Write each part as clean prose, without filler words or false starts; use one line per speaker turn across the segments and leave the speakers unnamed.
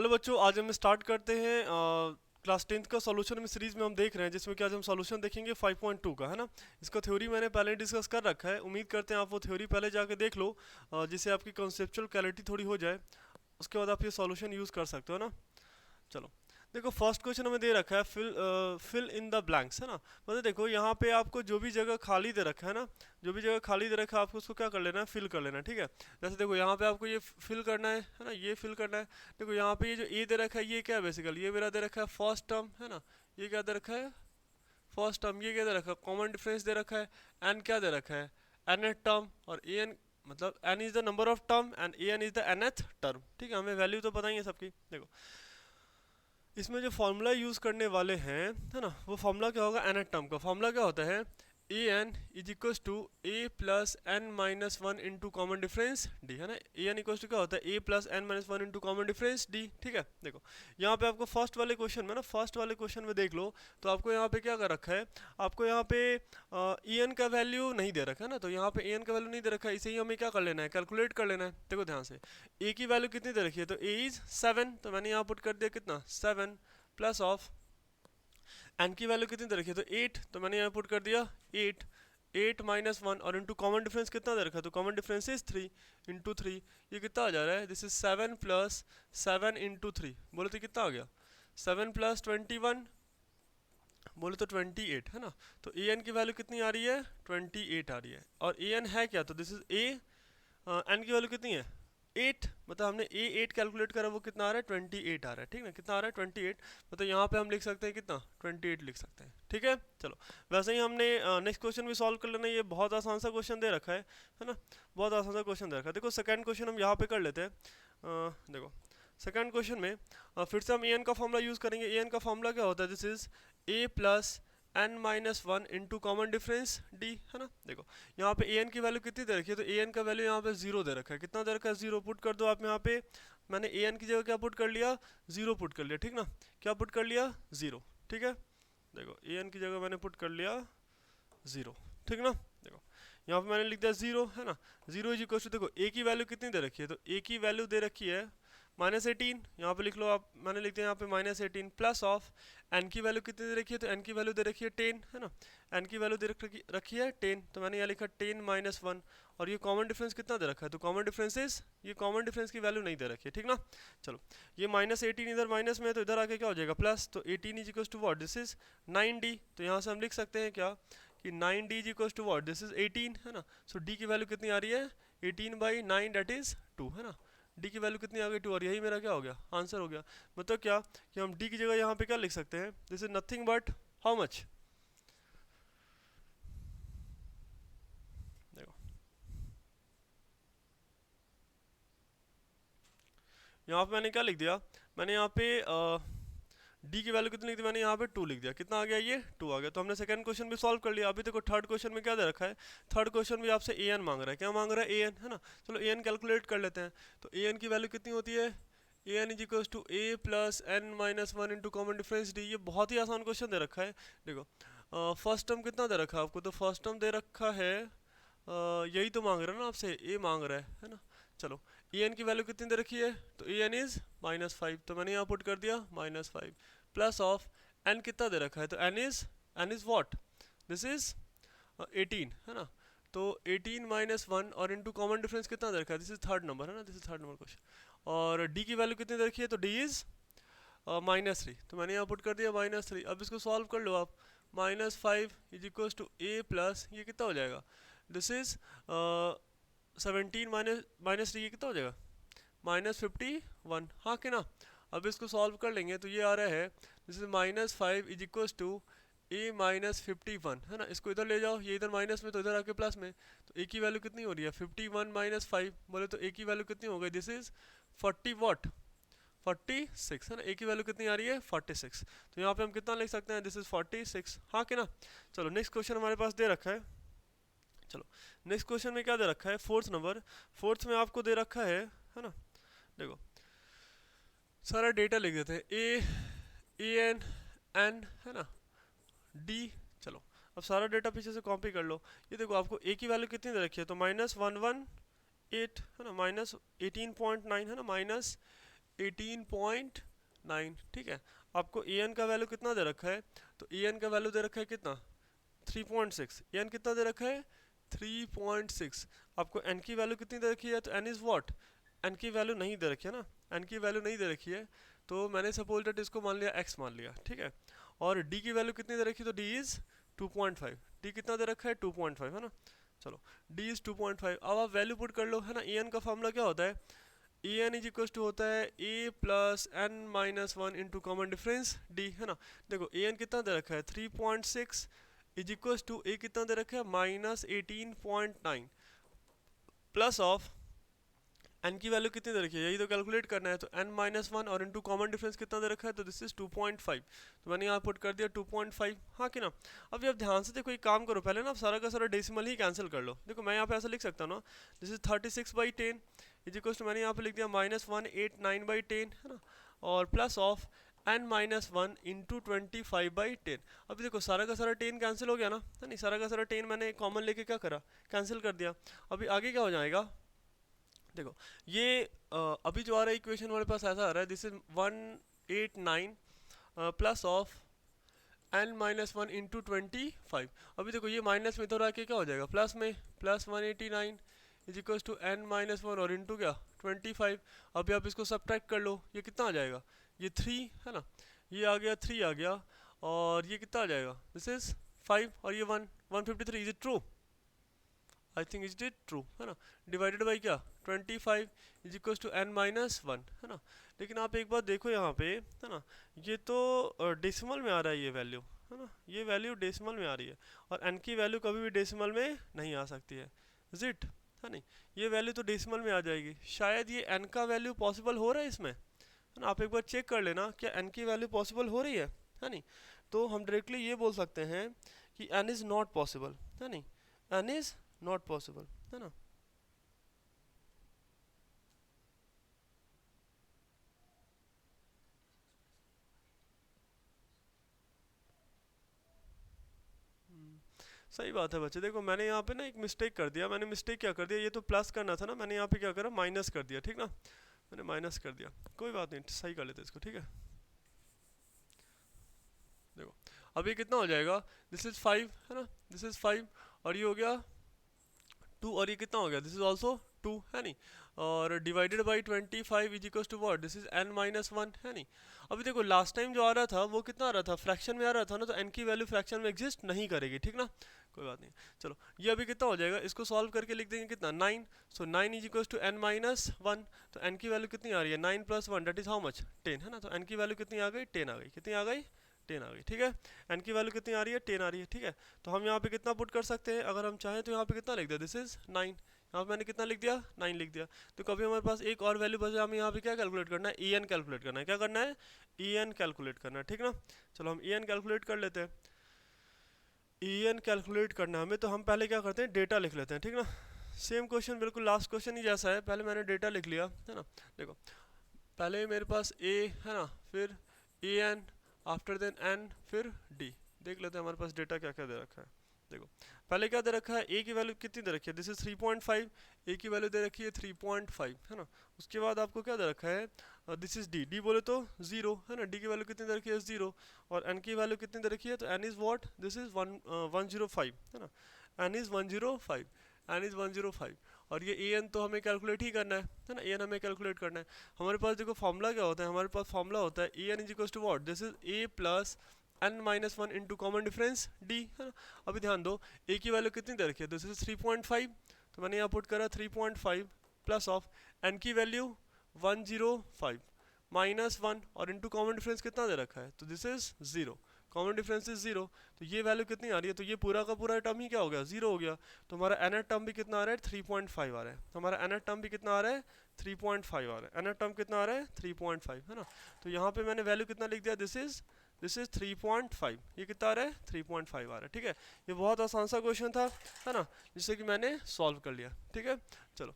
Hello बच्चों, आज हम स्टार्ट करते हैं क्लास 10th का सॉल्यूशन में सीरीज में हम देख रहे हैं, जिसमें कि आज हम सॉल्यूशन देखेंगे 5.2 का, है ना। इसका थ्योरी मैंने पहले डिस्कस कर रखा है। उम्मीद करते हैं आप वो थ्योरी पहले जाके देख लो, जिससे आपकी कॉन्सेप्चुअल क्लैरिटी थोड़ी हो जाए। उसके बाद आप ये सॉल्यूशन यूज़ कर सकते हो ना। चलो, देखो फर्स्ट क्वेश्चन हमें दे रखा है फिल इन द ब्लैंक्स, है ना। मतलब देखो यहाँ पे आपको जो भी जगह खाली दे रखा है ना, जो भी जगह खाली दे रखा है आपको उसको क्या कर लेना है, फिल कर लेना है, ठीक है। जैसे देखो यहाँ पे आपको ये फिल करना है ना, ये फिल करना है। देखो यहाँ पे ये जो ए दे रखा है ये क्या है, बेसिकली ये मेरा दे रखा है फर्स्ट टर्म, है ना। ये क्या दे रखा है, फर्स्ट टर्म। ये क्या दे रखा है, कॉमन डिफरेंस दे रखा है। एन क्या दे रखा है, एन टर्म। और ए एन मतलब n is the number of term and a n is the nth term, ठीक है। हमें वैल्यू तो पता ही है सबकी। देखो इसमें जो फॉर्मूला यूज़ करने वाले हैं, है ना, वो फॉर्मूला क्या होगा, एन टर्म का फॉर्मूला क्या होता है, a n is equals to a plus n minus one into common difference d, है ना। ए एन इक्वल्स टू क्या होता है, a plus n minus one into common difference d, ठीक है। देखो यहाँ पे आपको फर्स्ट वाले क्वेश्चन में ना, फर्स्ट वाले क्वेश्चन में देख लो तो आपको यहाँ पे क्या कर रखा है, आपको यहाँ पे ई एन का वैल्यू नहीं दे रखा है ना। तो यहाँ पे ए एन का वैल्यू नहीं दे रखा है, इसे ही हमें क्या कर लेना है, कैलकुलेट कर लेना है। देखो ध्यान से, ए की वैल्यू कितनी दे रखी है, तो ए इज 7, तो मैंने यहाँ पुट कर दिया कितना, 7 प्लस ऑफ एन की वैल्यू कितनी दे रखी है, तो 8, तो मैंने यहाँ पुट कर दिया 8, 8 माइनस वन और इंटू कॉमन डिफरेंस कितना दे रखा है, तो कॉमन डिफरेंस इज 3 इंटू 3। ये कितना आ जा रहा है, दिस इज 7 प्लस 7 इंटू 3, बोले तो कितना आ गया, 7 प्लस 21, बोले तो 28, है ना। तो ए एन की वैल्यू कितनी आ रही है, 28 आ रही है। और ए एन है क्या, तो दिस इज ए, एन की वैल्यू कितनी है 8, मतलब हमने ए 8 कैलकुलेट करा, वो कितना आ रहा है 28 आ रहा है, ठीक ना। कितना आ रहा है 28, मतलब यहाँ पे हम लिख सकते हैं कितना 28 लिख सकते हैं, ठीक है। चलो वैसे ही हमने नेक्स्ट क्वेश्चन भी सॉल्व कर लेना। ये बहुत आसान सा क्वेश्चन दे रखा है ना, बहुत आसान सा क्वेश्चन दे रखा है। देखो सेकंड क्वेश्चन हम यहाँ पे कर लेते हैं। देखो सेकंड क्वेश्चन में फिर से हम ए एन का फॉर्मूला यूज़ करेंगे। ए एन का फॉर्मूला क्या होता है, this is a plus n minus one into common difference d, है ना। देखो यहाँ पे ए एन की वैल्यू कितनी दे रखी है, तो ए एन का वैल्यू यहाँ पे 0 दे रखा है। कितना दे रखा है, 0 पुट कर दो आप यहाँ पे। मैंने ए एन की जगह क्या पुट कर लिया, 0 पुट कर लिया, ठीक ना। क्या पुट कर लिया, 0, ठीक है। देखो ए एन की जगह मैंने पुट कर लिया 0, ठीक ना। देखो यहाँ पे मैंने लिख दिया 0, है ना। 0 इज इक्वल टू, देखो ए की वैल्यू कितनी दे रखी है, तो ए की वैल्यू दे रखी है -18, यहाँ पे लिख लो आप, मैंने लिख दिया यहाँ पे -18 प्लस ऑफ एन की वैल्यू कितनी दे रखी है, तो एन की वैल्यू दे रखी है 10, है ना। एन की वैल्यू दे रखी है 10, तो मैंने यहाँ लिखा 10 माइनस वन। और ये कॉमन डिफरेंस कितना दे रखा है, तो कॉमन डिफरेंस इज, ये कॉमन डिफरेंस की वैल्यू नहीं दे रखी है, ठीक ना। चलो ये -18 इधर माइनस में है, तो इधर आके क्या हो जाएगा प्लस, तो 18 is equal to what, this is 9d। तो यहाँ से हम लिख सकते हैं क्या कि 9d is equal to what, this is 18, है ना। सो d की वैल्यू कितनी आ रही है, 18/9 दैट इज 2, है ना। डी की वैल्यू कितनी आ गई, 2, और यही मेरा क्या हो गया, आंसर हो गया। मतलब क्या कि हम डी की जगह यहाँ पे क्या लिख सकते हैं, this is nothing but how much, देखो यहाँ पे मैंने क्या लिख दिया, मैंने यहाँ पे डी की वैल्यू कितनी लिख दी, मैंने यहाँ पे 2 लिख दिया। कितना आ गया, ये 2 आ गया। तो हमने सेकंड क्वेश्चन भी सॉल्व कर लिया। अभी देखो थर्ड क्वेश्चन में क्या दे रखा है, थर्ड क्वेश्चन भी आपसे ए एन मांग रहा है। क्या मांग रहा है, ए एन, है ना। चलो ए एन कैलकुलेट कर लेते हैं। तो ए एन की वैल्यू कितनी होती है, a n is equals to a plus n minus one into common difference d. ये बहुत ही आसान क्वेश्चन दे रखा है। देखो फर्स्ट टर्म कितना दे रखा है आपको, तो फर्स्ट टर्म दे रखा है यही तो मांग रहा है ना आपसे, ए मांग रहा है ना। चलो ए एन की वैल्यू कितनी दे रखी है, तो ए एन इज -5, तो मैंने यहाँ पुट कर दिया -5 प्लस ऑफ एन कितना दे रखा है, तो n is what, this is 18, है ना। तो 18 माइनस वन और इंटू कॉमन डिफरेंस कितना दे रखा है, दिस इज थर्ड नंबर, है ना, this is third number question. और डी की वैल्यू कितनी दे रखी है, तो डी इज -3, तो मैंने यहाँ पुट कर दिया -3। अब इसको सॉल्व कर लो आप, -5 is equal to a plus, ये कितना हो जाएगा, दिस इज 17 माइनस डी, ये कितना हो जाएगा -51, हाँ कि ना। अब इसको सॉल्व कर लेंगे तो ये आ रहा है, this is -5 is equal to a -51, है ना। इसको इधर ले जाओ, ये इधर माइनस में तो इधर आके प्लस में, तो ए की वैल्यू कितनी हो रही है 51 -5, बोले तो ए की वैल्यू कितनी हो गई, दिस इज 40 वॉट 46, है ना। ए की वैल्यू कितनी आ रही है 46, तो यहाँ पे हम कितना लिख सकते हैं, दिस इज 46, हाँ कि ना। चलो नेक्स्ट क्वेश्चन हमारे पास दे रखा है। चलो नेक्स्ट क्वेश्चन में क्या दे रखा है, फोर्थ नंबर, फोर्थ में आपको दे रखा है ना। देखो सारा डेटा लिख देते हैं, ए एन एन, है ना, डी। चलो अब सारा डेटा पीछे से कॉपी कर लो। ये देखो आपको ए की वैल्यू कितनी दे रखी है, तो -118, है ना, -18.9, है ना, 18.9, ठीक है। आपको ए एन का वैल्यू कितना दे रखा है, तो ए एन का वैल्यू दे रखा है कितना 3.6, ए एन कितना दे रखा है 3.6। आपको एन की वैल्यू कितनी दे रखी है, तो एन इज़ व्हाट, एन की वैल्यू नहीं दे रखी है ना, एन की वैल्यू नहीं दे रखी है, तो मैंने सपोज दैट इसको मान लिया एक्स मान लिया, ठीक है। और डी की वैल्यू कितनी दे रखी है, तो डी इज़ 2.5, डी कितना दे रखा है 2.5, है ना। चलो डी इज़ 2.5, अब आप वैल्यू पुट कर लो, है ना। ए एन का फॉर्मूला क्या होता है, a n is equal to होता है a plus n minus one into common difference d, है ना। देखो ए एन कितना दे रखा है 3.6 इज इक्वल टू ए कितना दे रखा है -18.9 प्लस ऑफ एन की वैल्यू कितनी दे रखी है, यही तो कैलकुलेट करना है, तो एन माइनस वन और इनटू कॉमन डिफरेंस कितना दे रखा है, तो दिस इज 2.5, तो मैंने यहाँ पुट कर दिया 2.5, हाँ कि ना। अभी आप ध्यान से देखो, एक काम करो, पहले ना आप सारा का सारा डेसिमल ही कैंसिल कर लो। देखो मैं यहाँ पे ऐसा लिख सकता हूँ ना, this is 36/10 is equal to, मैंने यहाँ पे लिख दिया -189/10, है ना, और plus of n minus one into 25/10। अभी देखो सारा का सारा 10 कैंसिल हो गया ना, है नहीं, सारा का सारा 10 मैंने कॉमन लेके क्या करा, कैंसिल कर दिया। अभी आगे क्या हो जाएगा, देखो ये अभी जो आ रहा है इक्वेशन हमारे पास ऐसा आ रहा है, this is 189 plus of n minus one into 25। अभी देखो ये माइनस में तो आके क्या हो जाएगा प्लस में, plus 189 is equal to n minus one और इंटू क्या 25। अभी आप इसको सब्ट्रैक्ट कर लो, ये कितना आ जाएगा, ये 3, है ना, ये आ गया 3 आ गया, और ये कितना आ जाएगा, दिस इज 5 और ये 153। Is it true, I think is it true, है ना। डिवाइडेड बाई क्या 25 is equal to n minus one, है ना। लेकिन आप एक बात देखो यहाँ पे, है ना, ये तो डेसिमल में आ रहा है ये वैल्यू, है ना, ये वैल्यू डेसिमल में आ रही है, और एन की वैल्यू कभी भी डेसिमल में नहीं आ सकती है, इज इट, है नहीं, ये वैल्यू तो डेसिमल में आ जाएगी। शायद ये एन का वैल्यू पॉसिबल हो रहा है इसमें, है ना। आप एक बार चेक कर लेना क्या एन की वैल्यू पॉसिबल हो रही है नहीं। तो हम डायरेक्टली ये बोल सकते हैं कि एन इज़ नॉट पॉसिबल, है नहीं, एन इज़ नॉट पॉसिबल, है ना। सही बात है बच्चे, देखो मैंने यहाँ पे ना एक मिस्टेक कर दिया, मैंने मिस्टेक क्या कर दिया, ये तो प्लस करना था ना, मैंने यहाँ पे क्या करा माइनस कर दिया, ठीक ना, मैंने माइनस कर दिया, कोई बात नहीं, सही कर लेते इसको, ठीक है। देखो अब ये कितना हो जाएगा, दिस इज 5, है ना, दिस इज 5, और ये हो गया 2, और ये कितना हो गया, दिस इज ऑल्सो 2, है नहीं, और divided by 25 is equal to what, this is n minus one, है नहीं। अभी देखो लास्ट टाइम जो आ रहा था वो कितना आ रहा था, फ्रैक्शन में आ रहा था ना, तो n की वैल्यू फ्रैक्शन में एग्जिस्ट नहीं करेगी, ठीक ना, कोई बात नहीं। चलो ये अभी कितना हो जाएगा, इसको सॉल्व करके लिख देंगे कितना 9, so 9 is equal to n minus one, तो n की वैल्यू कितनी आ रही है 9 plus one, that is how much 10, है ना, तो n की वैल्यू कितनी आ गई 10 आ गई, कितनी आ गई 10 आ गई, ठीक है। n की वैल्यू कितनी आ रही है 10 आ रही है, ठीक है। तो हम यहाँ पे कितना पुट कर सकते हैं, अगर हम चाहें तो यहाँ पे कितना लिख दिया, दिस इज 9, यहाँ पे मैंने कितना लिख दिया 9 लिख दिया। तो कभी हमारे पास एक और वैल्यू बचा, हमें यहाँ पे क्या कैलकुलेट करना है, ई एन कैलकुलेट करना है, क्या करना है ई एन कैलकुलेट करना है, ठीक ना। चलो हम ई एन कैलकुलेट कर लेते हैं। ई एन कैलकुलेट करना है हमें, तो हम पहले क्या करते हैं डेटा लिख लेते हैं, ठीक ना। सेम क्वेश्चन बिल्कुल लास्ट क्वेश्चन ही जैसा है, पहले मैंने डेटा लिख लिया, है ना। देखो पहले मेरे पास ए है ना, फिर A N, after then N, फिर डी। देख लेते हैं हमारे पास डेटा क्या क्या दे रखा है। देखो पहले क्या दे रखा है, ए की वैल्यू कितनी दे रखी है, दिस इज 3.5, ए की वैल्यू दे रखी है 3.5, है ना। उसके बाद आपको क्या दे रखा है, दिस इज डी, डी बोले तो 0, है ना, डी की वैल्यू कितनी दे रखी है 0, और एन की वैल्यू कितनी दे रखी है, तो n is what, this is 105, है ना, एन इज 105, एन इज 105, और ये ए एन तो हमें कैलकुलेट ही करना है ना, ए एन हमें कैलकुलेट करना है। हमारे पास देखो फॉर्मूला क्या होता है, हमारे पास फॉर्मूला होता है a n is equal to what, this is a plus n minus one into common difference d, है ना। अभी ध्यान दो ए की वैल्यू कितनी दे रखी है, दिस इज 3.5, तो मैंने यहाँ पुट करा 3.5 प्लस ऑफ एन की वैल्यू 105 माइनस वन, और इंटू कॉमन डिफरेंस कितना दे रखा है, तो this is 0, common difference is 0, तो ये वैल्यू कितनी आ रही है, तो ये पूरा का पूरा टर्म ही क्या हो गया 0 हो गया। तो हमारा एन टर्म भी कितना आ रहा है 3.5 आ रहा है, तो हमारा एन टर्म भी कितना आ रहा है 3.5 आ रहा है, एन टर्म कितना आ रहा है 3.5, है ना। तो यहाँ पे मैंने वैल्यू कितना लिख दिया, दिस इज 3.5, ये कितना आ रहा है 3.5 आ रहा है, ठीक है। ये बहुत आसान सा क्वेश्चन था, है ना, जिससे कि मैंने सॉल्व कर लिया, ठीक है। चलो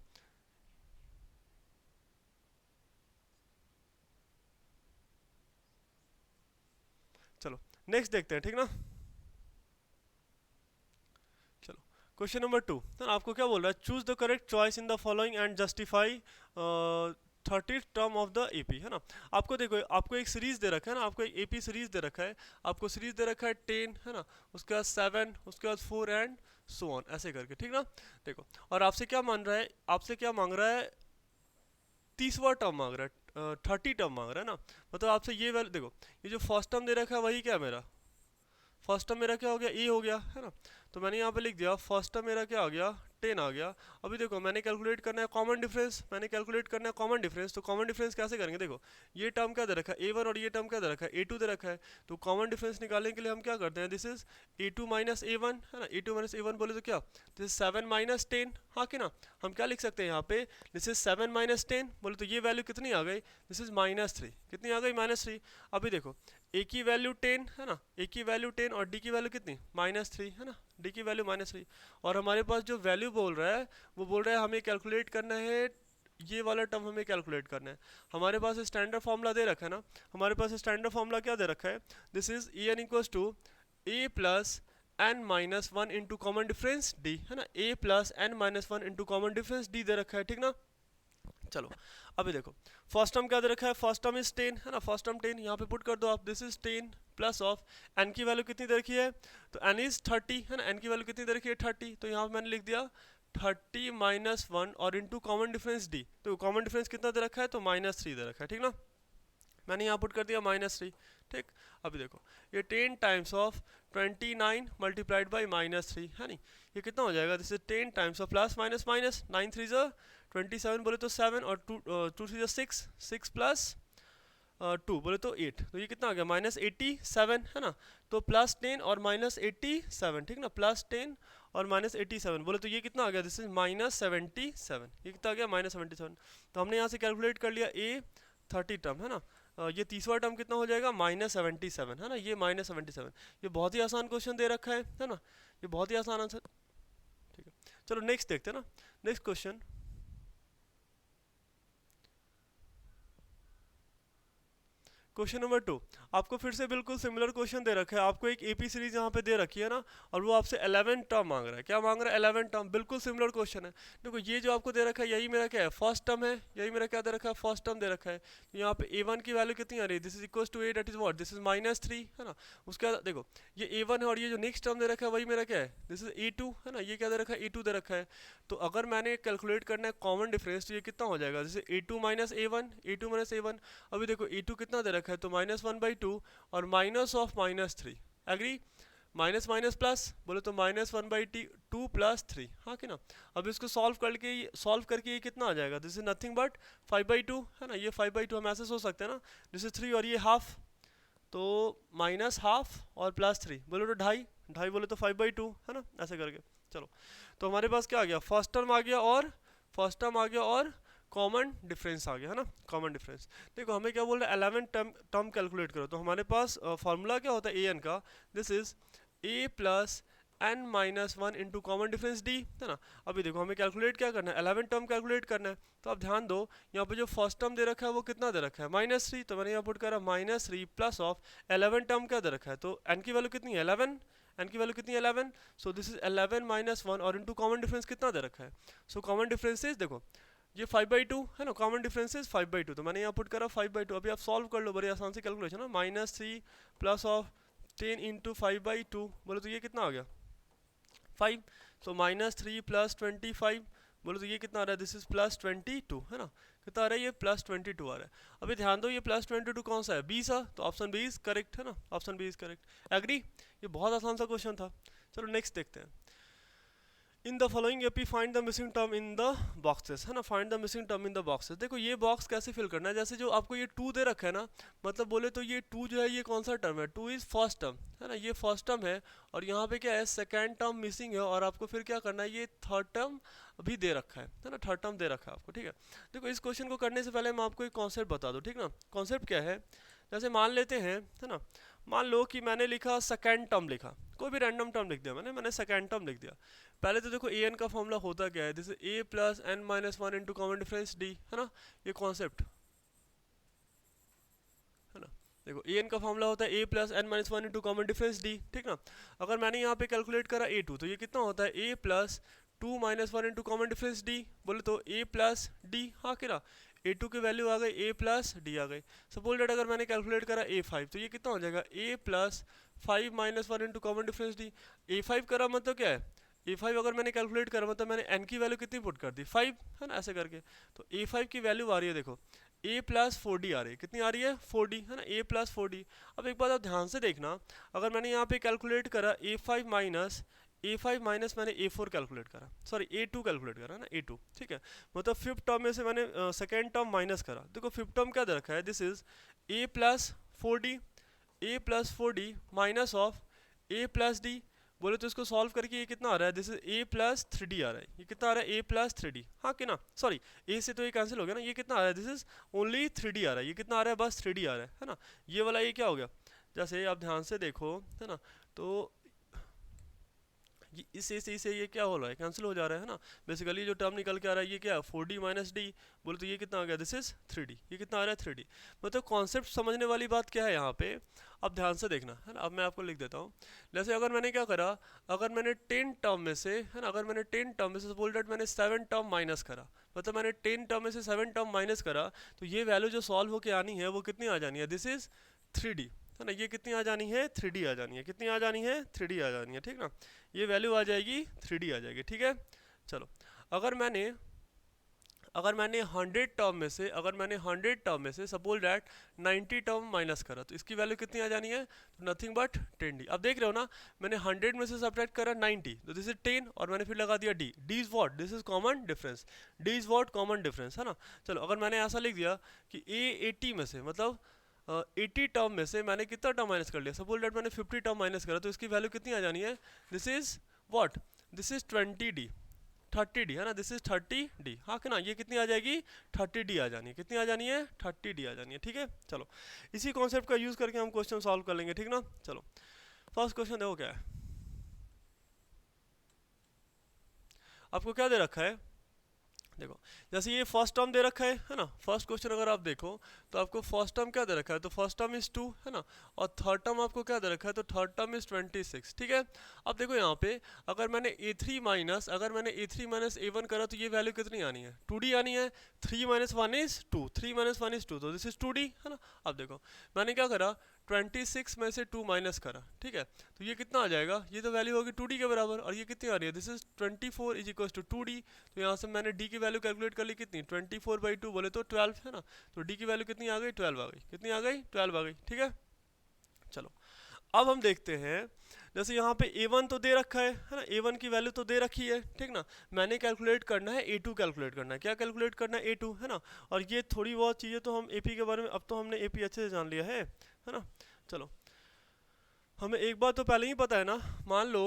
चलो नेक्स्ट देखते हैं, ठीक ना। चलो क्वेश्चन नंबर 2, आपको क्या बोल रहा है, choose the correct choice in the following and justify 30th term of the AP, है ना। आपको देखो, आपको एक सीरीज दे रखा है ना, आपको एक एपी सीरीज दे रखा है, आपको सीरीज दे रखा है 10, है ना, उसके बाद 7, उसके बाद 4 एंड सो ऑन, ऐसे करके, ठीक ना। देखो, और आपसे क्या मान रहा है, आपसे क्या मांग रहा है, 30वां टर्म मांग रहा है, 30 टर्म मांग रहा है ना। मतलब आपसे ये वैल्यू देखो, ये जो फर्स्ट टर्म दे रखा है वही क्या है मेरा, फर्स्ट टर्म मेरा क्या हो गया, ए हो गया, है ना। तो मैंने यहाँ पे लिख दिया फर्स्ट टर्म मेरा क्या आ गया, 10 आ गया। अभी देखो मैंने कैलकुलेट करना है कॉमन डिफरेंस, मैंने कैलकुलेट करना है कॉमन डिफरेंस। तो कॉमन डिफरेंस कैसे करेंगे, देखो ये टर्म क्या दे रखा है a1 और ये टर्म क्या दे रखा है a2 दे रखा है। तो कॉमन डिफरेंस निकालने के लिए हम क्या करते हैं, this is a2 minus a1, है ना। a2 माइनस a1 बोले तो क्या, दिस इज 7 माइनस 10, हाँ कि ना। हम क्या लिख सकते हैं यहाँ पे, दिस इज 7 माइनस 10, बोले तो ये वैल्यू कितनी आ गई, दिस इज -3, कितनी आ गई, -3। अभी देखो ए की वैल्यू 10, है ना, ए की वैल्यू 10 और डी की वैल्यू कितनी, -3, है ना, डी की वैल्यू -3। और हमारे पास जो वैल्यू बोल रहा है वो बोल रहा है हमें कैलकुलेट करना है, ये वाला टर्म हमें कैलकुलेट करना है। हमारे पास स्टैंडर्ड फार्मूला दे रखा है ना, हमारे पास स्टैंडर्ड फार्मूला क्या दे रखा है, this is a n equals to a plus n minus one into common difference d, है ना, a plus n minus one into common difference d दे रखा है, ठीक ना। चलो अभी देखो फर्स्ट टर्म क्या दे रखा है, फर्स्ट टर्म इज 10, है ना, फर्स्ट टर्म 10 यहाँ पे पुट कर दो आप, this is 10 plus of n की वैल्यू कितनी दे रखी है, तो एन इज 30, है ना, एन की वैल्यू कितनी दे रखी है 30। तो यहाँ पे मैंने लिख दिया 30 माइनस 1 और इंटू कॉमन डिफरेंस डी। तो कॉमन डिफरेंस कितना दे रखा है, तो -3 दे रखा है, ठीक ना। मैंने यहाँ पुट कर दिया -3, ठीक। अभी देखो ये 10 टाइम्स ऑफ 29 मल्टीप्लाइड बाई -3, है नहीं, ये कितना हो जाएगा, जैसे 10 times of plus minus minus 9 3 ज़ा 27 बोले तो 7 और 2 3 ज़ा 6 प्लस 2 बोले तो 8, तो ये कितना आ गया -87, है ना। तो +10 और -87, ठीक ना, +10 और -87 बोले तो ये कितना आ गया, दिस इज -77, ये कितना आ गया -77। तो हमने यहाँ से कैलकुलेट कर लिया ए 30 टर्म, है ना। ये तीसरा टर्म कितना हो जाएगा -77, है ना, ये -77। ये बहुत ही आसान क्वेश्चन दे रखा है ना, ये बहुत ही आसान आंसर, ठीक है। चलो नेक्स्ट देखते हैं ना, नेक्स्ट क्वेश्चन। क्वेश्चन नंबर 2, आपको फिर से बिल्कुल सिमिलर क्वेश्चन दे रखा है, आपको एक एपी सीरीज यहाँ पे दे रखी है ना, और वो आपसे 11 टर्म मांग रहा है, क्या मांग रहा है 11 टर्म, बिल्कुल सिमिलर क्वेश्चन है। देखो ये जो आपको दे रखा है यही मेरा क्या है, फर्स्ट टर्म है, यही मेरा क्या दे रखा है, फर्स्ट टर्म दे रखा है। तो यहाँ पे a1 की वैल्यू कितनी आ रही है, this is equal to a, that is what, this is -3, है ना। उसके बाद देखो ये a1 है और ये जो नेक्स्ट टर्म दे रखा है वही मेरा क्या है, दिस इज a2, है ना, ये क्या दे रखा है a2 दे रखा है। तो अगर मैंने कैलकुलेट करना है कॉमन डिफरेंस, तो ये कितना हो जाएगा, जैसे a2 माइनस a1। अभी देखो a2 कितना दे रखा है, तो -1/2 और minus of -3, agree, minus minus plus बोले तो -1/2 + 3, हाँ कि ना। अब इसको सॉल्व करके ये कितना आ जाएगा, दिस इज नथिंग बट 5/2, है ना, ये 5/2 हम ऐसे सोच सकते हैं ना, दिस इज 3 और ये हाफ, तो -½ और +3 बोले तो 2.5 बोले तो 5/2, है ना, ऐसे करके। चलो तो हमारे पास क्या आ गया, फर्स्ट टर्म आ गया और कॉमन डिफरेंस आ गया, है ना, कॉमन डिफरेंस। देखो हमें क्या बोल रहा है, 11 टर्म कैलकुलेट करो। तो हमारे पास फार्मूला क्या होता है ए एन का, this is a plus n minus one into common difference d, है ना। अभी देखो हमें कैलकुलेट क्या करना है, 11 टर्म कैलकुलेट करना है। तो आप ध्यान दो यहाँ पे जो फर्स्ट टर्म दे रखा है वो कितना दे रखा है, -3। तो मैंने यहाँ पुट करा -3 प्लस ऑफ 11 टर्म क्या दे रखा है, तो एन की वैल्यू कितनी है 11, एन की वैल्यू कितनी है 11। सो दिस इज 11 माइनस 1 और इंटू कॉमन डिफरेंस कितना दे रखा है। सो कॉमन डिफरेंस इज देखो ये 5/2, है ना, कॉमन डिफरेंस इज 5/2। तो मैंने यहाँ पुट करा 5/2। अभी आप सॉल्व कर लो बड़े आसान से कैलकुलेशन ना, -3 प्लस ऑफ 10 इंटू 5/2 बोले तो ये कितना आ गया 5। सो -3 + 25 बोले तो ये कितना आ रहा है, दिस इज +22, है ना, कितना आ रहा है, ये +22 आ रहा है। अभी ध्यान दो ये +22 कौन सा है, 20 है, तो ऑप्शन बी इज करेक्ट, है ना, option B is correct, agree. ये बहुत आसान सा क्वेश्चन था। चलो नेक्स्ट देखते हैं। In the following AP find the missing term in the boxes, है ना, find the missing term in the boxes. देखो ये बॉक्स कैसे फिल करना है, जैसे जो आपको ये 2 दे रखा है ना, मतलब बोले तो ये 2 जो है ये कौन सा टर्म है, 2 इज फर्स्ट टर्म, है ना, ये फर्स्ट टर्म है। और यहाँ पे क्या है, सेकेंड टर्म मिसिंग है, और आपको फिर क्या करना है, ये थर्ड टर्म भी दे रखा है ना, थर्ड टर्म दे रखा है आपको, ठीक है। देखो इस क्वेश्चन को करने से पहले मैं आपको एक कॉन्सेप्ट बता दूँ, ठीक ना। कॉन्सेप्ट क्या है, जैसे मान लेते हैं, है ना, मान लो कि मैंने लिखा सेकेंड टर्म, लिखा कोई भी रैंडम टर्म लिख दिया मैंने सेकेंड टर्म लिख दिया। पहले तो देखो ए एन का फॉर्मूला होता क्या है, जैसे a plus n minus one into common difference d, है ना, ये कॉन्सेप्ट, है ना। देखो ए एन का फॉर्मूला होता है a plus n minus one into common difference d, ठीक ना। अगर मैंने यहाँ पे कैलकुलेट करा a2, तो ये कितना होता है a plus 2 - 1 into common difference d, बोले तो a प्लस डी, हाँ कि ना, A2 की वैल्यू आ गई A प्लस डी आ गई। सपोज डेट अगर मैंने कैलकुलेट करा A5 तो ये कितना हो जाएगा A plus 5 minus 1 into common difference D. A5 करा मतलब क्या है, A5 अगर मैंने कैलकुलेट करा मतलब मैंने n की वैल्यू कितनी पुट कर दी 5, है ना, ऐसे करके। तो A5 की वैल्यू आ रही है देखो A प्लस 4D आ रही है, कितनी आ रही है 4D, है ना, A प्लस 4D। अब एक बात आप ध्यान से देखना, अगर मैंने यहाँ पे कैलकुलेट करा A5 माइनस मैंने A4 कैलकुलेट करा, सॉरी A2 कैलकुलेट करा ना, A2, ठीक है, मतलब फिफ्थ टर्म में से मैंने सेकेंड टर्म माइनस करा। देखो फिफ्थ टर्म क्या दे रखा है, this is A plus 4D minus of A plus D. बोले तो इसको सॉल्व करके ये कितना आ रहा है, this is A plus 3D आ रहा है, ये कितना आ रहा है A प्लस 3D, हाँ कि ना, सॉरी A से तो ये कैंसिल हो गया ना, ये कितना आ रहा है, दिस इज ओनली 3D आ रहा है, ये कितना आ रहा है, बस 3D आ रहा है ना। ये वाला ये क्या हो गया, जैसे आप ध्यान से देखो, है ना, तो इसे ये क्या हो रहा है, कैंसिल हो जा रहा है ना। बेसिकली जो टर्म निकल के आ रहा है ये क्या है 4D माइनस डी, बोले तो ये कितना आ गया, दिस इज 3D, ये कितना आ रहा है 3D। मतलब कॉन्सेप्ट समझने वाली बात क्या है यहाँ पे, अब ध्यान से देखना, है ना। अब मैं आपको लिख देता हूँ, जैसे अगर मैंने क्या करा, अगर मैंने 10 टर्म में से, है ना, अगर मैंने 10 टर्म में से सपोज दैट मैंने 7 टर्म माइनस करा, मतलब मैंने 10 टर्म में से 7 टर्म माइनस करा, तो ये वैल्यू जो सॉल्व होके आनी है वो कितनी आ जानी है, दिस इज 3D, है ना, ये कितनी आ जानी है 3D आ जानी है, कितनी आ जानी है 3D आ जानी है, ठीक ना, ये वैल्यू आ जाएगी 3D आ जाएगी, ठीक है। चलो अगर मैंने 100 टर्म में से, अगर मैंने 100 टर्म में से सपोज डैट 90 टर्म माइनस करा, तो इसकी वैल्यू कितनी आ जानी है, तो नथिंग बट 10D। अब देख रहे हो ना, मैंने 100 में से सब्ट्रैक्ट करा 90, तो दिस इज 10 और मैंने फिर लगा दिया D। D is what, this is common difference, D is what, common difference, है ना। चलो अगर मैंने ऐसा लिख दिया कि A 80 में से, मतलब 80 टर्म में से मैंने कितना टर्म माइनस कर लिया, सपोज डेट मैंने 50 टर्म माइनस करा, तो इसकी वैल्यू कितनी आ जानी है, this is what, this is 20D, 30D, है ना, दिस इज 30D, हाँ कि ना, ये कितनी आ जाएगी 30D आ जानी है, कितनी आ जानी है 30D आ जानी है, ठीक है। चलो इसी कॉन्सेप्ट का यूज करके हम क्वेश्चन सॉल्व कर लेंगे, ठीक ना। चलो फर्स्ट क्वेश्चन देखो क्या है, आपको क्या दे रखा है, देखो जैसे ये फर्स्ट टर्म दे रखा है ना, फर्स्ट क्वेश्चन अगर आप देखो तो आपको फर्स्ट टर्म क्या दे रखा है, तो फर्स्ट टर्म इज 2, है ना, और थर्ड टर्म आपको क्या दे रखा है, तो थर्ड टर्म इज 26, ठीक है। अब देखो यहाँ पे अगर मैंने A3 माइनस A1 करा, तो ये वैल्यू कितनी आनी है 2D आनी है, 3 माइनस 1 इज 2, 3 माइनस 1 इज 2, तो दिस इज 2D, है ना। अब देखो मैंने क्या करा, 26 में से 2 माइनस करा, ठीक है, तो ये कितना आ जाएगा, ये तो वैल्यू होगी 2D के बराबर, और ये कितनी आ रही है, this is 24 is equal to 2D। तो यहाँ से मैंने D की वैल्यू कैलकुलेट कर ली, कितनी 24/2 बोले तो 12, है ना, तो D की वैल्यू कितनी आ गई 12 आ गई, कितनी आ गई 12 आ गई, ठीक है। चलो अब हम देखते हैं, जैसे यहाँ पे A1 तो दे रखा है ना, A1 की वैल्यू तो दे रखी है, ठीक ना, मैंने कैलकुलेट करना है A2 कैलकुलेट करना है, क्या कैलकुलेट करना है A2, है ना। और ये थोड़ी बहुत चीज़ें तो हम AP के बारे में, अब तो हमने AP अच्छे से जान लिया है ना। चलो हमें एक बात तो पहले ही पता है ना, मान लो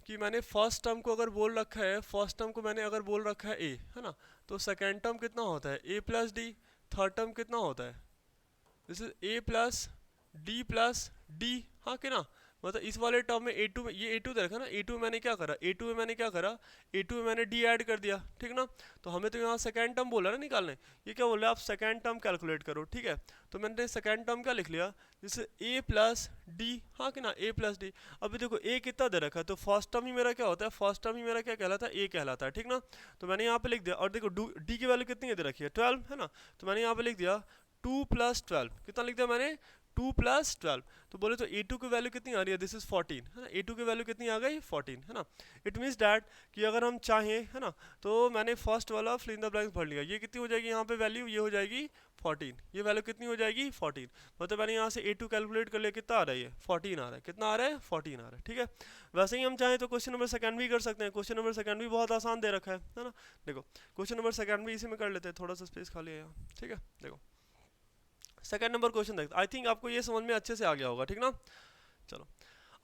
कि मैंने फर्स्ट टर्म को अगर बोल रखा है, फर्स्ट टर्म को मैंने अगर बोल रखा है A, है ना, तो सेकेंड टर्म कितना होता है A plus D, third term कितना होता है, this is A plus D plus D, हाँ कि ना, मतलब इस वाले टर्म में A2 में, ये A2 दे रखा ना, A2 में मैंने क्या करा, A2 में मैंने D ऐड कर दिया, ठीक ना। तो हमें तो यहाँ सेकेंड टर्म बोला ना निकालने, ये क्या बोल रहा है, आप सेकेंड टर्म कैलकुलेट करो, ठीक है। तो मैंने सेकेंड टर्म क्या लिख लिया, जैसे A प्लस डी, हाँ कि ना, A प्लस डी। अभी देखो A कितना दे रखा है, तो फर्स्ट टर्म ही मेरा क्या होता है, फर्स्ट टर्म ही मेरा क्या कहलाता है, A कहलाता है, ठीक ना। तो मैंने यहाँ पे लिख दिया, और देखो D की वैल्यू कितनी दे रखी है 12, है ना, तो मैंने यहाँ पे लिख दिया 2 प्लस 12, कितना लिख दिया मैंने 2 प्लस 12। तो बोले तो A2 की वैल्यू कितनी आ रही है, दिस इज 14, है ना, A2 की वैल्यू कितनी आ गई 14, है ना। इट मीन्स डैट कि अगर हम चाहें, है ना, तो मैंने फर्स्ट वाला फिल इन द ब्लैंक्स भर लिया, ये कितनी हो जाएगी यहाँ पे वैल्यू, ये हो जाएगी 14, ये वैल्यू कितनी हो जाएगी 14, मतलब मैंने यहाँ से A2 कैलकुलेट कर लिया, कितना आ रहा है, ये 14 आ रहा है, कितना आ रहा है 14 आ रहा है, ठीक है। वैसे ही हम चाहें तो क्वेश्चन नंबर सेकंड भी कर सकते हैं, क्वेश्चन नंबर सेकंड भी बहुत आसान दे रखा है ना। देखो क्वेश्चन नंबर सेकंड भी इसी में कर लेते हैं, थोड़ा सा स्पेस खाली है यहाँ, ठीक है। देखो सेकंड नंबर क्वेश्चन देखते, आई थिंक आपको ये समझ में अच्छे से आ गया होगा, ठीक ना। चलो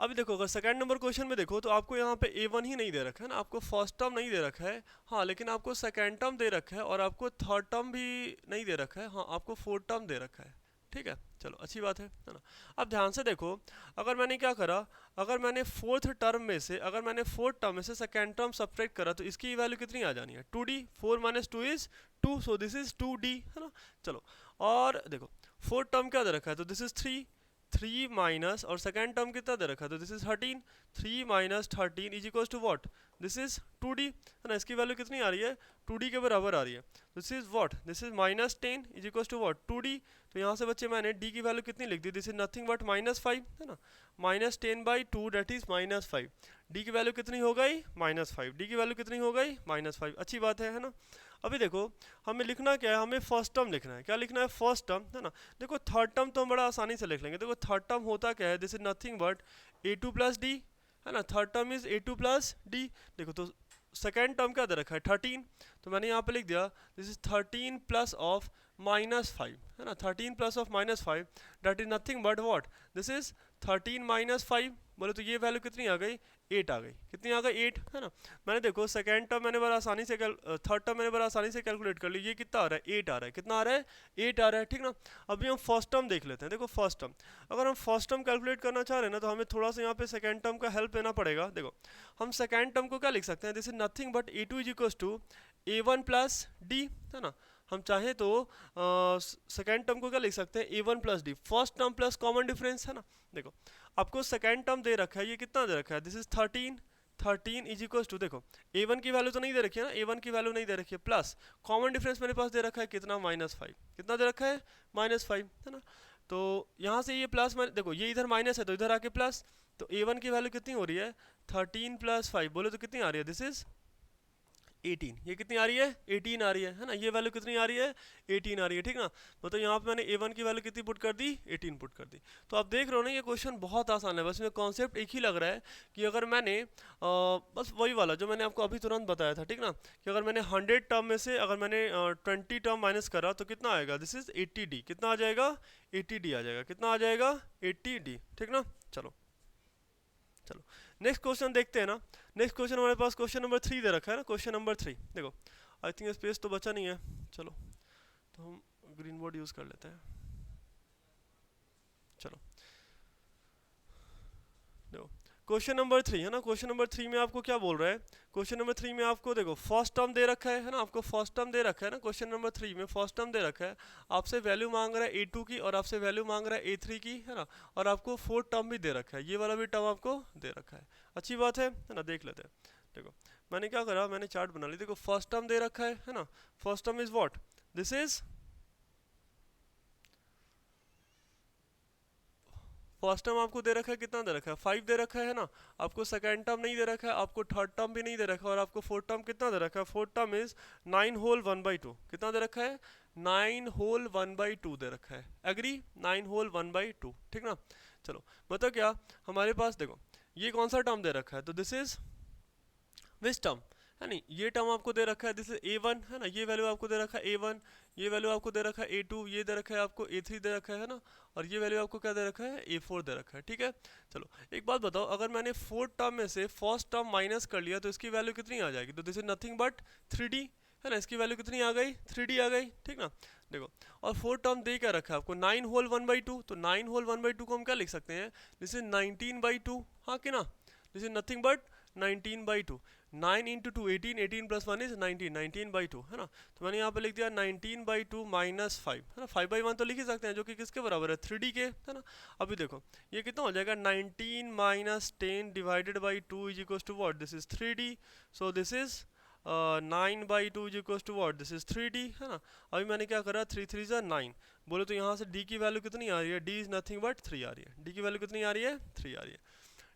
अभी देखो अगर सेकंड नंबर क्वेश्चन में देखो तो आपको यहाँ पे A1 ही नहीं दे रखा है ना, आपको फर्स्ट टर्म नहीं दे रखा है, हाँ, लेकिन आपको सेकंड टर्म दे रखा है, और आपको थर्ड टर्म भी नहीं दे रखा है, हाँ, आपको फोर्थ टर्म दे रखा है, ठीक है। चलो अच्छी बात है ना। अब ध्यान से देखो, अगर मैंने क्या करा, अगर मैंने फोर्थ टर्म में से सेकेंड टर्म सब्ट्रैक्ट करा, तो इसकी वैल्यू कितनी आ जानी है 2D, 4 minus 2 is 2, so this is 2D, है ना। चलो और देखो फोर्थ टर्म क्या दे रखा है, तो दिस इज 3 माइनस, और सेकेंड टर्म कितना दे रखा है, तो this is 13, 3 minus 13 is equal to what, this is 2d है ना, इसकी वैल्यू कितनी आ रही है 2d के बराबर आ रही है। This is what, this is -10 is equal to what 2d। तो यहाँ से बच्चे मैंने d की वैल्यू कितनी लिख दी, दिस इज नथिंग बट -5 है ना, -10/2 दैट इज -5। d की वैल्यू कितनी हो गई -5, d की वैल्यू कितनी हो गई -5। अच्छी बात है ना। अभी देखो हमें लिखना क्या है, हमें फर्स्ट टर्म लिखना है। क्या लिखना है, फर्स्ट टर्म है ना। देखो थर्ड टर्म तो हम बड़ा आसानी से लिख लेंगे। देखो थर्ड टर्म होता क्या है, this is nothing but a2 plus d है ना, third term is a2 plus D. देखो तो सेकेंड टर्म क्या दे रखा है 13, तो मैंने यहाँ पे लिख दिया दिस इज 13 प्लस ऑफ -5 है ना, 13 plus of -5 that is nothing but what, this is 13 -5। बोले तो ये वैल्यू कितनी आ गई 8 आ गई। कितनी आ गई 8 है ना। मैंने देखो सेकंड टर्म मैंने बड़ा आसानी से थर्ड टर्म मैंने बड़ा आसानी से कैलकुलेट कर ली। ये कितना आ रहा है 8 आ रहा है। कितना आ रहा है 8 आ रहा है, ठीक ना। अभी हम फर्स्ट टर्म देख लेते हैं। देखो फर्स्ट टर्म, अगर हम फर्स्ट टर्म कैलकुलेट करना चाह रहे हैं ना, तो हमें थोड़ा सा यहाँ पे सेकंड टर्म का हेल्प लेना पड़ेगा। देखो हम सेकंड टर्म को क्या लिख सकते हैं, this is nothing but a2 is equal to a1 plus d है ना। हम चाहे तो सेकेंड टर्म को क्या लिख सकते हैं a1 plus D, first term plus common difference है ना। देखो आपको सेकेंड टर्म दे रखा है, ये कितना दे रखा है, this is 13 is equal to, देखो a1 की वैल्यू तो नहीं दे रखी है ना, a1 की वैल्यू नहीं दे रखी है, प्लस कॉमन डिफरेंस मेरे पास दे रखा है कितना -5। कितना दे रखा है -5 है ना। तो यहाँ से ये प्लस, देखो ये इधर माइनस है तो इधर आके प्लस, तो a1 की वैल्यू कितनी हो रही है 13 प्लस 5, बोले तो कितनी आ रही है, दिस इज 18। ये कितनी आ रही है 18 आ रही है ना। ये वैल्यू कितनी आ रही है 18 आ रही है, ठीक ना। मतलब यहाँ पे मैंने a1 की वैल्यू कितनी पुट कर दी 18 पुट कर दी। तो आप देख रहे हो ना, ये क्वेश्चन बहुत आसान है। बस इसमें कॉन्सेप्ट एक ही लग रहा है कि अगर मैंने बस वही वाला जो मैंने आपको अभी तुरंत बताया था, ठीक ना, कि अगर मैंने 100 टर्म में से अगर मैंने 20 टर्म माइनस करा तो कितना आएगा, दिस इज 80d। कितना आ जाएगा 80d आ जाएगा। कितना आ जाएगा 80d, ठीक ना। चलो चलो नेक्स्ट क्वेश्चन देखते हैं ना। नेक्स्ट क्वेश्चन हमारे पास क्वेश्चन नंबर 3 दे रखा है ना। क्वेश्चन नंबर 3 देखो, आई थिंक स्पेस तो बचा नहीं है। चलो तो हम ग्रीन बोर्ड यूज़ कर लेते हैं। चलो देखो क्वेश्चन नंबर 3 है ना। क्वेश्चन नंबर 3 में आपको क्या बोल रहा है, क्वेश्चन नंबर 3 में आपको देखो फर्स्ट टर्म दे रखा है ना, आपको फर्स्ट टर्म दे रखा है ना। क्वेश्चन नंबर 3 में फर्स्ट टर्म दे रखा है, आपसे वैल्यू मांग रहा है a2 की और आपसे वैल्यू मांग रहा है a3 की है ना, और आपको फोर्थ टर्म भी दे रखा है, ये वाला भी टर्म आपको दे रखा है। अच्छी बात है ना। देख लेते हैं। देखो मैंने क्या करा, मैंने चार्ट बना ली। देखो फर्स्ट टर्म दे रखा है ना, first term is what, this is first term आपको दे रखा है, कितना दे रखा है 5 दे रखा है ना। आपको सेकंड टर्म नहीं दे रखा है, आपको थर्ड टर्म भी नहीं दे रखा है, और आपको फोर्थ टर्म कितना दे रखा है, फोर्थ टर्म इज 9 होल 1/2। कितना दे रखा है 9 होल 1/2 दे रखा है। एग्री 9 होल 1/2, ठीक ना। चलो मतलब क्या हमारे पास देखो ये कौन सा टर्म दे रखा है, तो दिस इज विच टर्म है नहीं, ये टर्म आपको दे रखा है, दिस इज a1 है ना, ये वैल्यू आपको दे रखा है a1, ये वैल्यू आपको दे रखा है a2, ये दे रखा है आपको a3 दे रखा है ना, और ये वैल्यू आपको क्या दे रखा है a4 दे रखा है, ठीक है। चलो एक बात बताओ, अगर मैंने फोर्थ टर्म में से फर्स्ट टर्म माइनस कर लिया तो इसकी वैल्यू कितनी आ जाएगी, तो this is nothing but 3d है ना। इसकी वैल्यू कितनी आ गई 3d आ गई, ठीक ना। देखो और फोर्थ टर्म दे क्या रखा है आपको 9 होल 1/2, तो 9 होल 1/2 को हम क्या लिख सकते हैं, दिस इज 19/2, हाँ कि ना, this is nothing but 19/2। 9 into 2 18, 18 plus 1 is 19, 19/2 है ना। तो मैंने यहाँ पे लिख दिया 19/2 माइनस 5 है ना, 5/1 तो लिख ही सकते हैं, जो कि किसके बराबर है 3d के है ना। अभी देखो ये कितना हो जाएगा 19 minus 10 divided by 2 is equal to what, this is 3d। So this is 9/2 is equal to what, this is 3d है ना। अभी मैंने क्या करा 3 3 जा 9, बोले तो यहाँ से d की वैल्यू कितनी आ रही है, d इज नथिंग बट 3 आ रही है। d की वैल्यू कितनी आ रही है 3 आ रही है।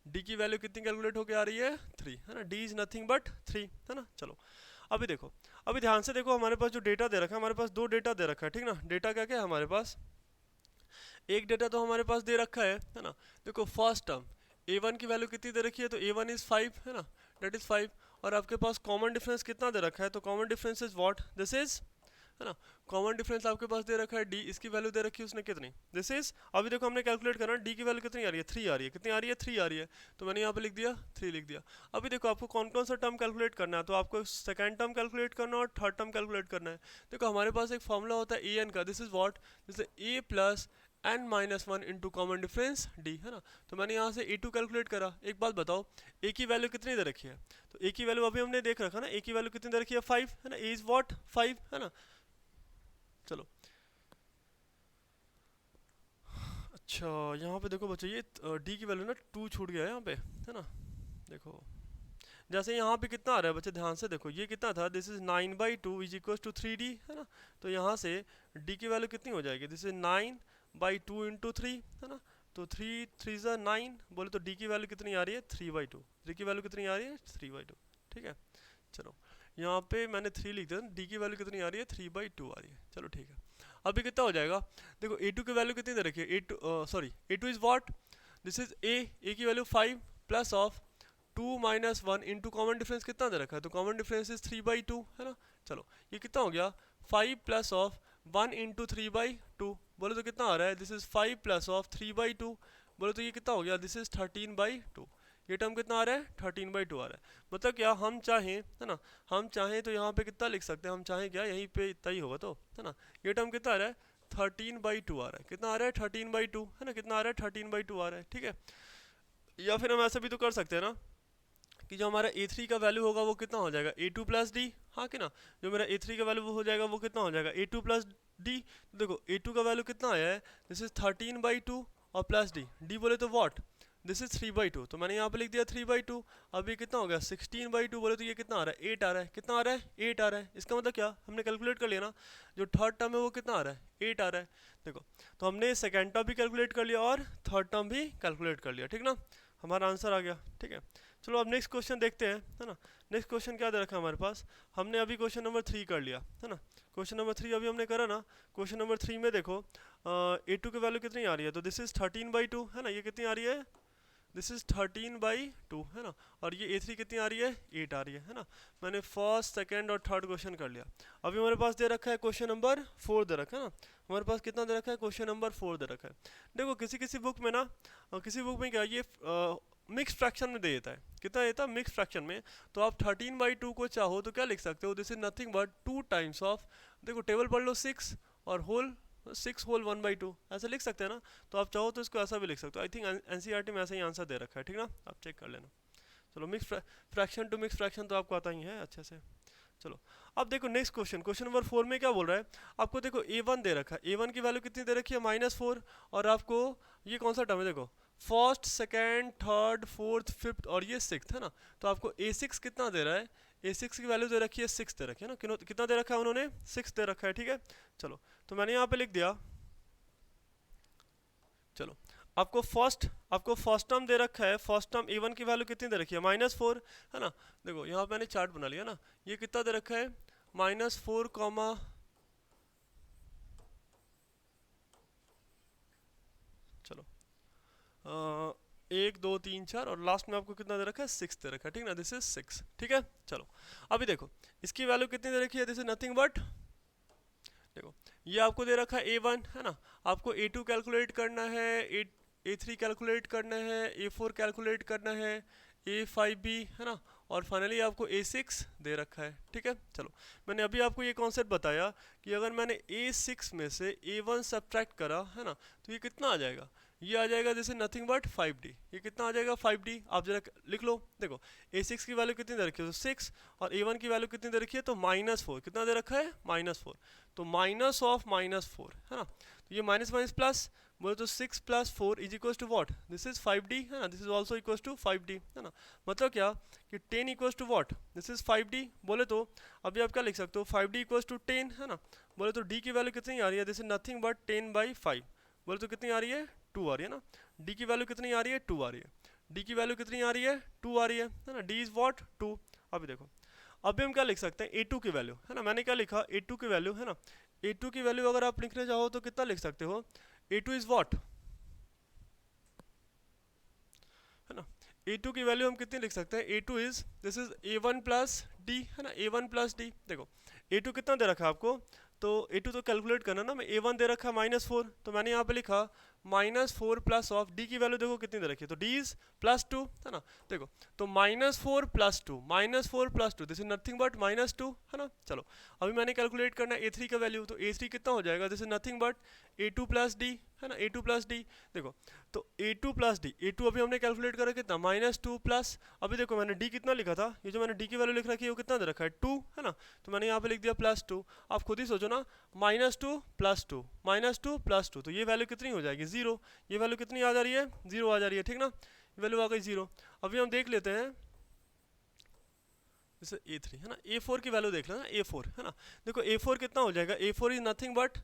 d की वैल्यू कितनी कैलकुलेट होकर आ रही है 3 है ना, d इज नथिंग बट 3 है ना। चलो अभी देखो, अभी ध्यान से देखो, हमारे पास जो डेटा दे रखा है, हमारे पास दो डेटा दे रखा है, ठीक ना। डेटा क्या क्या है हमारे पास, एक डेटा तो हमारे पास दे रखा है ना। देखो फर्स्ट टर्म a1 की वैल्यू कितनी दे रखी है, तो a1 इज 5 है ना, डेट इज 5, और आपके पास कॉमन डिफरेंस कितना दे रखा है, तो common difference is what, this is है ना। कॉमन डिफरेंस आपके पास दे रखा है d, इसकी वैल्यू दे रखी है उसने कितनी, दिस इज, अभी देखो हमने कैलकुलेट करा d की वैल्यू कितनी आ रही है 3 आ रही है। कितनी आ रही है 3 आ रही है, तो मैंने यहाँ पे लिख दिया 3 लिख दिया। अभी देखो आपको कौन कौन सा टर्म कैलकुलेट करना है, तो आपको सेकंड टर्म कैलकुलेट करना है और थर्ड टर्म कैलकुलेट करना है। देखो हमारे पास एक फॉर्मूला होता है an का, this is what, this is a plus n-1 into common difference d है ना। तो मैंने यहाँ से a2 कैलकुलेट करा। एक बात बताओ a की वैल्यू कितनी दे रखी है, तो a की वैल्यू अभी हमने देख रखा ना, a की वैल्यू कितनी दे रखी है 5 है ना, a इज व्हाट 5 है ना। चलो अच्छा यहाँ पे देखो बच्चों, ये d की वैल्यू ना 2 छूट गया है यहाँ पे है ना। देखो जैसे यहाँ पे कितना आ रहा है बच्चे, ध्यान से देखो, ये कितना था, this is 9/2 is equal to 3d, है ना। तो यहाँ से d की वैल्यू कितनी हो जाएगी, दिस इज 9/2 इंटू 3, है ना। तो 3 3 ज़ा 9, बोले तो d की वैल्यू कितनी आ रही है 3/2, d की वैल्यू कितनी आ रही है 3/2, ठीक है। चलो यहाँ पे मैंने 3 लिख दिया, d की वैल्यू कितनी आ रही है 3/2 आ रही है, चलो ठीक है। अभी कितना हो जाएगा, देखो a2 की वैल्यू कितनी दे रखी है, a2 is what, this is a की value 5 plus of 2 minus 1 into common difference कितना दे रखा है, तो कॉमन डिफरेंस इज 3/2, है ना। चलो ये कितना हो गया, 5 प्लस ऑफ 1 इंटू 3/2, बोले तो कितना आ रहा है, दिस इज 5 प्लस ऑफ 3/2, बोले तो ये कितना हो गया, दिस इज 13/2। ये टर्म कितना आ रहा है 13/2 आ रहा है। मतलब क्या हम चाहें, है ना, हम चाहें तो यहाँ पे कितना लिख सकते हैं, हम चाहें क्या, यहीं पे इतना ही होगा तो, है ना। ये टर्म कितना आ रहा है 13/2 आ रहा है, कितना आ रहा है 13/2, है ना, कितना आ रहा है 13/2 आ रहा है, ठीक है। या फिर हम ऐसा भी तो कर सकते हैं ना कि जो हमारा a3 का वैल्यू होगा वो कितना हो जाएगा a2 प्लस डी, हाँ कि ना, जो मेरा a3 का वैल्यू वो हो जाएगा वो कितना हो जाएगा a2 प्लस डी। देखो a2 का वैल्यू कितना आया है, दिस इज 13/2 और प्लस डी बोले तो व्हाट, दिस इज 3/2, तो मैंने यहाँ पे लिख दिया 3/2। अब ये कितना हो गया 16/2, बोले तो ये कितना आ रहा है 8 आ रहा है, कितना आ रहा है 8 आ रहा है। इसका मतलब क्या, हमने कैलकुलेट कर लिया ना, जो थर्ड टर्म है वो कितना आ रहा है 8 आ रहा है। देखो तो हमने सेकेंड टर्म भी कैलकुलेट कर लिया और थर्ड टर्म भी कैलकुलेट कर लिया, ठीक ना, हमारा आंसर आ गया, ठीक है। चलो अब नेक्स्ट क्वेश्चन देखते हैं, है ना। नेक्स्ट क्वेश्चन क्या दे रखा है हमारे पास, हमने अभी क्वेश्चन नंबर 3 कर लिया, है ना। क्वेश्चन नंबर 3 अभी हमने करा ना। क्वेश्चन नंबर 3 में देखो a2 की वैल्यू कितनी आ रही है, तो दिस इज 13/2, है ना, ये कितनी आ रही है, दिस इज 13/2, है ना। और ये a3 कितनी आ रही है 8 आ रही है ना। मैंने फर्स्ट सेकंड और थर्ड क्वेश्चन कर लिया। अभी हमारे पास दे रखा है क्वेश्चन नंबर 4 दे रखा है ना, हमारे पास कितना दे रखा है, क्वेश्चन नंबर 4 दे रखा है। देखो किसी किसी बुक में ना, किसी बुक में क्या ये मिक्स फ्रैक्शन में दे देता है, कितना देता है मिक्स फ्रैक्शन में। तो आप 13/2 को चाहो तो क्या लिख सकते हो, this is nothing but 2 times of, देखो टेबल पढ़ लो 6 और होल 6 होल 1/2, ऐसा लिख सकते हैं ना। तो आप चाहो तो इसको ऐसा भी लिख सकते हो, आई थिंक एनसीईआरटी में ऐसा ही आंसर दे रखा है, ठीक ना, आप चेक कर लेना। चलो mix fraction to mix fraction तो आपको आता ही है अच्छे से। चलो अब देखो नेक्स्ट क्वेश्चन, क्वेश्चन नंबर 4 में क्या बोल रहा है, आपको देखो a1 दे रखा है, a1 की वैल्यू कितनी दे रखी है -4, और आपको ये कौन सा टर्म है, देखो first second third fourth fifth और ये सिक्स्थ, है ना। तो आपको a6 कितना दे रहा है, a6 की वैल्यू दे रखी है 6 दे रखी है ना, कितना दे रखा है उन्होंने 6 दे रखा है, ठीक है। चलो तो मैंने यहाँ पे लिख दिया, चलो आपको फर्स्ट टर्म दे रखा है, फर्स्ट टर्म a1 की वैल्यू कितनी दे रखी है -4, है ना। देखो यहाँ पे मैंने चार्ट बना लिया ना, ये कितना दे रखा है -4, चलो 1 2 3 4 और लास्ट में आपको कितना दे रखा है 6 दे रखा है, ठीक ना, दिस इज 6, ठीक है। चलो अभी देखो इसकी वैल्यू कितनी दे रखी है, दिस इज नथिंग बट, देखो ये आपको दे रखा है a1, है ना, आपको a2 कैलकुलेट करना है, a3 कैलकुलेट करना है, a4 कैलकुलेट करना है, a5b, है ना, और फाइनली आपको a6 दे रखा है, ठीक है। चलो मैंने अभी आपको ये कॉन्सेप्ट बताया कि अगर मैंने a6 में से a1 सब्ट्रैक्ट करा, है ना, तो ये कितना आ जाएगा, ये आ जाएगा जैसे नथिंग बट 5d, ये कितना आ जाएगा 5d, आप जरा लिख लो। देखो a6 की वैल्यू कितनी दे रखी है, तो 6, और a1 की वैल्यू कितनी दे रखी है, तो -4, कितना दे रखा है -4, तो माइनस ऑफ -4, है ना। तो ये माइनस माइनस प्लस, बोले तो 6 + 4 is equal to what, this is 5d, है ना, this is also equal to 5d, है ना। मतलब क्या कि 10 equal to what, this is 5d, बोले तो अभी आप क्या लिख सकते हो 5d इक्वल टू 10, है ना। बोले तो d की वैल्यू कितनी आ रही है, दिस इज नथिंग बट 10/5, बोले तो कितनी आ रही है 2 आ रही है ना। d की वैल्यू कितनी आ रही है 2 आ रही है, d की वैल्यू कितनी आ रही है 2 आ रही है ना, d इज व्हाट 2। अभी देखो अभी हम क्या लिख सकते हैं a2 की वैल्यू, है ना, मैंने क्या लिखा a2 की वैल्यू, है ना, a2 की वैल्यू अगर आप लिखने चाहो तो कितना लिख सकते हो, a2 इज व्हाट, है ना, a2 की वैल्यू हम कितनी लिख सकते हैं, a2 is this is a1 plus d, है ना, a1 प्लस d। देखो a2 कितना दे रखा है आपको, तो a2 तो कैलकुलेट करना ना, मैं a1 दे रखा है -4, तो मैंने यहाँ पे लिखा -4 प्लस ऑफ d की वैल्यू देखो कितनी दे रखी है, तो d इज +2, है ना। देखो तो -4 + 2, -4 + 2, दिस इज नथिंग बट -2, है ना। चलो अभी मैंने कैलकुलेट करना है a3 का वैल्यू, तो a3 कितना हो जाएगा, this is nothing but a2 + d, है ना, a2 + d। देखो तो a2 + d, a2 अभी हमने कैलकुलेट करा कितना -2 प्लस, अभी देखो मैंने d कितना लिखा था, ये जो मैंने d की वैल्यू लिख रखी है वो कितना दे रखा है 2, है ना। तो मैंने यहाँ पे लिख दिया +2, आप खुद ही सोचो ना, -2 + 2 -2 + 2, तो ये वैल्यू कितनी हो जाएगी 0, ये वैल्यू कितनी आ जा रही है 0 आ जा रही है, ठीक ना, ये वैल्यू आ गई 0। अभी हम देख लेते हैं जैसे A3 है ना, A4 की वैल्यू देख लो ना, A4 है ना, देखो A4 कितना हो जाएगा, A4 is nothing but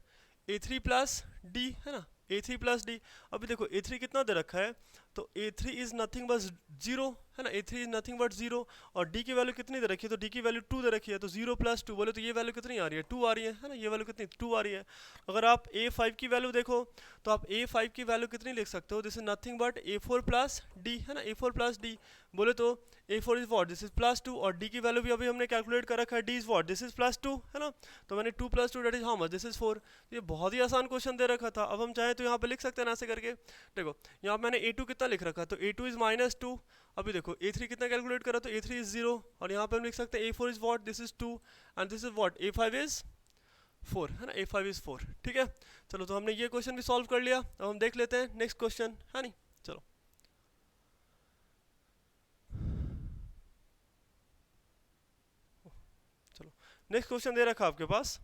A3 plus d है ना, A3 प्लस डी। अभी देखो A3 कितना दे रखा है, तो A3 is nothing but zero है ना, A3 is nothing but zero, और D की वैल्यू कितनी दे रखी है, तो D की वैल्यू 2 दे रखी है, तो 0 प्लस 2 बोले तो ये वैल्यू कितनी आ रही है, 2 आ रही है ना, ये वैल्यू कितनी 2 आ रही है। अगर आप A5 की वैल्यू देखो तो आप A5 की वैल्यू कितनी लिख सकते हो, this is nothing but A4 plus d है ना, A4 प्लस डी, बोले तो A4 is what, this is plus 2, और D की वैल्यू भी अभी हमने कैलकुलेट कर रखा है, D is what, this is plus 2 है ना, तो मैंने 2 plus 2 that is how much, this is 4। ये बहुत ही आसान क्वेश्चन दे रखा था। अब हम चाहें तो यहाँ पे लिख सकते हैं ना ऐसे करके, देखो यहाँ मैंने A2 कितना लिख रखा, तो A2 इज -2। अभी देखो A3 कितना कैलकुलेट करा, तो A3 इज 0, और यहाँ पे हम लिख सकते हैं A4 is what, this is 2, and this is what, A5 is 4 है ना, A5 इज 4। ठीक है, चलो तो हमने ये क्वेश्चन भी सॉल्व कर लिया। अब हम देख लेते हैं नेक्स्ट क्वेश्चन है नहीं, चलो चलो नेक्स्ट क्वेश्चन दे रखा आपके पास,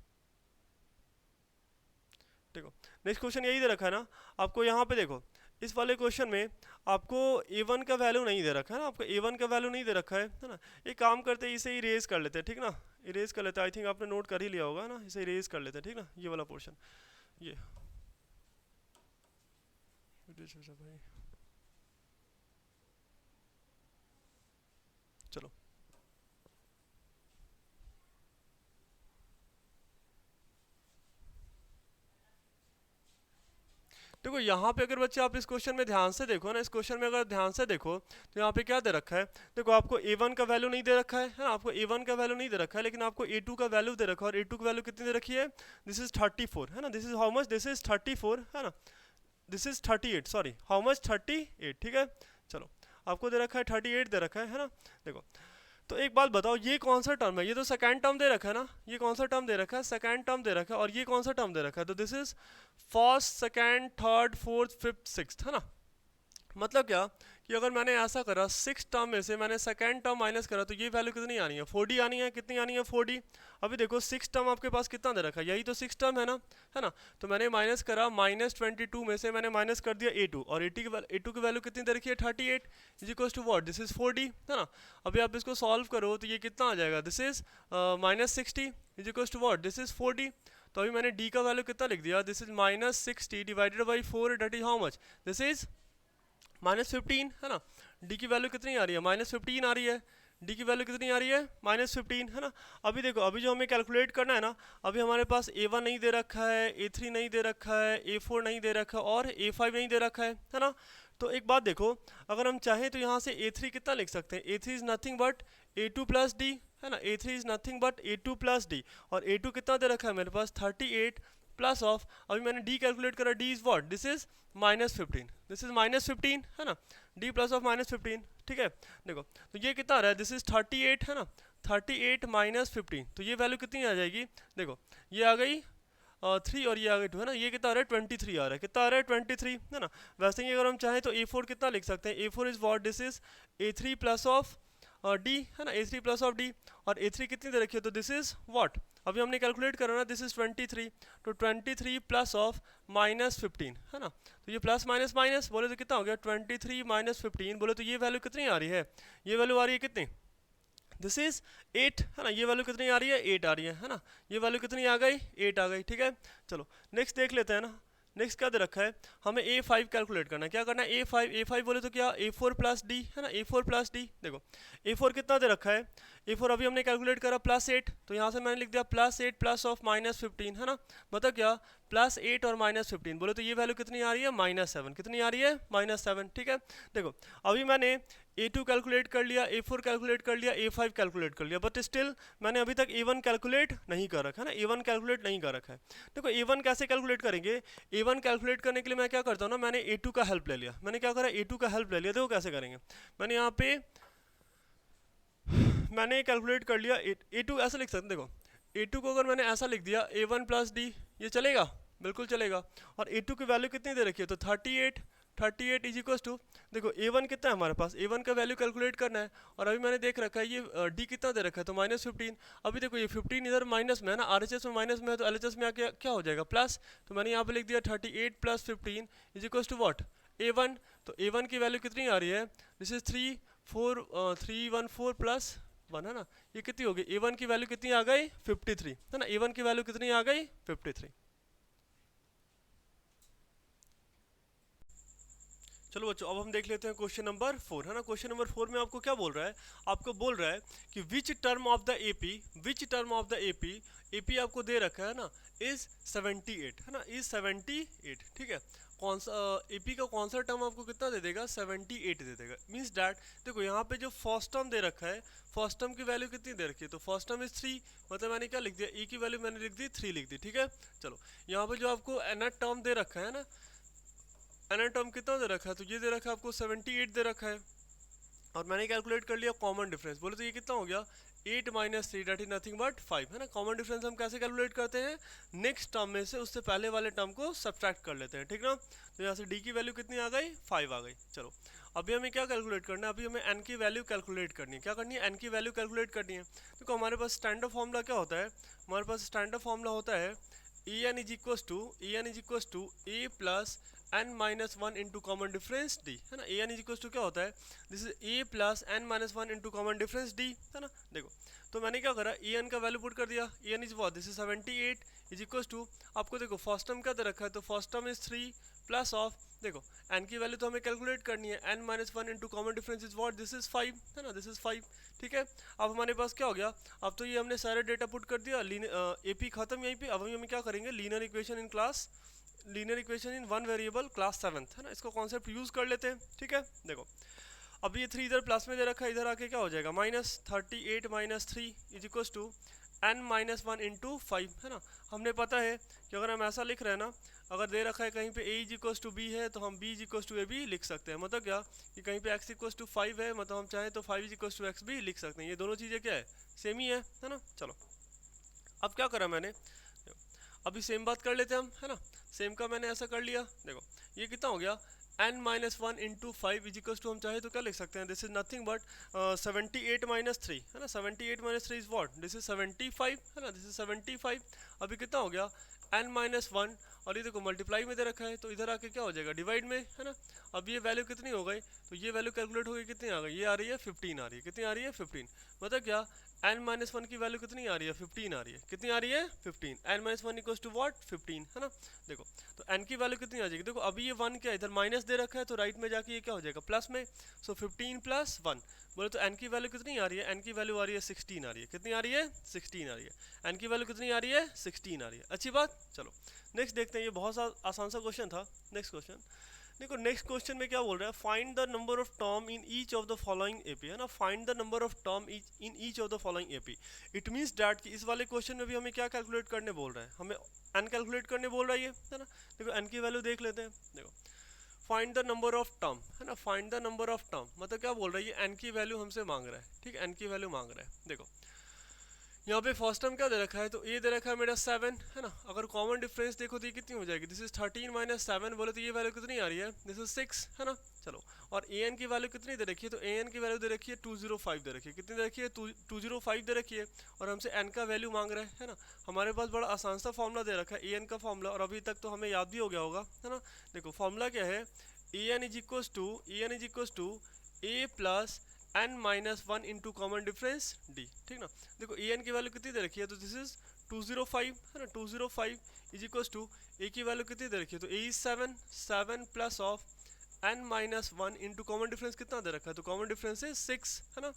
देखो नेक्स्ट क्वेश्चन यही दे रखा है ना आपको, यहाँ पे देखो इस वाले क्वेश्चन में आपको A1 का वैल्यू नहीं दे रखा है ना, आपको A1 का वैल्यू नहीं दे रखा है ना। एक काम करते हैं, इसे इरेज कर लेते हैं, ठीक ना, इरेज कर लेते हैं, आई थिंक आपने नोट कर ही लिया होगा ना, इसे इरेज कर लेते हैं, ठीक ना, ये वाला पोर्शन, ये भाई चलो देखो यहाँ पे अगर बच्चे आप इस क्वेश्चन में ध्यान से देखो ना, इस क्वेश्चन में अगर ध्यान से देखो तो यहाँ पे क्या दे रखा है, देखो आपको A1 का वैल्यू नहीं दे रखा है ना, आपको A1 का वैल्यू नहीं दे रखा है, लेकिन आपको A2 का वैल्यू दे रखा है, और A2 की वैल्यू कितनी दे रखी है, दिस इज 34 है ना, this is how much, this is 34 है ना, this is 38, sorry how much 38, ठीक है। चलो आपको दे रखा है 38 दे रखा है ना। देखो तो एक बात बताओ, ये कौन सा टर्म है, ये तो सेकंड टर्म दे रखा है ना, ये कौन सा टर्म दे रखा है, सेकंड टर्म दे रखा है, और ये कौन सा टर्म दे रखा है, तो this is first second third fourth fifth sixth है ना। मतलब क्या कि अगर मैंने ऐसा करा, सिक्स टर्म में से मैंने सेकंड टर्म माइनस करा, तो ये वैल्यू कितनी आनी है, 4D आनी है, कितनी आनी है 4D। अभी देखो सिक्स टर्म आपके पास कितना दे रखा है, यही तो सिक्स टर्म है ना, तो मैंने माइनस करा, -22 में से मैंने माइनस कर दिया A2, और A2 की वैल्यू कितनी दे रखी है 38, is equal to what, this is 4D है ना। अभी आप इसको सॉल्व करो तो ये कितना आ जाएगा, this is -60 is equal to what, this is 4D। तो अभी मैंने D का वैल्यू कितना लिख दिया, this is -60 divided by 4, that is how much, this is -15 है ना। D की वैल्यू कितनी आ रही है, -15 आ रही है, D की वैल्यू कितनी आ रही है, -15 है ना। अभी देखो अभी जो हमें कैलकुलेट करना है ना, अभी हमारे पास A1 नहीं दे रखा है, A3 नहीं दे रखा है, A4 नहीं दे रखा है, और A5 नहीं दे रखा है ना। तो एक बात देखो, अगर हम चाहें तो यहाँ से A3 कितना लिख सकते हैं, A3 is nothing but A2 plus d है ना, A3 is nothing but A2 plus D, और A2 कितना दे रखा है मेरे पास 38 प्लस ऑफ, अभी मैंने D कैलकुलेट करा, D is what, this is -15, this is -15 है ना, D प्लस ऑफ -15, ठीक है। देखो तो ये कितना आ रहा है, दिस इज 38 है ना, 38 -15, तो ये वैल्यू कितनी आ जाएगी, देखो ये आ गई 3, और ये आ गई 2 है ना, ये कितना आ रहा है 23 आ रहा है, कितना आ रहा है 23 है ना। वैसे ही अगर हम चाहें तो A4 कितना लिख सकते हैं, A4 is what, this is A3 plus of D है ना, A3 प्लस ऑफ D, और A3 कितनी दे रखी है, तो दिस इज वॉट, अभी हमने कैलकुलेट करा ना, दिस इज 23, तो 23 प्लस ऑफ -15 है ना, तो ये प्लस माइनस माइनस बोले तो कितना हो गया 23 -15, बोले तो ये वैल्यू कितनी आ रही है, ये वैल्यू आ रही है कितनी, दिस इज 8 है ना, ये वैल्यू कितनी आ रही है 8 आ रही है ना, ये वैल्यू कितनी आ गई 8 आ गई, ठीक है। चलो नेक्स्ट देख लेते हैं ना, नेक्स्ट क्या दे रखा है, हमें A5 कैलकुलेट करना है, क्या करना है A5 बोले तो क्या A4 प्लस डी है ना, A4 प्लस डी। देखो A4 कितना दे रखा है, A4 अभी हमने कैलकुलेट करा +8, तो यहाँ से मैंने लिख दिया +8 प्लस ऑफ -15 है ना, मतलब क्या +8 और -15, बोले तो ये वैल्यू कितनी आ रही है -7, कितनी आ रही है -7, ठीक है। देखो अभी मैंने A2 कैलकुलेट कर लिया, A4 कैलकुलेट कर लिया, A5 कैलकुलेट कर लिया, बट स्टिल मैंने अभी तक A1 कैलकुलेट नहीं कर रखा है ना, A1 कैलकुलेट नहीं कर रखा है। देखो A1 कैसे कैलकुलेट करेंगे, A1 कैलकुलेट करने के लिए मैं क्या करता हूँ ना, मैंने A2 का हेल्प ले लिया, मैंने क्या करा A2 का हेल्प ले लिया। देखो कैसे करेंगे, मैंने यहाँ पे मैंने कैलकुलेट कर लिया A2 ऐसा लिख सकते हैं, देखो A2 को अगर मैंने ऐसा लिख दिया A1 प्लस डी, ये चलेगा, बिल्कुल चलेगा। और A2 की वैल्यू कितनी दे रखी है, तो 38 इज इक्वल टू, देखो A1 कितना है हमारे पास, A1 का वैल्यू कैलकुलेट करना है, और अभी मैंने देख रखा है ये D कितना दे रखा है, तो -15। अभी देखो ये 15 इधर माइनस में है ना, RHS में माइनस में है, तो LHS में आके क्या हो जाएगा प्लस, तो मैंने यहाँ पे लिख दिया 38 + 15 is equal to what A1, तो A1 की वैल्यू कितनी आ रही है, दिस इज 314 प्लस 1 है ना, ये कितनी होगी, a1 की वैल्यू कितनी आ गई 53 है ना, a1 की वैल्यू कितनी आ गई 53। चलो बच्चों अब हम देख लेते हैं क्वेश्चन नंबर 4 है ना। क्वेश्चन नंबर 4 में आपको क्या बोल रहा है, आपको बोल रहा है कि which term of the AP, which term of the AP, AP आपको दे रखा है ना इज 78 है ना, इज 78 ठीक है। कौन सा एपी का कौन सा टर्म आपको कितना दे देगा 78 दे देगा। मींस डैट देखो यहाँ पे जो फर्स्ट टर्म दे रखा है, फर्स्ट टर्म की वैल्यू कितनी दे रखी है, तो फर्स्ट टर्म इज 3, मतलब मैंने क्या लिख दिया, ए की वैल्यू मैंने लिख दी 3 लिख दी ठीक है। चलो यहाँ पे जो आपको nth टर्म दे रखा है ना, nth टर्म कितना दे रखा है, तो ये दे रखा है आपको 78 दे रखा है, और मैंने कैलकुलेट कर लिया कॉमन डिफरेंस, बोले तो ये कितना हो गया 8 minus 3 that is nothing but 5 है ना। कॉमन डिफरेंस हम कैसे कैलकुलेट करते हैं, नेक्स्ट टर्म में से उससे पहले वाले टर्म को सब्ट्रैक्ट कर लेते हैं ठीक ना। तो यहाँ से डी की वैल्यू कितनी आ गई 5 आ गई। चलो अभी हमें क्या कैलकुलेट करना है, अभी हमें एन की वैल्यू कैलकुलेट करनी है। क्या करनी है, एन की वैल्यू कैलकुलेट करनी है। देखो हमारे पास स्टैंडर्ड फॉर्मूला क्या होता है, हमारे पास स्टैंडर्ड फॉर्मूला होता है e n is equals to a प्लस n minus one into common difference d है ना। A n is equal to क्या होता है, this is a plus n minus one into common difference d है ना। देखो तो मैंने क्या करा, ए एन का वैल्यू पुट कर दिया, a n is what this is 78 is equal to, आपको देखो फर्स्ट टर्म क्या दे रखा है, तो first term is 3 plus of, देखो एन की वैल्यू तो हमें कैलकुलेट करनी है, n minus one into common difference is what this is 5 है ना, दिस इज 5 ठीक है। अब हमारे पास क्या हो गया, अब तो ये हमने सारे डेटा पुट कर दिया, एपी खत्म यहीं पे। अब हम क्या करेंगे, linear equation in class, linear equation in one variable class 7th है ना, इसको कॉन्सेप्ट यूज कर लेते हैं ठीक है। देखो अब ये 3 इधर प्लस में दे रखा है, इधर आके क्या हो जाएगा minus 38 minus 3 is equal to n minus one into 5 है ना। हमने पता है कि अगर हम ऐसा लिख रहे हैं ना, अगर दे रखा है कहीं पे a is equal to b है तो हम b is equal to a भी लिख सकते हैं। मतलब क्या कि कहीं पे x इक्वल टू 5 है, मतलब हम चाहें तो 5 इज इक्वल टू एक्स भी लिख सकते हैं। ये दोनों चीज़ें क्या है, सेम ही है ना। चलो अब क्या करा मैंने, अभी सेम बात कर लेते हैं हम है ना। सेम का मैंने ऐसा कर लिया, देखो ये कितना हो गया n minus one into 5 is equal to, हम चाहे तो क्या लिख सकते हैं, this is nothing but 78 minus 3 है ना, 78 minus 3 is what this is 75 है ना, दिस इज 75। अभी कितना हो गया n माइनस वन, और ये देखो मल्टीप्लाई में दे रखा है, तो इधर आके क्या हो जाएगा डिवाइड में है ना। अब ये वैल्यू कितनी हो गई, तो ये वैल्यू कैलकुलेट हो गई, कितनी आ गई, ये आ रही है 15 आ रही है, कितनी आ रही है 15। मतलब क्या n माइनस वन की वैल्यू कितनी आ रही है 15 आ रही है, कितनी आ रही है 15, n minus one equal to what 15 है ना। देखो तो n की वैल्यू कितनी आ जाएगी, देखो अभी ये 1 क्या इधर माइनस दे रखा है, तो राइट में जाके ये क्या हो जाएगा प्लस में, सो 15 प्लस 1, बोले तो n की वैल्यू कितनी आ रही है, n की वैल्यू आ रही है 16 आ रही है, कितनी आ रही है 16 आ रही है, n की वैल्यू कितनी आ रही है 16 आ रही है। अच्छी बात। चलो नेक्स्ट देखते हैं, ये बहुत आसान सा क्वेश्चन था। नेक्स्ट क्वेश्चन देखो, नेक्स्ट क्वेश्चन में क्या बोल रहा है, find the number of term in each of the following AP है ना, find the number of term in each of the following AP. It means that कि इस वाले क्वेश्चन में भी हमें क्या कैलकुलेट करने बोल रहा है, हमें एन कैलकुलेट करने बोल रहा है ये है ना। देखो एन की वैल्यू देख लेते हैं, देखो find the number of term है ना, find the number of term मतलब क्या बोल रहा है, ये एन की वैल्यू हमसे मांग रहा है ठीक है, एन की वैल्यू मांग रहा है। देखो यहाँ पे फर्स्ट टर्म क्या दे रखा है, तो ए दे रखा है मेरा 7 है ना। अगर कॉमन डिफरेंस देखो तो ये कितनी हो जाएगी, दिस इज 13 माइनस 7, बोले तो ये वैल्यू कितनी आ रही है, दिस इज 6 है ना। चलो और ए एन की वैल्यू कितनी दे रखी है, तो ए एन की वैल्यू दे रखी है 205 दे रखी है, कितनी दे रखी है 205 दे रखी है, और हमसे एन का वैल्यू मांग रहा है ना। हमारे पास बड़ा आसान सा फॉर्मूला दे रखा है ए एन का फॉर्मूला, और अभी तक तो हमें याद भी हो गया होगा है ना। देखो फॉर्मूला क्या है, a n is equal to a प्लस n minus one into common difference d ठीक ना। देखो ए एन की वैल्यू कितनी दे रखी है, तो दिस इज 205 है ना, 205 इज इक्वल टू ए की वैल्यू कितनी दे रखी है, तो a is 7 plus of n minus one into common difference कितना दे रखा है, तो कॉमन डिफरेंस इज 6 है ना।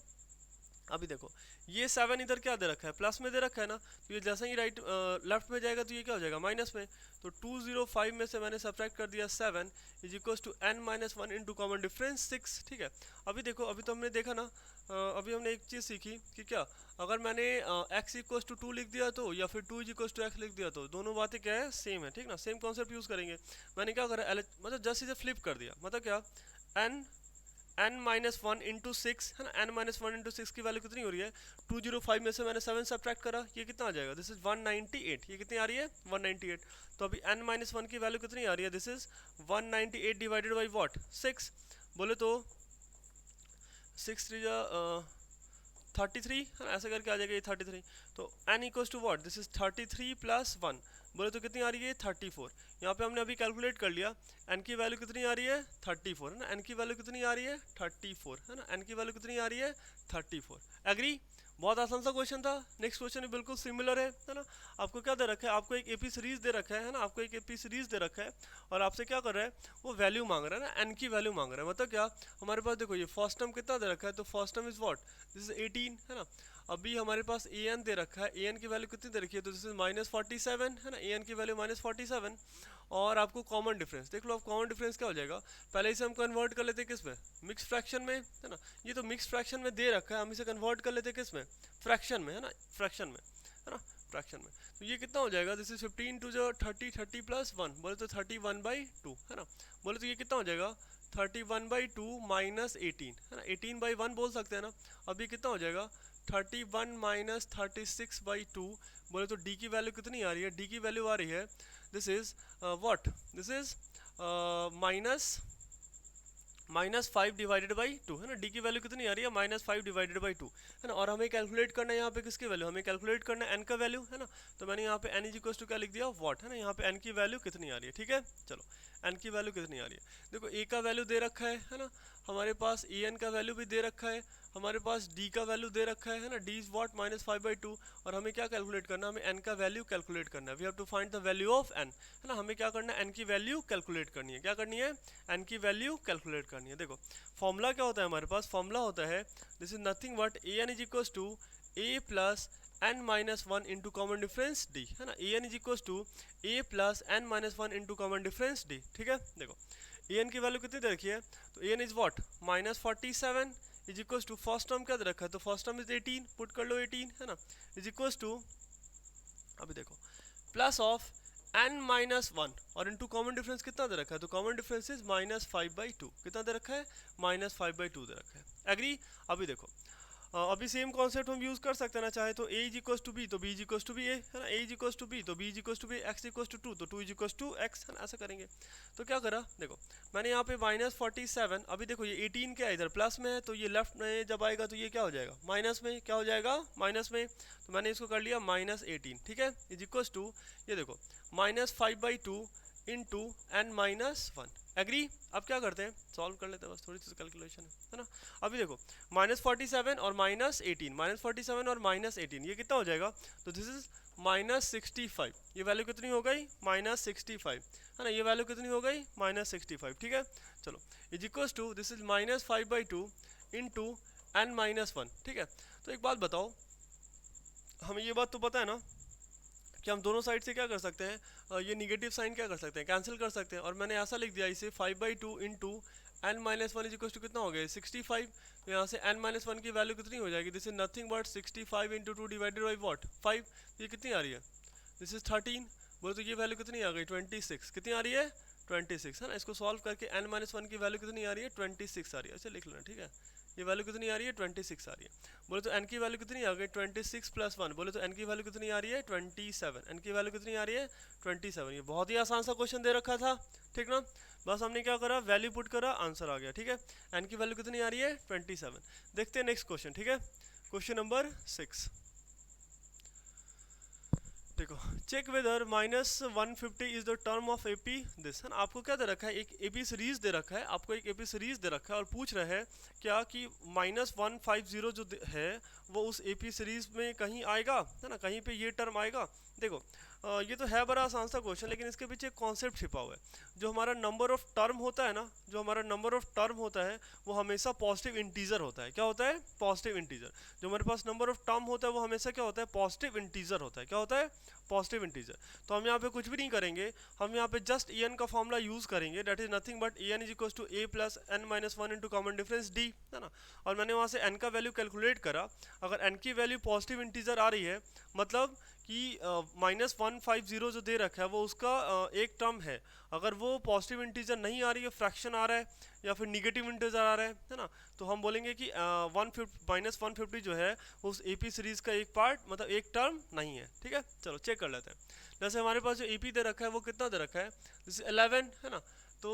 अभी देखो ये 7 इधर क्या दे रखा है, प्लस में दे रखा है ना, तो ये जैसे ही राइट लेफ्ट में जाएगा तो ये क्या हो जाएगा माइनस में। तो 205 में से मैंने सब्ट्रैक्ट कर दिया 7 is equal to n minus one into common difference 6 ठीक है। अभी देखो अभी तो हमने देखा ना, अभी हमने एक चीज़ सीखी कि क्या अगर मैंने x इक्वल टू 2 लिख दिया तो, या फिर 2 इज इक्वल टू x लिख दिया तो, दोनों बातें क्या है सेम है ठीक ना, सेम कॉन्सेप्ट यूज़ करेंगे। मैंने क्या करा मतलब जस्ट इसे फ्लिप कर दिया, मतलब क्या n माइनस वन इंटू 6 है ना, n माइनस वन इंटू 6 की वैल्यू कितनी हो रही है 205 में से मैंने 7 सब्ट्रैक्ट करा, ये कितना आ जाएगा, दिस इज 198, ये कितनी आ रही है 198। तो अभी n माइनस वन की वैल्यू कितनी आ रही है, this is 198 divided by what 6, बोले तो 6 3 33 है ना, ऐसे करके आ जाएगा ये 33। तो n equals to what, this is 33 plus 1, बोले तो कितनी आ रही है 34। यहाँ पे हमने अभी कैलकुलेट कर लिया, n की वैल्यू कितनी आ रही है 34 है ना, n की वैल्यू कितनी आ रही है 34 है ना, n की वैल्यू कितनी आ रही है 34। एग्री, बहुत आसान सा क्वेश्चन था। नेक्स्ट क्वेश्चन भी बिल्कुल सिमिलर है ना। आपको क्या दे रखा है, आपको एक एपी सीरीज दे रखा है ना, आपको एक एपी सीरीज दे रखा है और आपसे क्या कर रहा है, वो वैल्यू मांग रहा है ना, एन की वैल्यू मांग रहा है। मतलब क्या, हमारे पास देखो ये फर्स्ट टर्म कितना दे रखा है, तो first term is what, this is 18 है ना। अभी हमारे पास ए एन दे रखा है, ए एन की वैल्यू कितनी दे रखी है, तो दिस इज -47 है ना, ए एन की वैल्यू -47। और आपको कॉमन डिफरेंस देख लो, अब कॉमन डिफरेंस क्या हो जाएगा, पहले इसे हम कन्वर्ट कर लेते हैं किस में, मिक्स फ्रैक्शन में है ना। ये तो मिक्स फ्रैक्शन में दे रखा है, हम इसे कन्वर्ट कर लेते हैं किस में, फ्रैक्शन में है ना, फ्रैक्शन में है ना, फ्रैक्शन में। तो ये कितना हो जाएगा, दिस इज 15 टू जो 30, 30 + 1 बोले तो 31/2 है ना। बोले तो ये कितना हो जाएगा, 31/2 - 18 है ना, 18/1 बोल सकते हैं ना। अभी कितना हो जाएगा, 31 - 36/2 बोले तो डी की वैल्यू कितनी आ रही है, डी की वैल्यू आ रही है, this is what, this is -5/2 है ना। डी की वैल्यू कितनी आ रही है, -5/2 है ना। और हमें कैलकुलेट करना है यहाँ पे किसकी वैल्यू, हमें कैलकुलेट करना है एन का वैल्यू है ना। तो मैंने यहाँ पे एन इज इक्वल टू क्या लिख दिया, वॉट है ना। यहाँ पे एन की वैल्यू कितनी आ रही है, ठीक है। चलो एन की वैल्यू कितनी आ रही है, देखो ए का वैल्यू दे रखा है ना, हमारे पास ए एन का वैल्यू भी दे रखा है, हमारे पास डी का वैल्यू दे रखा है ना, डी इज वॉट -5/2। और हमें क्या कैलकुलेट करना है, हमें एन का वैल्यू कैलकुलेट करना है, we have to find the value of n है ना। हमें क्या करना है, एन की वैल्यू कैलकुलेट करनी है, क्या करनी है, एन की वैल्यू कैलकुलेट करनी है। देखो फॉर्मूला क्या होता है हमारे पास, फॉर्मूला होता है this is nothing but a n is equal to a plus n-1 into common difference d है ना। A n is equal to a plus n-1 into common difference d, ठीक है। देखो ए एन की value कितनी दे रखी है, तो a n is what -47 is equal to first term क्या दे रखा है, तो फर्स्ट टर्म इज 18, पुट कर लो 18 है ना, इज इक्वल टू, अभी देखो प्लस ऑफ n-1 और इनटू कॉमन डिफरेंस कितना दे रखा है, तो कॉमन डिफरेंस इज -5/2, कितना दे रखा है, -5/2 दे रखा है। एग्री। अभी देखो अभी सेम कॉन्सेप्ट हम यूज कर सकते हैं ना, चाहे तो a is equal to b तो b is equal to b a है ना, a is equal to b तो b is equal to b, x equal to 2 तो 2 इज इक्वल टू x है ना, ऐसा करेंगे। तो क्या करा, देखो मैंने यहाँ पे -47, अभी देखो ये 18 क्या है, इधर प्लस में है, तो ये लेफ्ट में जब आएगा तो ये क्या हो जाएगा, माइनस में, क्या हो जाएगा, माइनस में। तो मैंने इसको कर लिया -18, ठीक है, इज इक्वल टू, ये देखो -5/2 इंटू n-1। एग्री। अब क्या करते हैं, सॉल्व कर लेते हैं, बस थोड़ी सी कैलकुलेशन है ना। अभी देखो -47 और -18, -47 और -18 ये कितना हो जाएगा, तो दिस इज -65, ये वैल्यू कितनी हो गई, -65 है ना, ये वैल्यू कितनी हो गई, -65, ठीक है। चलो is equal to this is -5/2 into n-1, ठीक है। तो एक बात बताओ, हमें ये बात तो पता है ना कि हम दोनों साइड से क्या कर सकते हैं, ये निगेटिव साइन क्या कर सकते हैं, कैंसिल कर सकते हैं। और मैंने ऐसा लिख दिया इसे 5/2 into n-1 is equal to कितना हो गया, 65। तो यहाँ से n-1 की वैल्यू कितनी हो जाएगी, this is nothing but 65 into 2 divided by what 5, ये कितनी आ रही है, दिस इज 13। बोले तो ये वैल्यू कितनी आ गई, 26, कितनी आ रही है, 26 है ना। इसको सॉल्व करके n-1 की वैल्यू कितनी आ रही है, 26 आ रही है, अच्छा लिख लेना, ठीक है। ये वैल्यू कितनी आ रही है, 26 आ रही है। बोले तो n की वैल्यू कितनी आ गई, 26 + 1, बोले तो n की वैल्यू कितनी आ रही है, 27, n की वैल्यू कितनी आ रही है, 27। ये बहुत ही आसान सा क्वेश्चन दे रखा था, ठीक ना। बस हमने क्या करा, वैल्यू पुट करा, आंसर आ गया, ठीक है। n की वैल्यू कितनी आ रही है, 27। देखते हैं नेक्स्ट क्वेश्चन, ठीक है। क्वेश्चन नंबर 6, देखो check whether -150 is the term of AP this है ना। आपको क्या दे रखा है, एक एपी सीरीज दे रखा है, आपको एक एपी सीरीज दे रखा है और पूछ रहा है क्या कि -150 जो है वो उस एपी सीरीज में कहीं आएगा है ना, कहीं पे ये टर्म आएगा। देखो ये तो है बड़ा आसान सा क्वेश्चन, लेकिन इसके पीछे एक कॉन्सेप्ट छिपा हुआ है। जो हमारा नंबर ऑफ टर्म होता है ना, जो हमारा नंबर ऑफ टर्म होता है वो हमेशा पॉजिटिव इंटीजर होता है। क्या होता है, पॉजिटिव इंटीजर। जो हमारे पास नंबर ऑफ टर्म होता है वो हमेशा क्या होता है, पॉजिटिव इंटीजर होता है। क्या होता है, पॉजिटिव इंटीजर। तो हम यहाँ पे कुछ भी नहीं करेंगे, हम यहाँ पे जस्ट ए एन का फॉर्मूला यूज करेंगे, that is nothing but a n is equal to a plus n-1 into common difference d है ना। और मैंने वहाँ से n का वैल्यू कैलकुलेट करा, अगर n की वैल्यू पॉजिटिव इंटीजर आ रही है मतलब कि -150 जो दे रखा है वो उसका एक टर्म है। अगर वो पॉजिटिव इंटीजर नहीं आ रही है, फ्रैक्शन आ रहा है या फिर निगेटिव इंटीजर आ रहा है ना, तो हम बोलेंगे कि -150 जो है उस एपी सीरीज का एक पार्ट मतलब एक टर्म नहीं है, ठीक है। चलो चेक कर लेते हैं। जैसे हमारे पास जो एपी दे रखा है वो कितना दे रखा है, जैसे 11 है ना। तो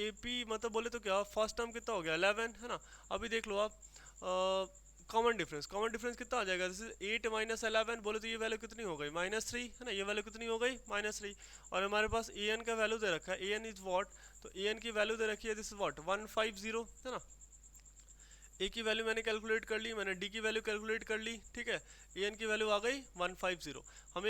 एपी मतलब बोले तो क्या, फर्स्ट टर्म कितना हो गया 11 है ना। अभी देख लो आप कॉमन डिफरेंस कितना आ जाएगा, जैसे 8 - 11 बोले तो ये वैल्यू कितनी हो गई, -3 है ना। ये वैल्यू कितनी हो गई, -3। और हमारे पास ए एन का वैल्यू दे रखा है, ए एन इज वॉट, तो ए एन की वैल्यू दे रखी है दिस इज वॉट 150 है ना। ए की वैल्यू मैंने कैलकुलेट कर ली, मैंने डी की वैल्यू कैलकुलेट कर ली, ठीक है। ए एन की वैल्यू आ गई 150।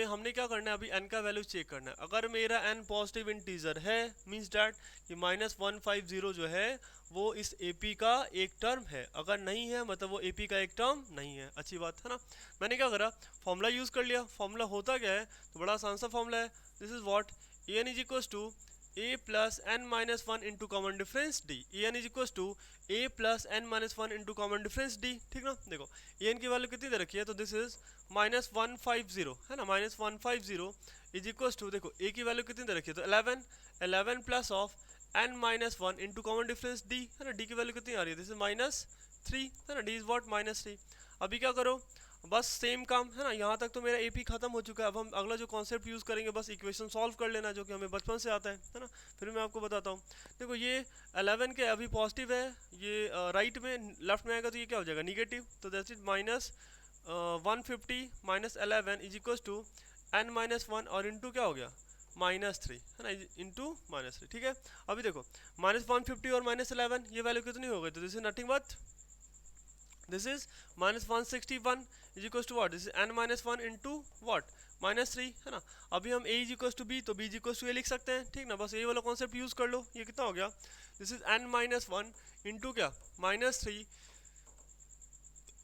हमने क्या करना है, अभी एन का वैल्यू चेक करना है। अगर मेरा एन पॉजिटिव इंटीजर है मीन्स डैट कि -150 जो है वो इस एपी का एक टर्म है, अगर नहीं है मतलब वो एपी का एक टर्म नहीं है। अच्छी बात है ना। मैंने क्या करा, फॉर्मूला यूज़ कर लिया। फॉर्मूला होता क्या है, तो बड़ा आसान सा फॉर्मूला है। This is what a n is equals to a plus n minus 1 into common difference d। A n is equals to a plus n minus 1 into common difference d, ठीक ना। देखो ए एन की value कितनी दे रखी है, तो this is -150 है ना। -150 इज इक्वल्स टू, देखो a की वैल्यू कितनी दे रखी है, तो 11 plus of n minus 1 into common difference d है ना। d की वैल्यू कितनी आ रही है, दिस इज -3 है ना। d is what -3। अभी क्या करो, बस सेम काम है ना। यहाँ तक तो मेरा एपी खत्म हो चुका है। अब हम अगला जो कॉन्सेप्ट यूज़ करेंगे, बस इक्वेशन सॉल्व कर लेना, जो कि हमें बचपन से आता है ना। फिर मैं आपको बताता हूँ। देखो ये 11 के अभी पॉजिटिव है, ये राइट में लेफ्ट में आएगा तो ये क्या हो जाएगा, निगेटिव। तो that's it -150 -11 is equal to n-1 और इंटू क्या हो गया -3 है ना, इंटू -3, ठीक है। अभी देखो -150 और -11 ये वैल्यू कितनी हो गई, तो this is nothing but this is -161 is equals to what, this is n-1 into what -3 है ना। अभी हम a is equals to b, तो b is equals to a लिख सकते हैं, ठीक ना। बस ये वाला कॉन्सेप्ट यूज कर लो। ये कितना हो गया, दिस इज n-1 इंटू क्या -3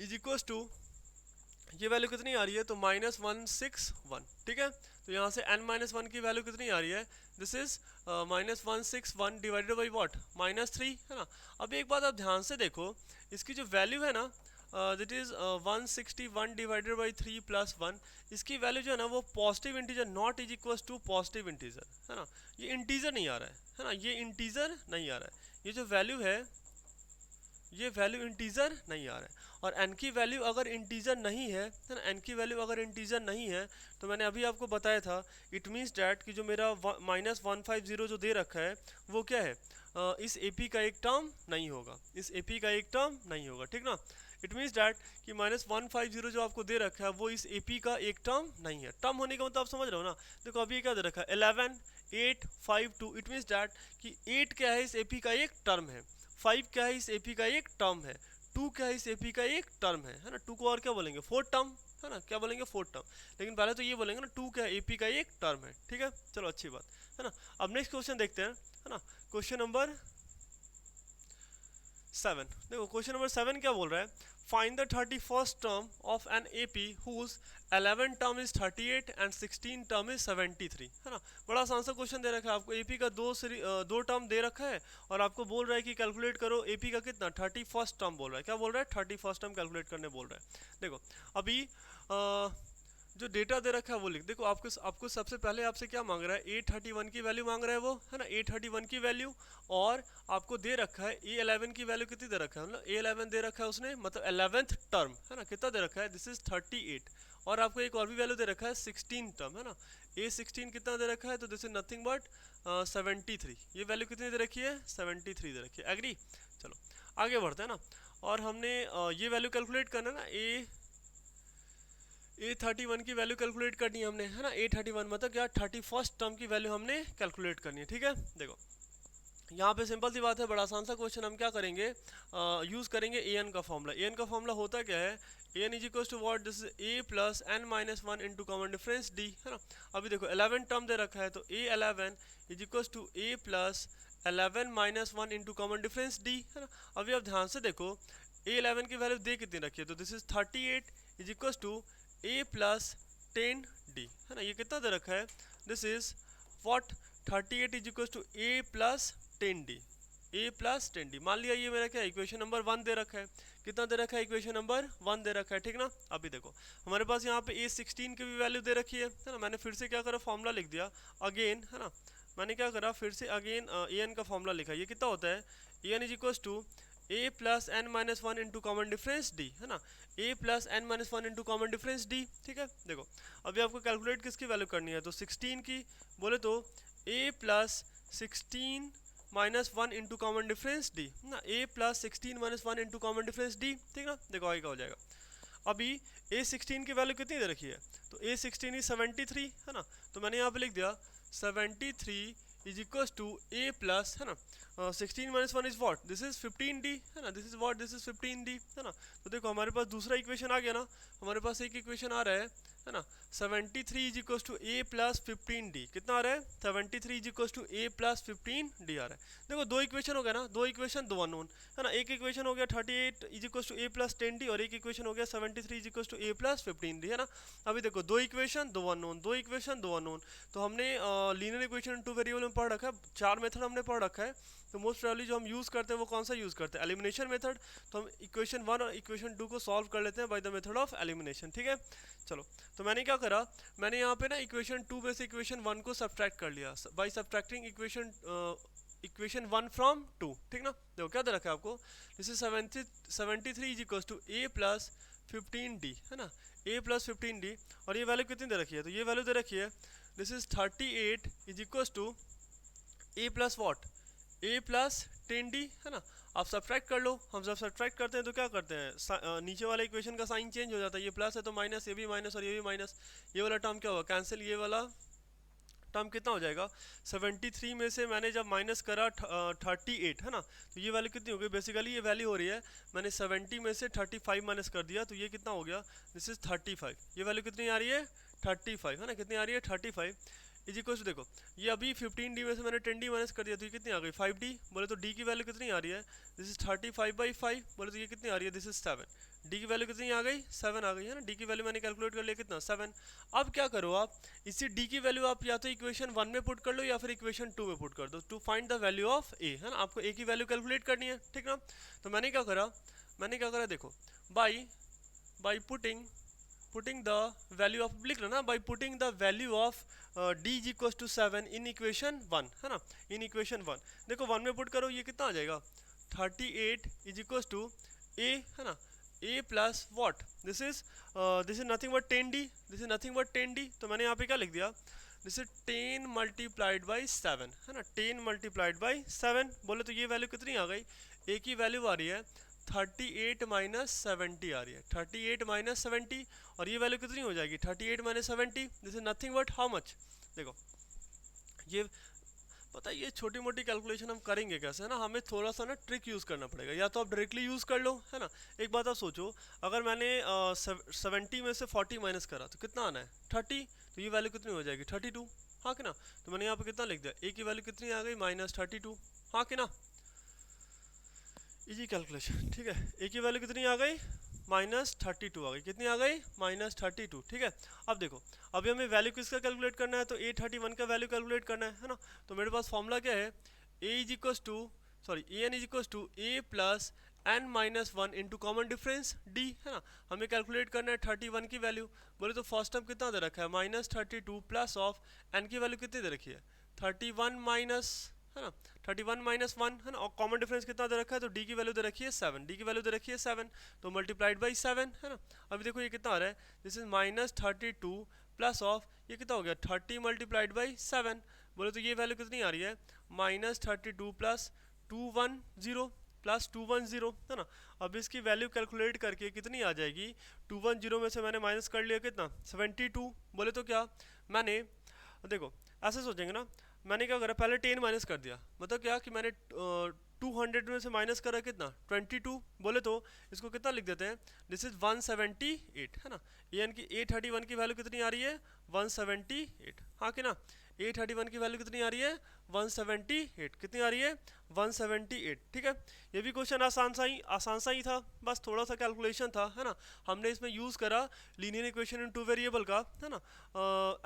इज इक्वल्स टू, ये वैल्यू कितनी आ रही है, तो -161, ठीक है। तो यहाँ से n-1 की वैल्यू कितनी आ रही है, this is -161 divided by what -3 है ना। अब एक बात आप ध्यान से देखो, इसकी जो वैल्यू है ना that is 161 divided by 3 plus 1, इसकी वैल्यू जो है ना वो positive integer not is equals to positive integer है ना। ये इंटीजर नहीं आ रहा है ना, ये इंटीजर नहीं आ रहा है। ये जो वैल्यू है ये वैल्यू इंटीजर नहीं आ रहा है। और n की वैल्यू अगर इंटीजर नहीं है ना, n की वैल्यू अगर इंटीजर नहीं है तो मैंने अभी आपको बताया था, इट मीन्स डैट कि जो मेरा -150 जो दे रखा है वो क्या है, इस एपी का एक टर्म नहीं होगा, इस एपी का एक टर्म नहीं होगा, ठीक ना। इट मीन्स डैट कि -150 जो आपको दे रखा है वो इस एपी का एक टर्म नहीं है। टर्म होने का मतलब आप समझ रहे हो ना। देखो अभी क्या दे रखा है 11 8 5 2, इट मीन्स डैट कि 8 क्या है इस एपी का एक टर्म है, 5 क्या है इस एपी का एक टर्म है, 2 क्या है इस एपी का एक टर्म है ना। 2 को और क्या बोलेंगे, फोर्थ टर्म है ना, क्या बोलेंगे, फोर्थ टर्म। लेकिन पहले तो ये बोलेंगे ना 2 क्या है एपी का एक टर्म है, ठीक है। चलो अच्छी बात है ना। अब नेक्स्ट क्वेश्चन देखते हैं है ना, क्वेश्चन नंबर 7। देखो क्वेश्चन नंबर 7 क्या बोल रहा है, find the 31st term of an AP whose 11 term is 38 and 16 term is 73 है ना। बड़ा आसान सा क्वेश्चन दे रखा है आपको, एपी का दो टर्म दे रखा है और आपको बोल रहा है कि कैलकुलेट करो एपी का कितना 31st टर्म बोल रहा है। क्या बोल रहा है, 31st टर्म कैलकुलेट करने बोल रहा है। देखो अभी जो डेटा दे रखा है वो लिख। देखो आपको सबसे पहले आपसे क्या मांग रहा है, A31 की वैल्यू मांग रहा है वो है ना, A31 की वैल्यू। और आपको दे रखा है A11 की वैल्यू कितनी दे रखा है, मतलब A11 दे रखा है उसने, मतलब 11th टर्म है ना, कितना दे रखा है, दिस इज 38। और आपको एक और भी वैल्यू दे रखा है 16 टर्म है ना, A16 कितना दे रखा है, तो दिस इज नथिंग बट 73। ये वैल्यू कितनी दे रखी है, 73 दे रखी है। एग्री। चलो आगे बढ़ते हैं ना। और हमने ये वैल्यू कैलकुलेट करना है ना, A31 की वैल्यू कैलकुलेट करनी है हमने है ना। A31 मतलब क्या, 31st टर्म की वैल्यू हमने कैलकुलेट करनी है, ठीक है। देखो यहाँ पे सिंपल सी बात है, बड़ा आसान सा क्वेश्चन। हम क्या करेंगे, यूज़ करेंगे an का फॉर्मूला। an का फॉर्मूला होता क्या है, an is equal to what, this a plus n-1 into common difference d है ना। अभी देखो 11 टर्म दे रखा है, तो A11 is equal to a plus 11 - 1 into common difference d है ना। अभी आप ध्यान से देखो A11 की वैल्यू दे कितनी रखी है, तो this is 38 is equal to a plus 10d है ना। ये कितना दे रखा है, this is what 38 is equal to a plus 10d, a plus 10d। मान लिया ये मेरा क्या इक्वेशन नंबर 1 दे रखा है। कितना दे रखा है, इक्वेशन नंबर 1 दे रखा है, ठीक ना। अभी देखो हमारे पास यहाँ पे A16 की भी वैल्यू दे रखी है ना। मैंने फिर से क्या करा, फॉर्मूला लिख दिया अगेन है ना। मैंने क्या करा, फिर से अगेन an का फॉर्मूला लिखा। ये कितना होता है, an is equal to a plus n-1 into common difference d है ना, a plus n-1 into common difference d, ठीक है। देखो अभी आपको कैलकुलेट किसकी वैल्यू करनी है, तो 16 की बोले तो a plus 16 -1 into common difference d ना, a plus 16 -1 into common difference d, ठीक ना। देखो आगे क्या हो जाएगा। अभी A16 की वैल्यू कितनी दे रखी है, तो A16 इज 73 है ना। तो मैंने यहाँ पे लिख दिया 73 is equal to a plus, है ना, 16 minus one is what, this is 15d, है ना, this is what, this is 15d, है ना। तो देखो हमारे पास दूसरा इक्वेशन आ गया ना, हमारे पास एक इक्वेशन आ रहा है ना, 73 is equal to a plus 15d, कितना आ रहा है, 73 is equal to a plus 15d आ रहा है। देखो दो इक्वेशन हो गया ना, दो इक्वेशन दो अननोन, है ना। एक इक्वेशन हो गया 38 is equal to a plus 10d, और एक इक्वेशन हो गया 73 is equal to a plus 15d, है ना। अभी देखो दो इक्वेशन दो अननोन, दो इक्वेशन दो अननोन, तो हमने लीनियर इक्वेशन टू वेरिएबल में पढ़ रखा है, चार मेथड हमने पढ़ रखा है। तो मोस्ट प्रोबेबली जो हम यूज़ करते हैं वो कौन सा यूज़ करते हैं, एलिमिनेशन मेथड। तो हम इक्वेशन वन और इक्वेशन टू को सॉल्व कर लेते हैं by the method of elimination, ठीक है। चलो, तो मैंने क्या करा, मैंने यहाँ पे ना इक्वेशन टू में से इक्वेशन वन को सब्ट्रैक्ट कर लिया by subtracting equation one from two, ठीक ना। देखो क्या दे रखा है आपको, this is 73 is equal to a plus 15d, है ना, a प्लस 15d, और ये वैल्यू कितनी दे रखी है, तो ये वैल्यू दे रखी है, this is 38 is equal to a plus what, a plus 10d, है ना। आप सब्ट्रैक्ट कर लो, हम जब सब्ट्रैक्ट करते हैं तो क्या करते हैं, नीचे वाले इक्वेशन का साइन चेंज हो जाता है, ये प्लस है तो माइनस, ये भी माइनस और ये भी माइनस, ये वाला टर्म क्या होगा, कैंसिल, ये वाला टर्म कितना हो जाएगा, 73 में से मैंने जब माइनस करा 38, है ना, तो ये वैल्यू कितनी हो गई, बेसिकली ये वैल्यू हो रही है, मैंने 70 में से 35 माइनस कर दिया, तो ये कितना हो गया, दिस इज 35, ये वैल्यू कितनी आ रही है 35, है ना, कितनी आ रही है 35 इज इक्वल टू, देखो ये अभी 15d में से मैंने 10d माइनस कर दिया, तो ये कितनी आ गई 5d, बोले तो d की वैल्यू कितनी आ रही है, दिस इज 35/5, बोले तो ये कितनी आ रही है, दिस इज 7, d की वैल्यू कितनी आ गई 7 आ गई, है ना, d की वैल्यू मैंने कैलकुलेट कर लिया कितना 7। अब क्या करो आप, इसी d की वैल्यू आप या तो इक्वेशन वन में पुट कर लो या फिर इक्वेशन टू में पुट कर दो, to find the value of a, है ना, आपको a की वैल्यू कैलकुलेट करनी है, ठीक ना। तो मैंने क्या करा, देखो by putting the value of, लिख लो ना, by putting the value of d is equal to 7 in equation one, है ना, इन इक्वेशन वन, देखो वन में पुट करो, ये कितना आ जाएगा 38 इज इक्वल टू a, है ना, a plus what, this is nothing but 10d, this is nothing but 10d, तो मैंने यहाँ पे क्या लिख दिया, दिस इज 10 मल्टीप्लाइड बाई 7, है ना, 10 मल्टीप्लाइड बाई 7, बोले तो ये वैल्यू कितनी आ गई, a की वैल्यू आ रही है 38 माइनस 70 आ रही है, 38 माइनस 70, और ये वैल्यू कितनी हो जाएगी 38 minus 70, this is nothing but how much, देखो ये पता है, ये छोटी मोटी कैलकुलेशन हम करेंगे कैसे, है ना, हमें थोड़ा सा ना ट्रिक यूज़ करना पड़ेगा, या तो आप डायरेक्टली यूज़ कर लो, है ना। एक बात आप सोचो, अगर मैंने 70 में से 40 माइनस करा तो कितना आना है 30, तो ये वैल्यू कितनी हो जाएगी 32, हाँ कि ना। तो मैंने यहाँ पे कितना लिख दिया, ए की वैल्यू कितनी आ गई -32, हाँ कि ना, इजी कैलकुलेशन, ठीक है। ए की वैल्यू कितनी आ गई -32 आ गई, कितनी आ गई -32, ठीक है। अब देखो, अभी हमें वैल्यू किसका कैलकुलेट करना है, तो A31 का वैल्यू कैलकुलेट करना है ना। तो मेरे पास फॉर्मूला क्या है, a is equal to an is equal to a plus n minus one into common difference d, है ना। हमें कैलकुलेट करना है 31 की वैल्यू, बोले तो फर्स्ट टर्म कितना दे रखा है -32 प्लस ऑफ n की वैल्यू कितनी दे रखी है 31 माइनस, है ना, 31 माइनस वन, है ना, और कॉमन डिफरेंस कितना दे रखा है, तो d की वैल्यू दे रखी है 7, d की वैल्यू दे रखी है 7, तो मल्टीप्लाइड बाई 7, है ना। अभी देखो ये कितना आ रहा है, दिस इज -32 प्लस ऑफ, ये कितना हो गया 30 मल्टीप्लाइड बाई 7, बोले तो ये वैल्यू कितनी आ रही है -32 प्लस 210 प्लस 210, है ना। अब इसकी वैल्यू कैलकुलेट करके कितनी आ जाएगी, 210 में से मैंने माइनस कर लिया कितना 72, बोले तो क्या, मैंने देखो ऐसे सोचेंगे ना, मैंने क्या करा, पहले 10 माइनस कर दिया, मतलब क्या कि मैंने 200 में से माइनस करा कितना 22, बोले तो इसको कितना लिख देते हैं, दिस इज 178, है ना। एन की A31 की वैल्यू कितनी आ रही है 178, हाँ कि ना, A31 की वैल्यू कितनी आ रही है 178, कितनी आ रही है 178, ठीक है। ये भी क्वेश्चन आसान सा ही था, बस थोड़ा सा कैलकुलेशन था, है ना। हमने इसमें यूज़ करा linear equation in two variable का, है ना,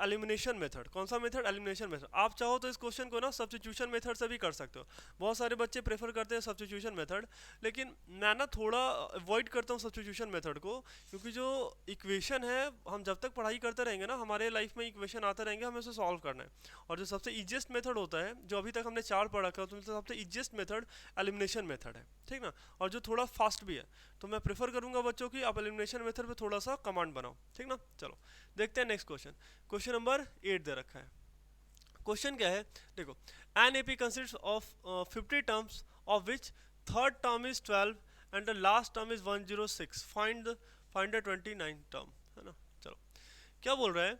एलिमिनेशन मेथड, कौन सा मेथड, एलिमिनेशन मेथड। आप चाहो तो इस क्वेश्चन को ना सब्स्टिट्यूशन मेथड से भी कर सकते हो, बहुत सारे बच्चे प्रेफर करते हैं सब्स्टिट्यूशन मेथड, लेकिन मैं ना थोड़ा अवॉइड करता हूँ सब्स्टिट्यूशन मेथड को, क्योंकि जो इक्वेशन है हम जब तक पढ़ाई करते रहेंगे ना, हमारे लाइफ में इक्वेशन आते रहेंगे, हमें उसे सॉल्व करना है। और जो सबसे ईजिएस्ट मेथड होता है, जो अभी तक हमने चार पढ़ रखा है, तो सबसे ईजिएस्ट मेथड एलिमिनेशन मेथड है, ठीक ना, और जो थोड़ा फास्ट भी है। तो मैं प्रेफर करूंगा बच्चों की आप एलिमिनेशन मेथड पे थोड़ा सा कमांड बनाओ, ठीक ना। चलो देखते हैं नेक्स्ट क्वेश्चन, क्वेश्चन नंबर 8 दे रखा है। क्वेश्चन क्या है, देखो, an AP consists of 50 terms of which third term is 12 and the last term is 106, find the 29 term, है ना। चलो क्या बोल रहा है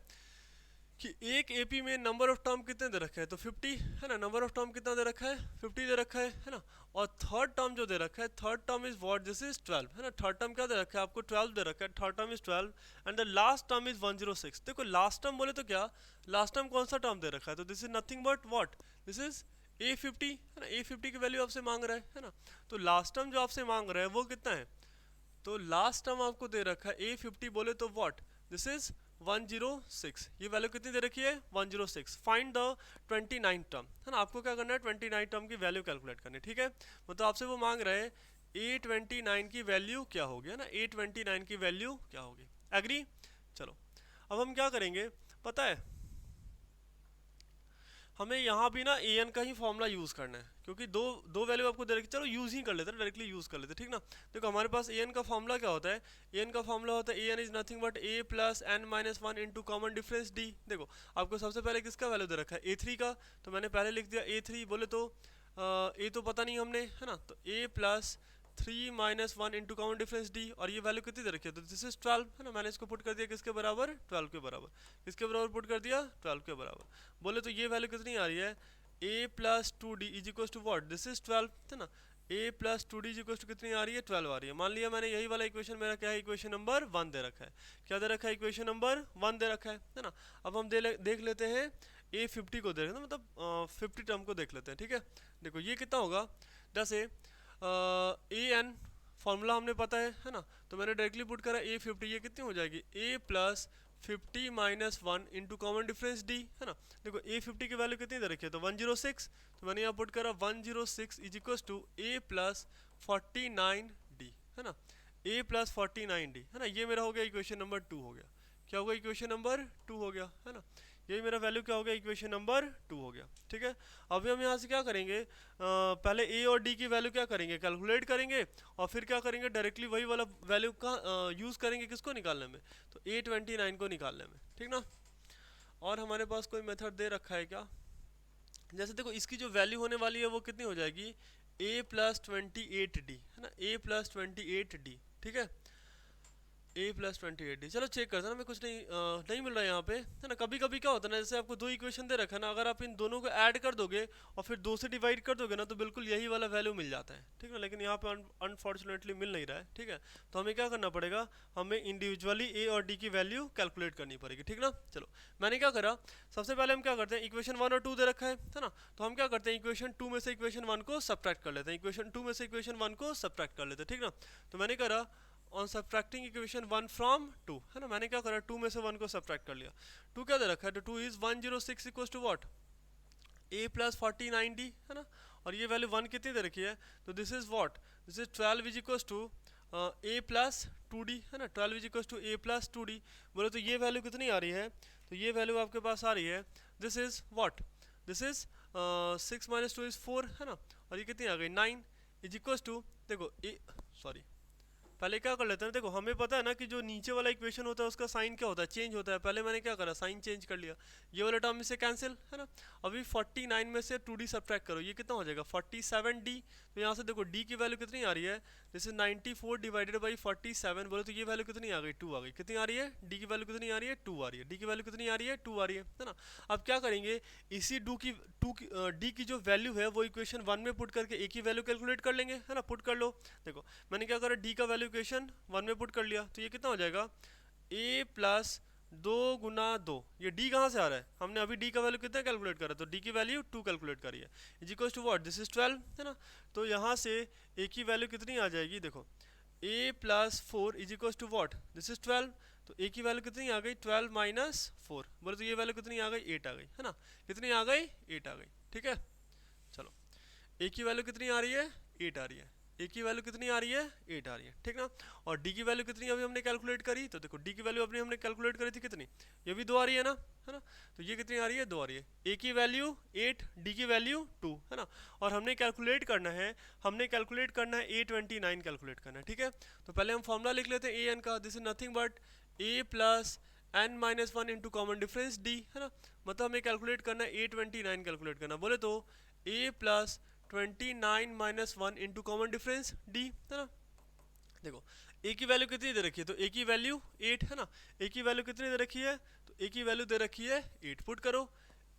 कि एक एपी में नंबर ऑफ टर्म कितने दे रखा है, तो 50 है ना, नंबर ऑफ टर्म कितना दे रखा है, 50 दे रखा है ना। और थर्ड टर्म जो दे रखा है, third term is what, this is 12 है ना, थर्ड टर्म क्या दे रखा है आपको, 12 दे रखा है, third term is 12 and the last term is 106। देखो लास्ट टर्म बोले तो क्या, लास्ट टर्म कौन सा टर्म दे रखा है, तो this is nothing but what, this is A50 है ना, A50 की वैल्यू आपसे मांग रहा है ना। तो लास्ट टर्म जो आपसे मांग रहा है वो कितना है, तो लास्ट टर्म आपको दे रखा है A50 बोले तो व्हाट, दिस इज 106। ये वैल्यू कितनी दे रखी है, 106। फाइंड द 29 टर्म है ना, आपको क्या करना है, 29 टर्म की वैल्यू कैलकुलेट करनी है, ठीक है। मतलब आपसे वो मांग रहे हैं A29 की वैल्यू क्या होगी, है ना, A29 की वैल्यू क्या होगी, एग्री। चलो अब हम क्या करेंगे पता है, हमें यहाँ भी ना ए एन का ही फॉर्मूला यूज़ करना है, क्योंकि दो दो वैल्यू आपको दे रखी, चलो यूज़ ही कर लेते हैं, डायरेक्टली यूज़ कर लेते हैं, ठीक ना। देखो हमारे पास ए एन का फॉर्मूला क्या होता है, ए एन का फॉर्मूला होता है a n is nothing but a plus n minus one into common difference d. देखो आपको सबसे पहले किसका वैल्यू दे रखा है, A3 का, तो मैंने पहले लिख दिया A3 बोले तो ए तो पता नहीं हमने, है ना, तो a plus 3 minus one into common difference d, और ये वैल्यू कितनी दे रखी है, तो दिस इज 12 है ना, मैंने इसको पुट कर दिया किसके बराबर, 12 के बराबर, किसके बराबर पुट कर दिया, 12 के बराबर। बोले तो ये वैल्यू कितनी आ रही है, a plus two d is equal to what, this is 12 है ना, a plus two d is equal to कितनी आ रही है, 12 आ रही है। मान लिया मैंने यही वाला इक्वेशन मेरा क्या है, इक्वेशन नंबर 1 दे रखा है, क्या दे रखा है, इक्वेशन नंबर 1 दे रखा है ना। अब हम देख लेते हैं A50 को, देख मतलब 50 टर्म को देख लेते हैं, ठीक है। देखो ये कितना होगा, जैसे ए एन फॉर्मूला हमने पता है ना, तो मैंने डायरेक्टली पुट करा A50, ये कितनी हो जाएगी, a plus 50 minus one into common difference d, है ना। देखो A50 की वैल्यू कितनी दे रखी है, तो 106, तो मैंने यहाँ पुट करा 106 is equal to a plus 49 d, है ना, a प्लस 49 डी, है ना। ये मेरा हो गया इक्वेशन नंबर 2 हो गया, क्या होगा, इक्वेशन नंबर 2 हो गया, है ना। यही मेरा वैल्यू क्या हो गया, इक्वेशन नंबर 2 हो गया, ठीक है। अभी हम यहाँ से क्या करेंगे, पहले ए और डी की वैल्यू क्या करेंगे, कैलकुलेट करेंगे, और फिर क्या करेंगे, डायरेक्टली वही वाला वैल्यू का यूज़ करेंगे किसको निकालने में, तो A29 को निकालने में, ठीक ना। और हमारे पास कोई मेथड दे रखा है क्या, जैसे देखो इसकी जो वैल्यू होने वाली है वो कितनी हो जाएगी, a प्लस 28d, है ना, a प्लस 28d, ठीक है, a प्लस 28d। चलो चेक करते हैं ना, मैं कुछ नहीं मिल रहा है यहाँ पे, है ना। कभी कभी क्या होता है ना, जैसे आपको दो इक्वेशन दे रखा है ना, अगर आप इन दोनों को ऐड कर दोगे और फिर 2 से डिवाइड कर दोगे ना, तो बिल्कुल यही वाला वैल्यू मिल जाता है, ठीक है। लेकिन यहाँ पे अनफॉर्चुनेटली मिल नहीं रहा है, ठीक है। तो हमें क्या करना पड़ेगा, हमें इंडिविजुअली ए और डी की वैल्यू कैलकुलेट करनी पड़ेगी, ठीक ना। चलो मैंने क्या करा, सबसे पहले हम क्या करते हैं, इक्वेशन 1 और 2 दे रखा है ना, तो हम क्या करते हैं, इक्वेशन 2 में से इक्वेशन 1 को सब्ट्रैक्ट कर लेते हैं, इक्वेशन 2 में से इक्वेशन 1 को सब्ट्रैक्ट कर लेते हैं, ठीक ना। तो मैंने करा ऑन सब्ट्रैक्टिंग इक्वेशन 1 फ्रॉम 2, है ना, मैंने क्या करा, 2 में से 1 को सब्ट्रैक्ट कर लिया। 2 क्या दे रखा है, तो 2 is 106 equal to what, a plus 49d, है ना। और ये वैल्यू 1 कितनी दे रखी है, तो this is what, this is 12 is equal to a plus 2d, है ना, 12 is equal to a plus 2d। बोले तो ये वैल्यू कितनी आ रही है, तो ये वैल्यू आपके पास आ रही है, this is what, this is 6 minus 2 is 4, है ना। और ये कितनी आ गई, 9 इज इक्वल टू, देखो सॉरी पहले क्या कर लेते हैं, देखो हमें पता है ना कि जो नीचे वाला इक्वेशन होता है उसका साइन क्या होता है, चेंज होता है। पहले मैंने क्या करा, साइन चेंज कर लिया, ये वाला टर्म से कैंसिल, है ना। अभी 49 में से 2d सब्ट्रैक्ट करो, ये कितना हो जाएगा, 47d। तो यहाँ से देखो d की वैल्यू कितनी आ रही है, जैसे 94 डिवाइडेड बाई 47, बोले तो ये वैल्यू कितनी आ गई, 2 आ गई। कितनी आ रही है, d की वैल्यू कितनी आ रही है, 2 आ रही है। d की वैल्यू कितनी आ रही है, 2 आ रही है ना। अब क्या करेंगे, इसी d की जो वैल्यू है वो इक्वेशन 1 में पुट करके a की वैल्यू कैलकुलेट कर लेंगे, है ना। पुट कर लो, देखो मैंने क्या करा, d का वैल्यू इक्वेशन 1 में पुट कर लिया, तो ये कितना हो जाएगा, a प्लस 2 गुना 2, ये d कहाँ से आ रहा है, हमने अभी d का वैल्यू कितना कैलकुलेट करा, तो d की वैल्यू 2 कैलकुलेट करी है, is equal to what, this is 12, है ना। तो यहाँ से a की वैल्यू कितनी आ जाएगी, देखो a plus 4 is equal to what, this is 12। तो a की वैल्यू कितनी आ गई, 12 माइनस 4, बोले तो ये वैल्यू कितनी आ गई, 8 आ गई, है ना। कितनी आ गई, 8 आ गई, ठीक है। चलो a की वैल्यू कितनी आ रही है, 8 आ रही है, a की वैल्यू कितनी आ रही है, 8 आ रही है, ठीक ना। और d की वैल्यू कितनी अभी हमने कैलकुलेट करी, तो देखो d की वैल्यू अभी हमने कैलकुलेट करी थी कितनी, ये भी 2 आ रही है ना, है ना। तो ये कितनी आ रही है, 2 आ रही है। a की वैल्यू 8, d की वैल्यू 2, है ना। और हमने कैलकुलेट करना है, A29 कैलकुलेट करना है, ठीक है। तो पहले हम फॉर्मूला लिख लेते हैं an का, this is nothing but a plus n minus 1 into common difference d, है ना। मतलब हमें कैलकुलेट करना है A29 कैलकुलेट करना, बोले तो a plus 29 minus 1 into common difference d, है ना। देखो a की वैल्यू कितनी दे रखी है, तो a की वैल्यू 8, है ना। a की वैल्यू कितनी दे रखी है, तो ए की वैल्यू दे रखी है 8, पुट करो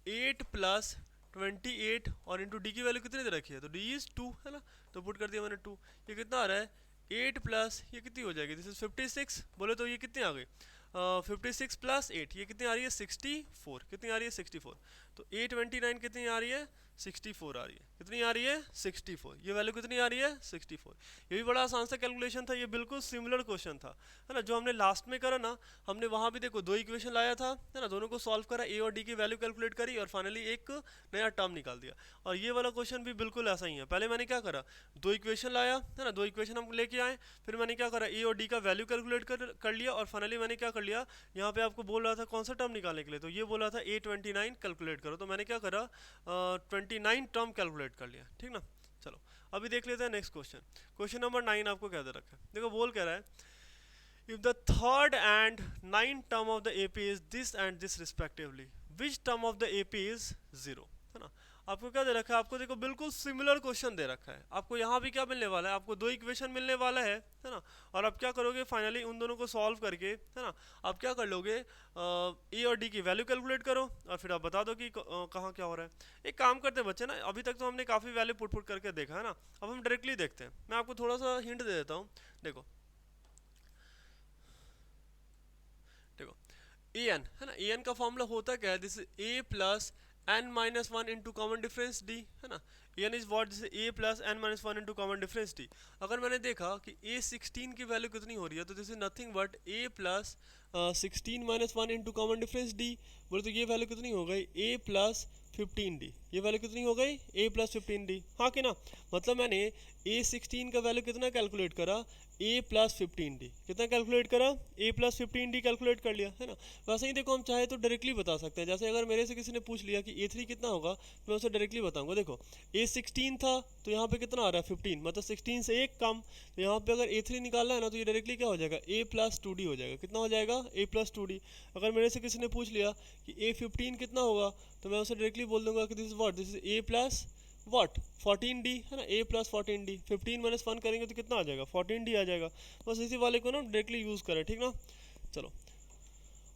8 प्लस 28 और इंटू डी की वैल्यू कितनी दे रखी है, तो डी इज 2 है ना, तो पुट कर दिया मैंने 2। ये कितना आ रहा है 8 प्लस ये कितनी हो जाएगी, दिस इज 56, बोले तो ये कितनी आ गई 56 प्लस 8, ये कितनी आ रही है 64, कितनी आ रही है 64, तो 829 कितनी आ रही है 64 आ रही है, कितनी आ रही है 64, ये वैल्यू कितनी आ रही है 64। ये भी बड़ा आसान सा कैलकुलेशन था, ये बिल्कुल सिमिलर क्वेश्चन था है ना, जो हमने लास्ट में करा ना, हमने वहाँ भी देखो 2 इक्वेशन लाया था है ना, दोनों को सॉल्व करा, ए और डी की वैल्यू कैलकुलेट करी और फाइनली एक नया टर्म निकाल दिया। और ये वाला क्वेश्चन भी बिल्कुल ऐसा ही है, पहले मैंने क्या करा 2 इक्वेशन लाया है ना, 2 इक्वेशन हम लेके आए, फिर मैंने क्या करा ए और डी का वैल्यू कैलकुलेट कर लिया और फाइनली मैंने क्या कर लिया, यहाँ पे आपको बोल रहा था कौन सा टर्म निकालने के लिए, तो ये बोला था A29 कैलकुलेट करो, तो मैंने क्या करा 29 टर्म कैलकुलेट कर लिया, ठीक ना। चलो अभी देख लेते हैं नेक्स्ट क्वेश्चन, क्वेश्चन नंबर 9 आपको क्या दे रखा है, देखो बोल कह रहा है if the third and ninth term of the AP is this and this respectively, which term of the AP is 0, है ना। आपको क्या दे रखा है, आपको देखो बिल्कुल सिमिलर क्वेश्चन दे रखा है, आपको यहाँ भी क्या मिलने वाला है, आपको 2 इक्वेशन मिलने वाला है ना, और आप क्या करोगे फाइनली उन दोनों को सॉल्व करके है ना, आप क्या कर लोगे ए और डी की वैल्यू कैलकुलेट करो और फिर आप बता दो कि कहाँ क्या हो रहा है। एक काम करते हैं बच्चे ना, अभी तक तो हमने काफ़ी वैल्यू पुट करके देखा है ना, अब हम डायरेक्टली देखते हैं, मैं आपको थोड़ा सा हिंट दे देता हूँ। देखो ए एन है ना, ए एन का फॉर्मूला होता क्या है, this a plus n minus one into common difference d है ना, a n is what this a plus n minus one into common difference d. अगर मैंने देखा कि ए 16 की वैल्यू कितनी हो रही है, तो this is nothing but a plus 16 minus one into common difference d, बोले तो ये वैल्यू कितनी हो गई ए प्लस 15d, ये वैल्यू कितनी हो गई a प्लस 15d, हाँ कि ना, मतलब मैंने a 16 का वैल्यू कितना कैलकुलेट करा a प्लस 15d, कितना कैलकुलेट करा a प्लस 15d कैलकुलेट कर लिया है ना। वैसे ही देखो हम चाहे तो डायरेक्टली बता सकते हैं, जैसे अगर मेरे से किसी ने पूछ लिया कि a3 कितना होगा तो मैं उसे डायरेक्टली बताऊंगा। देखो a 16 था तो यहाँ पे कितना आ रहा है 15, मतलब 16 से एक कम, तो यहाँ पे अगर a3 निकालना है ना तो ये डायरेक्टली क्या हो जाएगा a प्लस 2d हो जाएगा, कितना हो जाएगा a प्लस 2d। अगर मेरे से किसी ने पूछ लिया कि a 15 कितना होगा तो मैं उसे डायरेक्टली बोल दूंगा कि this is what, this is a plus what 14d है ना, a प्लस 14d, 15 माइनस 1 करेंगे तो कितना आ जाएगा 14d आ जाएगा। बस इसी वाले को ना डायरेक्टली यूज़ करें, ठीक ना। चलो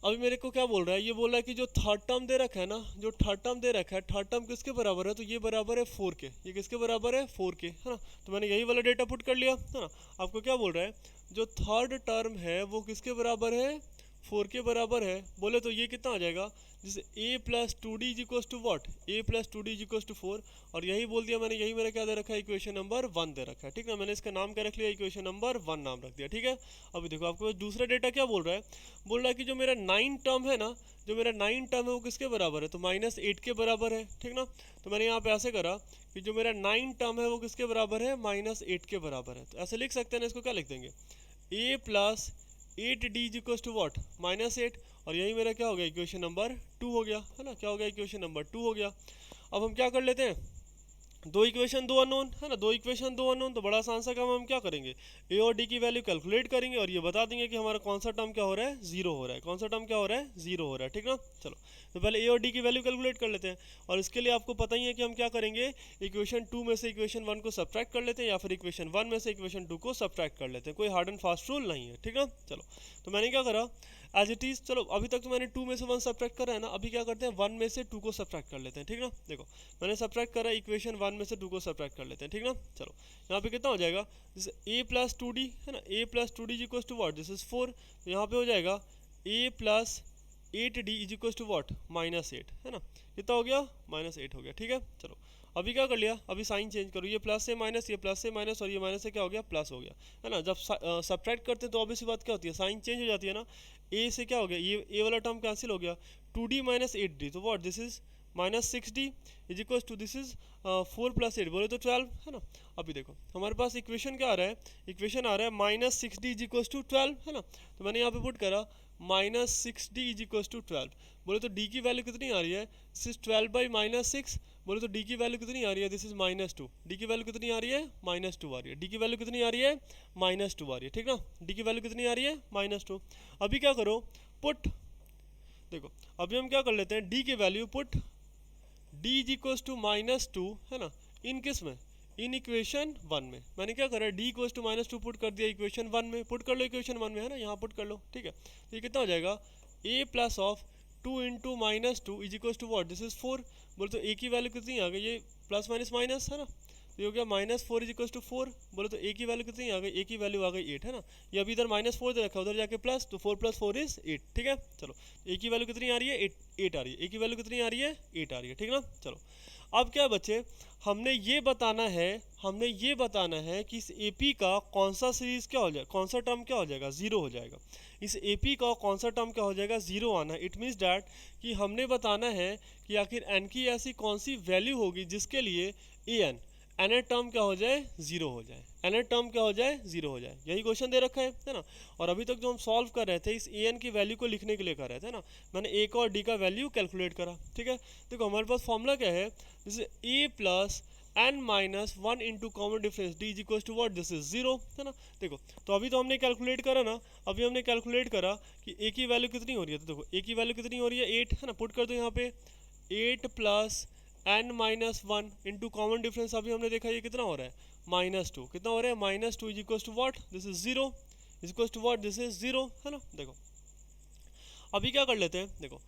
अभी मेरे को क्या बोल रहा है, ये बोल रहा है कि जो थर्ड टर्म दे रखा है ना, जो थर्ड टर्म दे रखा है, थर्ड टर्म किसके बराबर है, तो ये बराबर है 4 के, ये किसके बराबर है 4 के है ना, तो मैंने यही वाला डेटा पुट कर लिया है ना। आपको क्या बोल रहा है, जो थर्ड टर्म है वो किसके बराबर है 4 के बराबर है, बोले तो ये कितना आ जाएगा, जैसे a plus 2d is equals to what, a plus 2d is equals to 4, और यही बोल दिया मैंने, यही मेरा क्या दे रखा है इक्वेशन नंबर 1 दे रखा है, ठीक ना। मैंने इसका नाम क्या रख लिया, इक्वेशन नंबर 1 नाम रख दिया, ठीक है। अभी देखो आपको दूसरा डेटा क्या बोल रहा है, बोल रहा है कि जो मेरा 9 टर्म है ना, जो मेरा 9 टर्म है वो किसके बराबर है, तो -8 के बराबर है, ठीक ना। तो मैंने यहाँ पे ऐसे करा कि जो मेरा 9 टर्म है वो किसके बराबर है -8 के बराबर है, तो ऐसे लिख सकते हैं ना, इसको क्या लिख देंगे a plus 8d is equals to what -8, और यही मेरा क्या हो गया इक्वेशन नंबर 2 हो गया है ना, क्या हो गया इक्वेशन नंबर 2 हो गया। अब हम क्या कर लेते हैं, 2 इक्वेशन 2 अननोन है ना, 2 इक्वेशन 2 अननोन, तो बड़ा आसान सा काम हम क्या करेंगे, ए और डी की वैल्यू कैलकुलेट करेंगे और ये बता देंगे कि हमारा कौन सा टर्म क्या हो रहा है 0 हो रहा है, कौन सा टर्म क्या हो रहा है 0 हो रहा है, ठीक ना। चलो तो पहले ए और डी की वैल्यू कैलकुलेट कर लेते हैं, और इसके लिए आपको पता ही है कि हम क्या करेंगे, इक्वेशन 2 में से इक्वेशन 1 को सब्ट्रैक्ट कर लेते हैं, या फिर इक्वेशन 1 में से इक्वेशन 2 को सब्ट्रैक्ट कर लेते हैं, कोई हार्ड एंड फास्ट रूल नहीं है, ठीक ना। चलो तो मैंने क्या करा एज इट इज़, चलो अभी तक तो मैंने 2 में से 1 सब्ट्रैक्ट करा है ना, अभी क्या करते हैं 1 में से 2 को सब्ट्रैक्ट कर लेते हैं, ठीक ना। देखो मैंने सब्ट्रैक्ट करा, इक्वेशन 1 में से 2 को सब्ट्रैक्ट कर लेते हैं, ठीक ना। चलो यहाँ पे कितना हो जाएगा, जैसे a प्लस 2d है ना, a plus 2d is equals to what, this is 4, तो यहाँ पे हो जाएगा a plus 8d is equals to what -8 है ना, कितना हो गया -8 हो गया, ठीक है। चलो अभी क्या कर लिया, अभी साइन चेंज करो, ये प्लस से माइनस, ये प्लस से माइनस, और ये माइनस से क्या हो गया प्लस हो गया है ना। जब सब्ट्रैक्ट करते हैं तो ऑब्वियसली बात क्या होती है, साइन चेंज हो जाती है ना, a से क्या हो गया, ये a वाला टर्म कैंसिल हो गया, 2d माइनस 8d, तो what this is -6d is equal to this is 4 plus 8, बोले तो 12 है ना। अभी देखो हमारे पास इक्वेशन क्या आ रहा है, इक्वेशन आ रहा है -6d इज इक्वल टू 12 है ना, तो मैंने यहाँ पे पुट करा -6d इज इक्वल टू 12, बोले तो d की वैल्यू कितनी आ रही है, दिस इज 12 बाई -6, बोले तो d की वैल्यू कितनी आ रही है, दिस इज -2, d की वैल्यू कितनी आ रही है -2 आ रही है, d की वैल्यू कितनी आ रही है -2 आ रही है, ठीक ना, d की वैल्यू कितनी आ रही है -2। अभी क्या करो पुट, देखो अभी हम क्या कर लेते हैं, d की value put d is equal to -2 है ना, इन किस में, इन इक्वेशन 1 में। मैंने क्या करा d इक्वल टू -2 पुट कर दिया इक्वेशन 1 में, पुट कर लो इक्वेशन 1 में है ना, यहाँ पुट कर लो, ठीक है। तो ये कितना हो जाएगा a plus of two into minus two is equal to what, this is 4। बोले तो ए की वैल्यू कितनी आ गई, ये प्लस माइनस माइनस है ना, तो ये हो गया -4 इज इक्वल टू 4। बोले तो ए की वैल्यू कितनी आ गई, ए की वैल्यू आ गई 8 है ना, ये अभी इधर -4 दे रखा है, उधर जाके प्लस, तो 4 + 4 इज 8। ठीक है, चलो ए की वैल्यू कितनी आ रही है, 8 आ रही है, ए की वैल्यू कितनी आ रही है, 8 आ रही है। ठीक है ना, चलो अब क्या बच्चे, हमने ये बताना है कि इस AP का कौन सा सीरीज क्या हो जाएगा, कौन सा टर्म क्या हो जाएगा, 0 हो जाएगा। इस AP का कौन सा टर्म क्या हो जाएगा, 0 आना है। इट मीन्स डैट कि हमने बताना है कि आखिर n की ऐसी कौन सी वैल्यू होगी जिसके लिए nth टर्म क्या हो जाए, 0 हो जाए, nth टर्म क्या हो जाए, 0 हो जाए। यही क्वेश्चन दे रखा है ना। और अभी तक जो हम सॉल्व कर रहे थे इस an की वैल्यू को लिखने के लिए कर रहे थे ना, मैंने a का और d का वैल्यू कैलकुलेट करा। ठीक है, देखो हमारे पास फॉर्मूला क्या है, जैसे a plus n minus 1 into common difference d is equal to what, this is 0 है ना। देखो तो अभी तो हमने कैलकुलेट करा ना, अभी हमने कैलकुलेट करा कि a की वैल्यू कितनी हो रही है, तो देखो a की वैल्यू कितनी हो रही है, 8 है ना, पुट कर दो यहाँ पे 8 plus n minus 1 into common difference, अभी हमने देखा ये कितना हो रहा है, -2, कितना हो रहा है, -2 is equal to what, this is 0 is equal to what, this is 0 है ना। देखो अभी क्या कर लेते हैं, देखो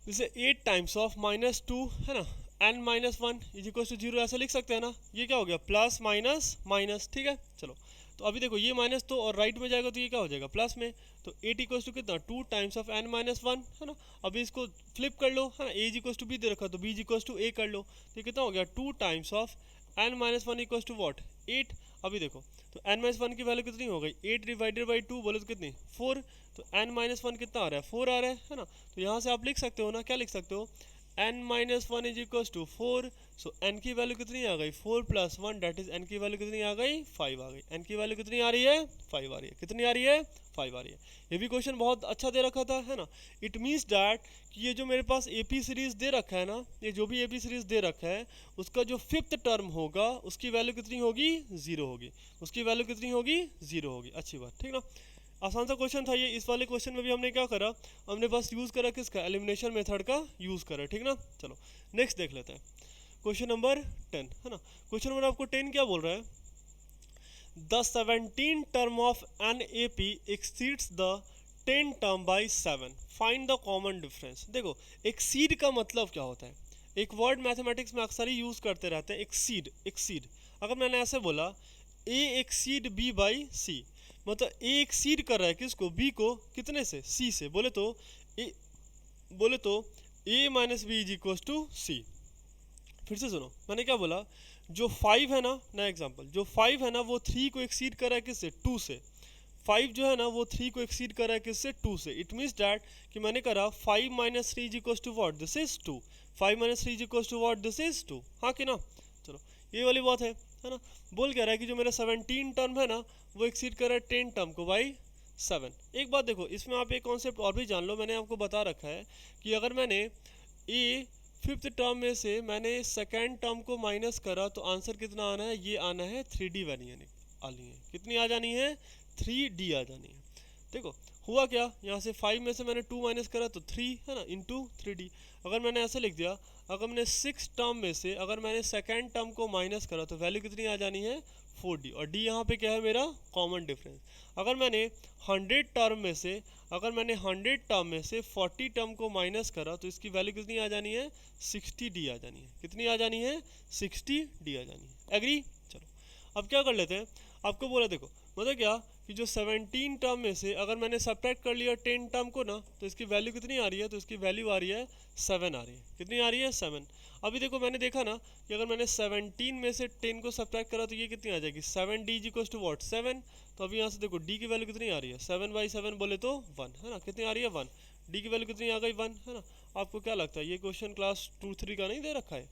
जैसे 8 टाइम्स ऑफ -2 है ना, n minus 1 is equal to 0 ऐसा लिख सकते हैं ना, ये क्या हो गया, प्लस माइनस माइनस। ठीक है, चलो तो अभी देखो ये माइनस तो और राइट में जाएगा तो ये क्या हो जाएगा, प्लस में, तो 8 इक्वल टू कितना, 2 टाइम्स ऑफ n माइनस 1 है ना। अभी इसको फ्लिप कर लो है ना, a is equal to b दे रखा तो b is equal to a कर लो, तो ये कितना हो गया, 2 times of n minus 1 equal to what, 8। अभी देखो तो n माइनस 1 की वैल्यू कितनी हो गई, 8 डिवाइडेड बाई 2 बोले तो कितनी, 4, तो n माइनस 1 कितना आ रहा है, 4 आ रहा है ना। तो यहाँ से आप लिख सकते हो ना, क्या लिख सकते हो, n minus 1 is equal to 4, so n की वैल्यू कितनी आ गई, 4 प्लस 1 डेट इज n की वैल्यू कितनी आ गई, 5 आ गई। n की वैल्यू कितनी आ रही है, 5 आ रही है, कितनी आ रही है, 5 आ रही है। ये भी क्वेश्चन बहुत अच्छा दे रखा था है ना। इट मीन्स डैट कि ये जो मेरे पास AP सीरीज दे रखा है ना, ये जो भी AP सीरीज दे रखा है उसका जो 5th टर्म होगा उसकी वैल्यू कितनी होगी, 0 होगी, उसकी वैल्यू कितनी होगी, 0 होगी। अच्छी बात, ठीक ना, आसान सा क्वेश्चन था ये। इस वाले क्वेश्चन में भी हमने क्या करा, हमने बस यूज़ करा किसका, एलिमिनेशन मेथड का यूज़ करा। ठीक ना, चलो नेक्स्ट देख लेते हैं क्वेश्चन नंबर 10 है ना। क्वेश्चन नंबर आपको 10 क्या बोल रहा है, the 17 term of N AP exceeds the 10 term by 7, find the common difference. देखो एक्सीड का मतलब क्या होता है, एक वर्ड मैथमेटिक्स में अक्सर ही यूज़ करते रहते हैं, एक्सीड। एक्सीड अगर मैंने ऐसे बोला A exceed B by C, मतलब A एक्सीड कर रहा है किसको, B को, कितने से, C से, बोले तो A minus b is equal to C। फिर से सुनो, मैंने क्या बोला, जो 5 है ना, नया एग्जांपल, जो 5 है ना वो 3 को एक्सीड कर रहा है किससे, 2 से। 5 जो है ना वो 3 को एक्सीड कर रहा है किससे, 2 से। इट मीन्स डैट कि मैंने करा 5 minus 3 is equal to what, this is 2, 5 minus 3 is equal to what, this is 2, हाँ कि ना। चलो ये वाली बात है ना। बोल कह रहा है कि जो मेरा 17 टर्म है ना वो एक्सीड कर रहा है 10 टर्म को बाई 7। एक बात देखो, इसमें आप एक कॉन्सेप्ट और भी जान लो, मैंने आपको बता रखा है कि अगर मैंने ए 5th टर्म में से मैंने सेकेंड टर्म को माइनस करा तो आंसर कितना आना है, ये आना है 3D वैल्यू आनी है, कितनी आ जानी है, 3D आ जानी है। देखो हुआ क्या, यहाँ से 5 में से मैंने 2 माइनस करा तो 3 है ना, इंटू 3D। अगर मैंने ऐसे लिख दिया, अगर मैंने 6 टर्म में से अगर मैंने सेकेंड टर्म को माइनस करा तो वैल्यू कितनी आ जानी है, 4D, और D यहाँ पे क्या है मेरा कॉमन डिफरेंस। अगर मैंने 100 टर्म में से 40 टर्म को माइनस करा तो इसकी वैल्यू कितनी आ जानी है, 60D आ जानी है, कितनी आ जानी है, 60D आ जानी है। एग्री, चलो अब क्या कर लेते हैं, आपको बोला देखो मतलब क्या कि जो 17 टर्म में से अगर मैंने सब्ट्रैक्ट कर लिया 10 टर्म को ना तो इसकी वैल्यू कितनी आ रही है, तो इसकी वैल्यू आ रही है 7 आ रही है, कितनी आ रही है, 7। अभी देखो मैंने देखा ना कि अगर मैंने 17 में से 10 को सब्ट्रैक्ट करा तो ये कितनी आ जाएगी, 7D इक्वल टू वॉट, 7। तो अभी यहाँ से देखो D की वैल्यू कितनी आ रही है, 7/7 बोले तो 1 है ना, कितनी आ रही है, 1। D की वैल्यू कितनी आ गई, 1 है ना। आपको क्या लगता है ये क्वेश्चन क्लास 2-3 का नहीं दे रखा है,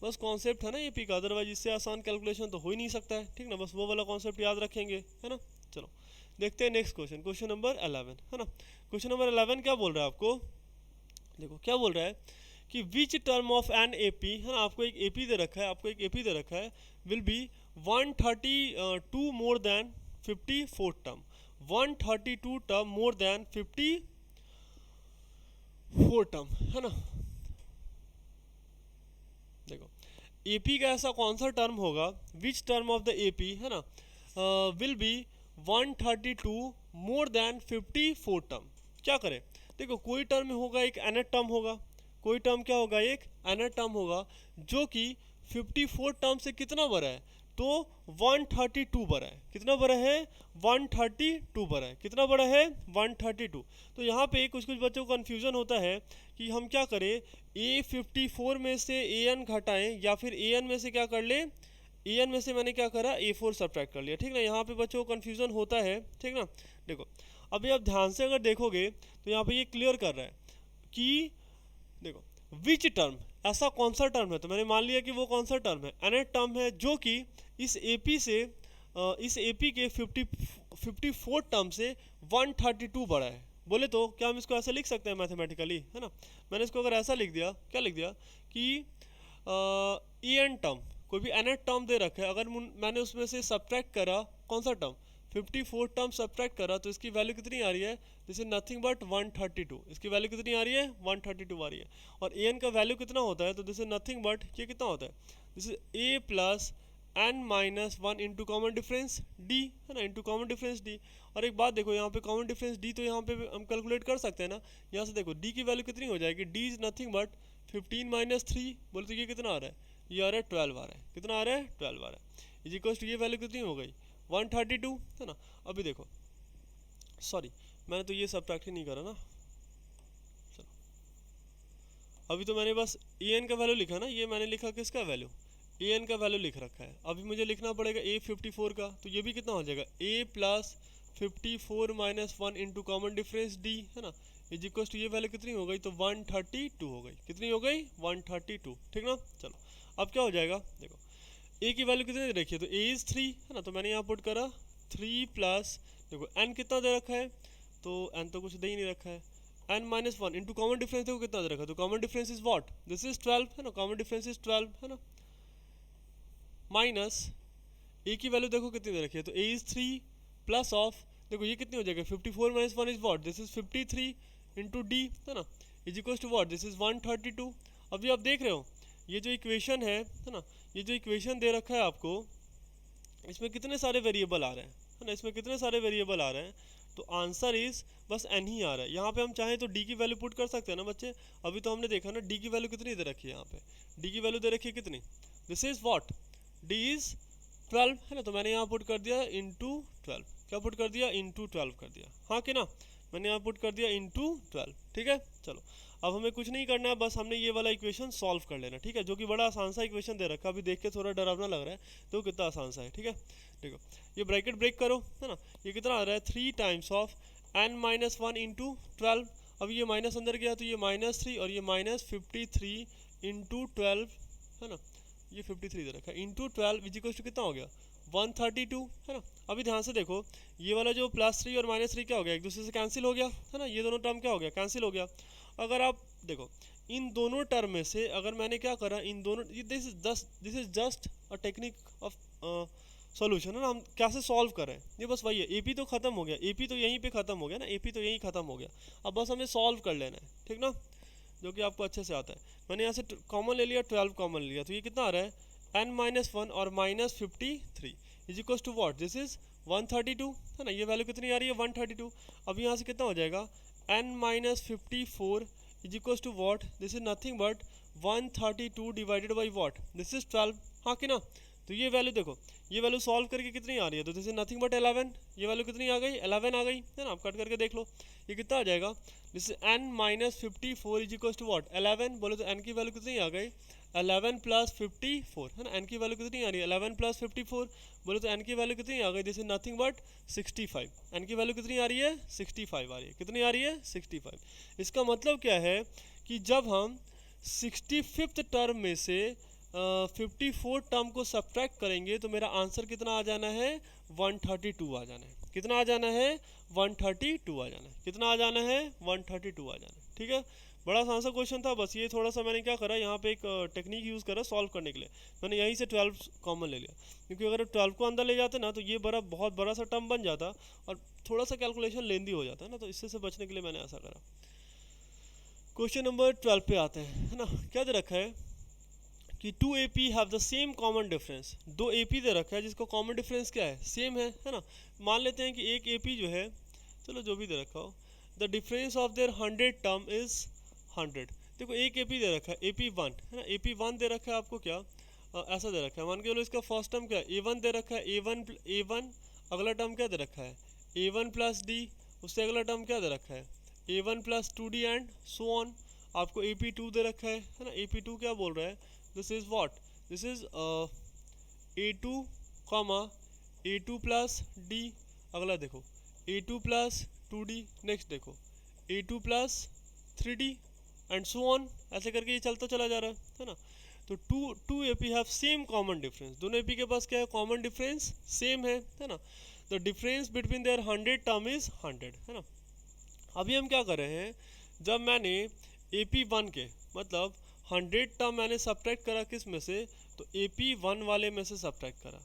बस कॉन्सेप्ट है ना AP का, अदरवाइज इससे आसान कैलकुलेशन तो हो ही नहीं सकता है, ठीक ना, बस वो वाला कॉन्सेप्ट याद रखेंगे, है ना। चलो देखते हैं नेक्स्ट क्वेश्चन, क्वेश्चन नंबर 11 है ना। क्वेश्चन नंबर 11 क्या बोल रहा है आपको, देखो क्या बोल रहा है कि which term of N AP है ना, आपको एक AP दे रखा है, will be 132 more than 54 term, 132 term more than 54 term है ना। देखो AP का ऐसा कौन सा टर्म होगा, विच टर्म ऑफ द AP है ना will be 132 more than 54 term. क्या करें, देखो कोई टर्म होगा, एक nth टर्म होगा, कोई टर्म क्या होगा, एक nth टर्म होगा जो कि 54 टर्म से कितना बड़ा है, तो 132 बड़ा है। कितना बड़ा है, 132 बड़ा है। कितना बड़ा है, 132। तो यहाँ पे कुछ कुछ बच्चों को कन्फ्यूजन होता है कि हम क्या करें, A54 में से an घटाएं या फिर an में से क्या कर ले, an में से मैंने क्या करा, A4 सब्ट्रैक्ट कर लिया, ठीक ना। यहाँ पे बच्चों को कन्फ्यूजन होता है, ठीक ना। देखो अभी आप ध्यान से अगर देखोगे तो यहाँ पे ये क्लियर कर रहा है कि देखो विच टर्म, ऐसा कौन सा टर्म है, तो मैंने मान लिया कि वो कौन सा टर्म है, nth टर्म है जो कि इस AP से इस AP के 54 टर्म से 132 बड़ा है। बोले तो क्या हम इसको ऐसा लिख सकते हैं मैथमेटिकली, है ना। मैंने इसको अगर ऐसा लिख दिया, क्या लिख दिया कि en टर्म, कोई भी nth टर्म दे रखा है, अगर मैंने उसमें से सब्ट्रैक्ट करा कौन सा टर्म, 54 टर्म सब्ट्रैक्ट करा, तो इसकी वैल्यू कितनी आ रही है, दिस इज नथिंग बट 132। इसकी वैल्यू कितनी आ रही है, 132 आ रही है। और an का वैल्यू कितना होता है, तो दिस इज नथिंग बट, ये कितना होता है, this is a plus n minus 1 into common difference d, है ना, इंटू कॉमन डिफरेंस d। और एक बात देखो यहाँ पे कॉमन डिफरेंस d तो यहाँ पे हम कैलकुलेट कर सकते हैं ना। यहाँ से देखो d की वैल्यू कितनी हो जाएगी, d is nothing but 15 minus 3, बोले तो ये कितना आ रहा है, ये आ रहा है 12 आ रहा है। कितना आ रहा है, 12 आ रहा है। इज इक्वल्स टू ये वैल्यू कितनी हो गई, 132, है ना। अभी देखो सॉरी मैंने तो ये सब्ट्रैक्ट ही नहीं करा ना, चलो अभी तो मैंने बस an का वैल्यू लिखा ना, ये मैंने लिखा किसका वैल्यू, an का वैल्यू लिख रखा है। अभी मुझे लिखना पड़ेगा A54 का, तो ये भी कितना हो जाएगा, a plus 54 minus 1 into common difference d, है ना, इज इक्वल्स टू ये वैल्यू कितनी हो गई, तो 132 हो गई। कितनी हो गई, 132, ठीक ना। चलो अब क्या हो जाएगा, देखो a की वैल्यू कितनी दे रखी है, तो a इज 3, है ना, तो मैंने यहाँ पुट करा 3 प्लस, देखो n कितना दे रखा है, तो n तो कुछ दे ही नहीं रखा है, n minus 1 into common difference देखो कितना दे रखा है, तो common difference is what, this is 12, है ना, कॉमन डिफरेंस इज 12, है ना, माइनस a की वैल्यू देखो कितनी दे रखी है, तो a इज 3 प्लस ऑफ, देखो ये कितनी हो जाएगी, 54 minus 1 is what, this is 53 into d, है ना, is equals to what, this is 132। अभी आप देख रहे हो ये जो इक्वेशन है ना, ये जो इक्वेशन दे रखा है आपको, इसमें कितने सारे वेरिएबल आ रहे हैं, है ना, इसमें कितने सारे वेरिएबल आ रहे हैं, तो आंसर इज बस n ही आ रहा है। यहाँ पे हम चाहें तो d की वैल्यू पुट कर सकते हैं ना बच्चे। अभी तो हमने देखा ना d की वैल्यू कितनी दे रखी है, यहाँ पे d की वैल्यू दे रखी है कितनी, this is what, d is 12, है ना, तो मैंने यहाँ पुट कर दिया इंटू 12, क्या पुट कर दिया, इंटू 12 कर दिया, हाँ कि ना, मैंने यहाँ पुट कर दिया इंटू 12, ठीक है। चलो अब हमें कुछ नहीं करना है, बस हमने ये वाला इक्वेशन सॉल्व कर लेना, ठीक है, जो कि बड़ा आसान सा इक्वेशन दे रखा है। अभी देख के थोड़ा डरावना लग रहा है, तो कितना आसान सा है, ठीक है। देखो ये ब्रैकेट ब्रेक करो, है ना, ये कितना आ रहा है, 3 times of n minus 1 into 12। अब ये माइनस अंदर गया तो ये -3 और ये -53 इंटू 12, है ना, ये 53 दे रखा है, इंटू 12 इज इक्वल टू कितना हो गया, 132, है ना। अभी ध्यान से देखो ये वाला जो +3 और -3 क्या हो गया, एक दूसरे से कैंसिल हो गया, है ना, ये दोनों टर्म क्या हो गया, कैंसिल हो गया। अगर आप देखो इन दोनों टर्म में से अगर मैंने क्या करा, इन दोनों, this is just a technique of solution, है ना, हम कैसे सॉल्व करें, ये बस वही है। AP तो खत्म हो गया, AP तो यहीं पे खत्म हो गया ना, AP तो यहीं खत्म हो गया। अब बस हमें सॉल्व कर लेना है, ठीक ना, जो कि आपको अच्छे से आता है। मैंने यहाँ से कॉमन ले लिया, 12 कॉमन लिया, तो ये कितना आ रहा है, n माइनस 1 और -53 is equal to what, this is 132, है ना, ये वैल्यू कितनी आ रही है, 132। अब यहाँ से कितना हो जाएगा, n minus 54 is equal to what, this is nothing but 132 divided by what, this is 12, हाँ कि ना। तो ये वैल्यू देखो, ये वैल्यू सॉल्व करके कितनी आ रही है, तो दिस इज नथिंग बट 11, ये वैल्यू कितनी आ गई, 11 आ गई, है ना। आप कट करके देख लो ये कितना आ जाएगा, this is n minus 54 is equal to what, 11, बोले तो n की वैल्यू कितनी आ गई, 11 प्लस 54, है ना, n की वैल्यू कितनी आ रही है, 11 प्लस 54, बोले तो n की वैल्यू कितनी आ गई, this is nothing but 65, n की वैल्यू कितनी आ रही है, 65 आ रही है, कितनी आ रही है, 65। इसका मतलब क्या है कि जब हम 65th टर्म में से 54 टर्म को सब्ट्रैक्ट करेंगे तो मेरा आंसर कितना आ जाना है, 132 आ जाना है। कितना आ जाना है, 132 आ जाना है। कितना आ जाना है, 132 आ जाना है, ठीक है। बड़ा आसान सा क्वेश्चन था, बस ये थोड़ा सा मैंने क्या करा, यहाँ पे एक टेक्निक यूज़ करा सॉल्व करने के लिए। मैंने यहीं से 12 कॉमन ले लिया, क्योंकि अगर 12 को अंदर ले जाते ना तो ये बहुत बड़ा सा टर्म बन जाता और थोड़ा सा कैलकुलेशन लेंदी हो जाता है ना, तो इससे से बचने के लिए मैंने ऐसा करा। क्वेश्चन नंबर 12 पे आते हैं, है ना। क्या दे रखा है कि 2 AP have the same common difference, 2 AP दे रखा है जिसको कॉमन डिफरेंस क्या है, सेम है ना। मान लेते हैं कि एक AP जो है, चलो जो भी दे रखा हो, the difference of their 100 term is 100। देखो एक एपी दे रखा है AP1 है ना, AP1 दे रखा है आपको क्या ऐसा दे रखा है, मान के चलो इसका फर्स्ट टर्म क्या है A1 दे रखा है, A1 अगला टर्म क्या दे रखा है A1 प्लस डी, उससे अगला टर्म क्या दे रखा है A1 plus 2D and so on. आपको AP2 दे रखा है ना, AP2 क्या बोल रहा है, this is what, this is A2 comma A2 plus D, अगला देखो A2 प्लस 2D, नेक्स्ट देखो A2 plus 3D and so on, ऐसे करके ये चलता चला जा रहा है ना। तो two AP have same common difference, दोनों एपी के पास क्या है कॉमन डिफरेंस सेम है ना। The difference between their 100 term is 100 है ना। अभी हम क्या कर रहे हैं, जब मैंने AP1 के मतलब 100 टर्म मैंने सब्ट्रैक्ट करा किस में से, तो AP1 वाले में से सब्ट्रैक्ट करा,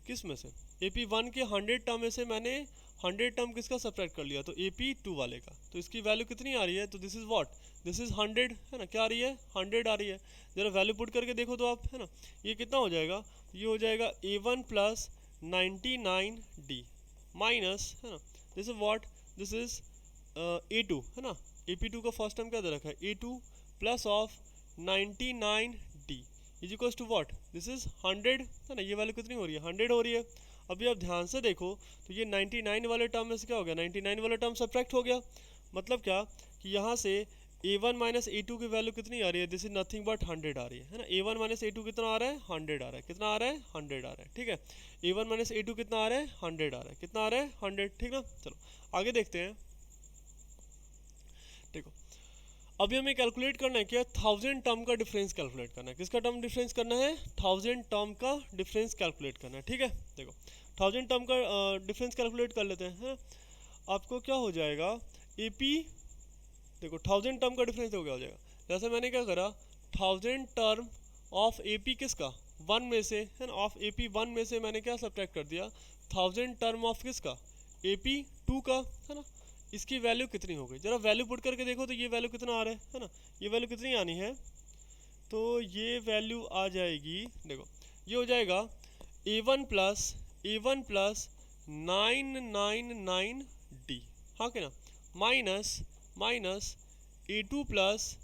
किस में से AP1 के 100 टर्म में से मैंने 100 टर्म किसका सब्ट्रैक्ट कर लिया, तो AP2 वाले का। तो इसकी वैल्यू कितनी आ रही है, तो this is what, this is 100 है ना, क्या आ रही है 100 आ रही है। जरा वैल्यू पुट करके देखो तो आप है ना, ये कितना हो जाएगा, ये हो जाएगा A1 प्लस 99D माइनस है ना, this is what, this is A2 है ना, AP2 का फर्स्ट टर्म क्या दे रखा है A2 plus of 99D is equals to what, this is 100 है ना, ये वैल्यू कितनी हो रही है 100 हो रही है। अभी आप ध्यान से देखो तो ये 99 वाले टर्म में से क्या हो गया, 99 वाला टर्म सब्ट्रैक्ट हो गया, मतलब क्या कि यहाँ से A1 माइनस A2 की वैल्यू कितनी आ रही है, दिस इज नथिंग बट 100 आ रही है ना। A1 माइनस A2 कितना आ रहा है 100 आ रहा है, कितना आ रहा है 100 आ रहा है, ठीक है। A1 माइनस A2 कितना आ रहा है 100 आ रहा है, कितना आ रहा है 100, ठीक ना। चलो आगे देखते हैं, देखो अभी हमें कैलकुलेट करना है क्या 1000 टर्म का डिफरेंस कैलकुलेट करना है, किसका टर्म डिफरेंस करना है 1000 टर्म का डिफरेंस कैलकुलेट करना है, ठीक है। देखो 1000 टर्म का डिफरेंस कैलकुलेट कर लेते हैं, आपको क्या हो जाएगा AP, देखो 1000 टर्म का डिफरेंस हो जाएगा, जैसे मैंने क्या करा 1000 टर्म ऑफ AP किसका 1 में से है ना, ऑफ AP1 में से मैंने क्या सब्ट्रैक्ट कर दिया 1000 टर्म ऑफ किसका AP2 का है ना। इसकी वैल्यू कितनी हो गई, जरा वैल्यू पुट करके देखो तो ये वैल्यू कितना आ रहा है ना, ये वैल्यू कितनी आनी है, तो ये वैल्यू आ जाएगी, देखो ये हो जाएगा A1 प्लस 999D, हाँ कि ना, minus A2 plus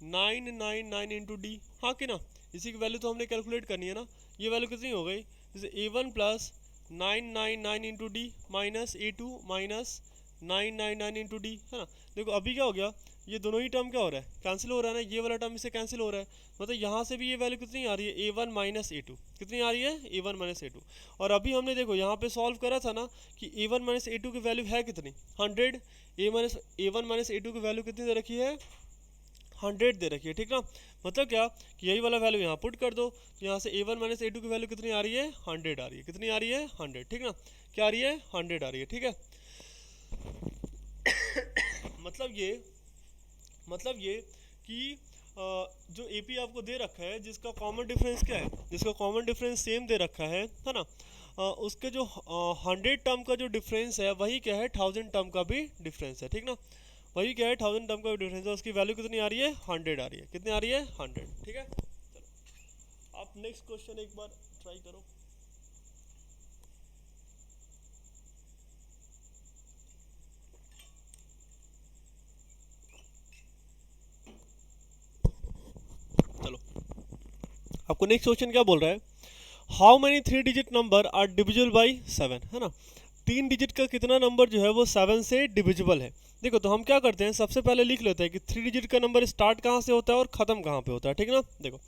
999 into D, हाँ कि ना। इसी की वैल्यू तो हमने कैलकुलेट करनी है ना, ये वैल्यू कितनी हो गई, जैसे A1 plus 999 into D minus A2 minus 999 into D है ना। देखो अभी क्या हो गया, ये दोनों ही टर्म क्या हो रहा है कैंसिल हो रहा है ना, ये वाला टर्म इससे कैंसिल हो रहा है, मतलब यहाँ से भी ये वैल्यू कितनी आ रही है A1 माइनस A2, कितनी आ रही है A1 माइनस A2। और अभी हमने देखो यहाँ पे सॉल्व करा था ना कि A1 माइनस A2 की वैल्यू है कितनी 100, A1 माइनस A2 की वैल्यू कितनी दे रखी है 100 दे रखी है, ठीक ना। मतलब क्या कि यही वाला वैल्यू यहाँ पुट कर दो, यहाँ से A1 माइनस A2 की वैल्यू कितनी आ रही है 100 आ रही है, कितनी आ रही है 100, ठीक ना, क्या आ रही है 100 आ रही है, ठीक है। मतलब ये कि जो AP आपको दे रखा है जिसका कॉमन डिफरेंस क्या है, जिसका कॉमन डिफरेंस सेम दे रखा है ना, उसके जो 100 टर्म का जो डिफरेंस है वही क्या है 1000 टर्म का भी डिफरेंस है, ठीक ना, वही क्या है 1000 टर्म का भी डिफरेंस है, उसकी वैल्यू कितनी आ रही है 100 आ रही है, कितनी आ रही है 100, ठीक है। चलो आप नेक्स्ट क्वेश्चन एक बार ट्राई करो। चलो आपको नेक्स्ट क्वेश्चन क्या बोल रहा है, how many 3 digit number are divisible by 7 है ना, 3 डिजिट का कितना नंबर जो है वो 7 से डिविजिबल है। देखो तो हम क्या करते हैं, सबसे पहले लिख लेते हैं कि 3 डिजिट का नंबर स्टार्ट कहाँ से होता है और ख़त्म कहाँ पे होता है, ठीक ना। देखो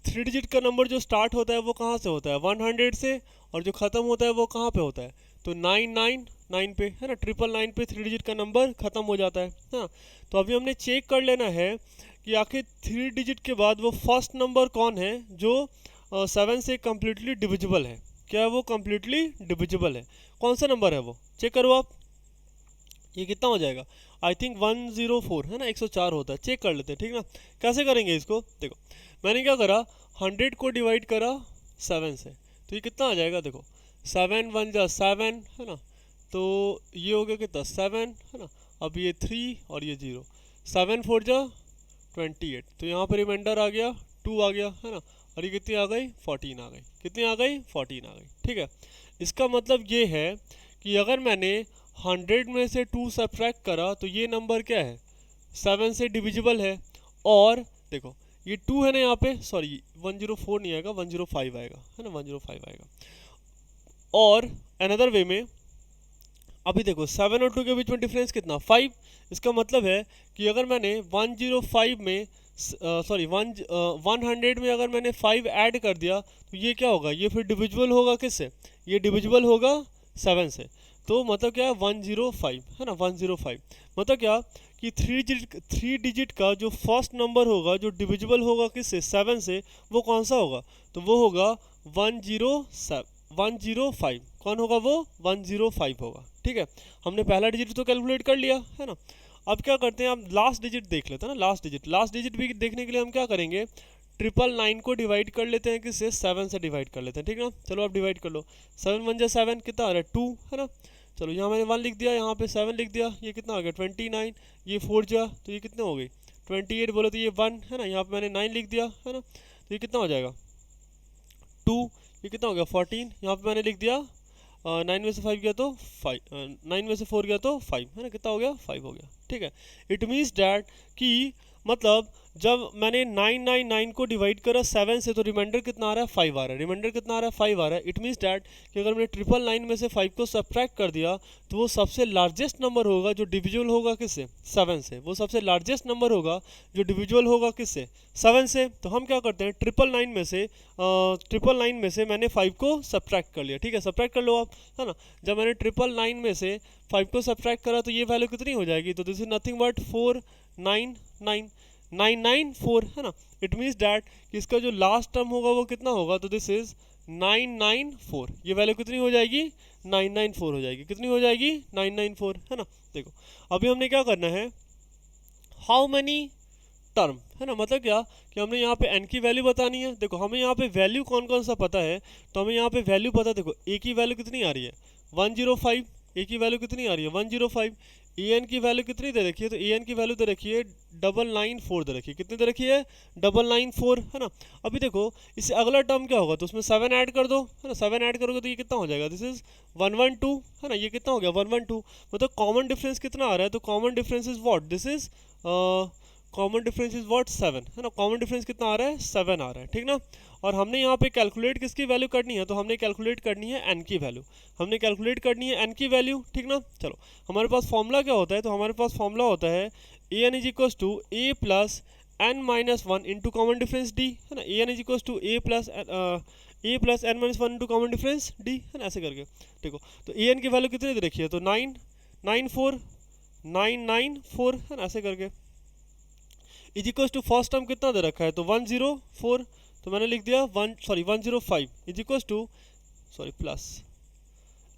3 डिजिट का नंबर जो स्टार्ट होता है वो कहाँ से होता है 100 से, और जो ख़त्म होता है वो कहाँ पे होता है, तो 999 पे है ना, 999 पे 3 डिजिट का नंबर ख़त्म हो जाता है ना। तो अभी हमने चेक कर लेना है कि आखिर 3 डिजिट के बाद वो फर्स्ट नंबर कौन है जो 7 से कम्प्लीटली डिविजिबल है, क्या है वो कम्प्लीटली डिविजिबल है, कौन सा नंबर है वो चेक करो आप। ये कितना हो जाएगा, आई थिंक 104 है ना, 104 होता है, चेक कर लेते हैं, ठीक ना। कैसे करेंगे इसको, देखो मैंने क्या करा 100 को डिवाइड करा 7 से, तो ये कितना आ जाएगा, देखो 7 1 जा 7 है ना, तो ये हो गया कितना 7 है ना, अब ये 3 और ये 0, 7 4 जा 28, तो यहाँ पर रिमाइंडर आ गया 2 आ गया है ना, और ये कितनी आ गई 14 आ गई, कितनी आ गई 14 आ गई, ठीक है। इसका मतलब ये है कि अगर मैंने 100 में से 2 सब्ट्रैक्ट करा तो ये नंबर क्या है, 7 से डिविजिबल है। और देखो ये 2 है ना यहाँ पे, सॉरी 104 नहीं आएगा, 105 आएगा, है ना, 105 आएगा। और अनदर वे में अभी देखो 7 और 2 के बीच में डिफरेंस कितना, 5। इसका मतलब है कि अगर मैंने 105 में सॉरी 100 में अगर मैंने 5 ऐड कर दिया तो ये क्या होगा, ये फिर डिविजिबल होगा किससे, ये डिविजिबल होगा 7 से। तो मतलब क्या है 105, है ना, 105 मतलब क्या कि 3 डिजिट का जो फर्स्ट नंबर होगा जो डिविजिबल होगा किससे, 7 से, वो कौन सा होगा, तो वो होगा 105। कौन होगा वो, 105 होगा। ठीक है, हमने पहला डिजिट तो कैलकुलेट कर लिया है ना। अब क्या करते हैं, आप लास्ट डिजिट देख लेते हैं ना, लास्ट डिजिट भी देखने के लिए हम क्या करेंगे, 999 को डिवाइड कर लेते हैं किससे, 7 से डिवाइड कर लेते हैं। ठीक है ना, चलो आप डिवाइड कर लो, 7 1 जा 7 कितना आ रहा है 2, है ना। चलो यहाँ मैंने 1 लिख दिया, यहाँ पे 7 लिख दिया, ये कितना आ गया 29, ये 4 जा तो ये कितना हो गई 28, बोलो तो ये 1 है ना, यहाँ पे मैंने 9 लिख दिया, है ना, तो ये कितना हो जाएगा 2, ये कितना हो गया 14, यहाँ पे मैंने लिख दिया 9 में से 5 गया तो 5, 9 में से 4 गया तो 5, है ना, कितना हो गया 5 हो गया। ठीक है, इट मीन्स डैट कि मतलब जब मैंने 999 को डिवाइड करा 7 से तो रिमाइंडर कितना आ रहा है 5 आ रहा है, रिमाइंडर कितना आ रहा है 5 आ रहा है। इट मीन्स डैट कि अगर मैंने 999 में से 5 को सब्ट्रैक्ट कर दिया तो वो सबसे लार्जेस्ट नंबर होगा जो डिविजुअल होगा किससे, 7 से, वो सबसे लार्जेस्ट नंबर होगा जो डिविजुअल होगा किससे, 7 से। तो हम क्या करते हैं 999 में से मैंने 5 को सब्ट्रैक्ट कर लिया। ठीक है, सब्ट्रैक्ट कर लो आप, है ना। जब मैंने 999 में से 5 को सब्ट्रैक्ट करा तो ये वैल्यू कितनी हो जाएगी, तो दिस इज नथिंग बट 499 है ना। इट मीन्स डैट कि इसका जो लास्ट टर्म होगा वो कितना होगा, तो दिस इज 994, ये वैल्यू कितनी हो जाएगी 994 हो जाएगी, कितनी हो जाएगी 994, है ना। देखो अभी हमने क्या करना है, हाउ मैनी टर्म, है ना, मतलब क्या कि हमने यहाँ पे n की वैल्यू बतानी है। देखो हमें यहाँ पे वैल्यू कौन कौन सा पता है, तो हमें यहाँ पे वैल्यू पता है। देखो a की वैल्यू कितनी आ रही है 105, a की वैल्यू कितनी आ रही है 105, an की वैल्यू कितनी दे रखी है, तो an की वैल्यू दे रखी है 994 दे रखी है, कितनी दे रखी है 994, है ना। अभी देखो इससे अगला टर्म क्या होगा, तो उसमें 7 ऐड कर दो, है ना, 7 ऐड करोगे तो ये कितना हो जाएगा, दिस इज 112, है ना, ये कितना हो गया 112। मतलब कॉमन डिफरेंस कितना आ रहा है, तो common difference is what, this is common difference is what 7, है ना, कॉमन डिफरेंस कितना आ रहा है 7 आ रहा है। ठीक ना, और हमने यहाँ पे कैलकुलेट किसकी वैल्यू करनी है, तो हमने कैलकुलेट करनी है n की वैल्यू, हमने कैलकुलेट करनी है n की वैल्यू। ठीक ना, चलो हमारे पास फॉर्मूला क्या होता है, तो हमारे पास फॉर्मूला होता है a n is equals to a plus n minus one into common difference d, है ना, a n is equals to a plus n minus one into common difference d, है ना, ऐसे करके। देखो तो ए एन की वैल्यू कितनी दे रखी है, तो 994 है ना, ऐसे करके। Is equals to first term कितना दे रखा है, तो 104, तो मैंने लिख दिया 105 is equals two plus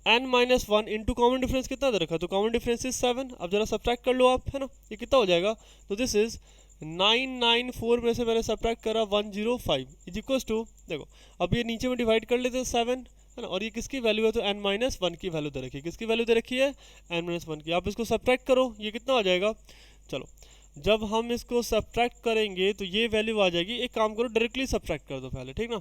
n minus one into common difference कितना दे रखा है, तो कॉमन डिफरेंस इज 7। अब जरा सब्ट्रैक्ट कर लो आप, है ना, ये कितना हो जाएगा, तो दिस इज 994 में से मैंने सब्ट्रैक्ट करा 105 इज इक्वल्स टू, देखो अब ये नीचे में डिवाइड कर लेते हैं 7, है ना, और ये किसकी वैल्यू है, तो n माइनस वन की वैल्यू दे रखी है, किसकी वैल्यू दे रखी है n माइनस वन की। आप इसको सब्ट्रैक्ट करो, ये कितना आ जाएगा, चलो जब हम इसको सब्ट्रैक्ट करेंगे तो ये वैल्यू आ जाएगी, एक काम करो डायरेक्टली सब्ट्रैक्ट कर दो पहले, ठीक ना।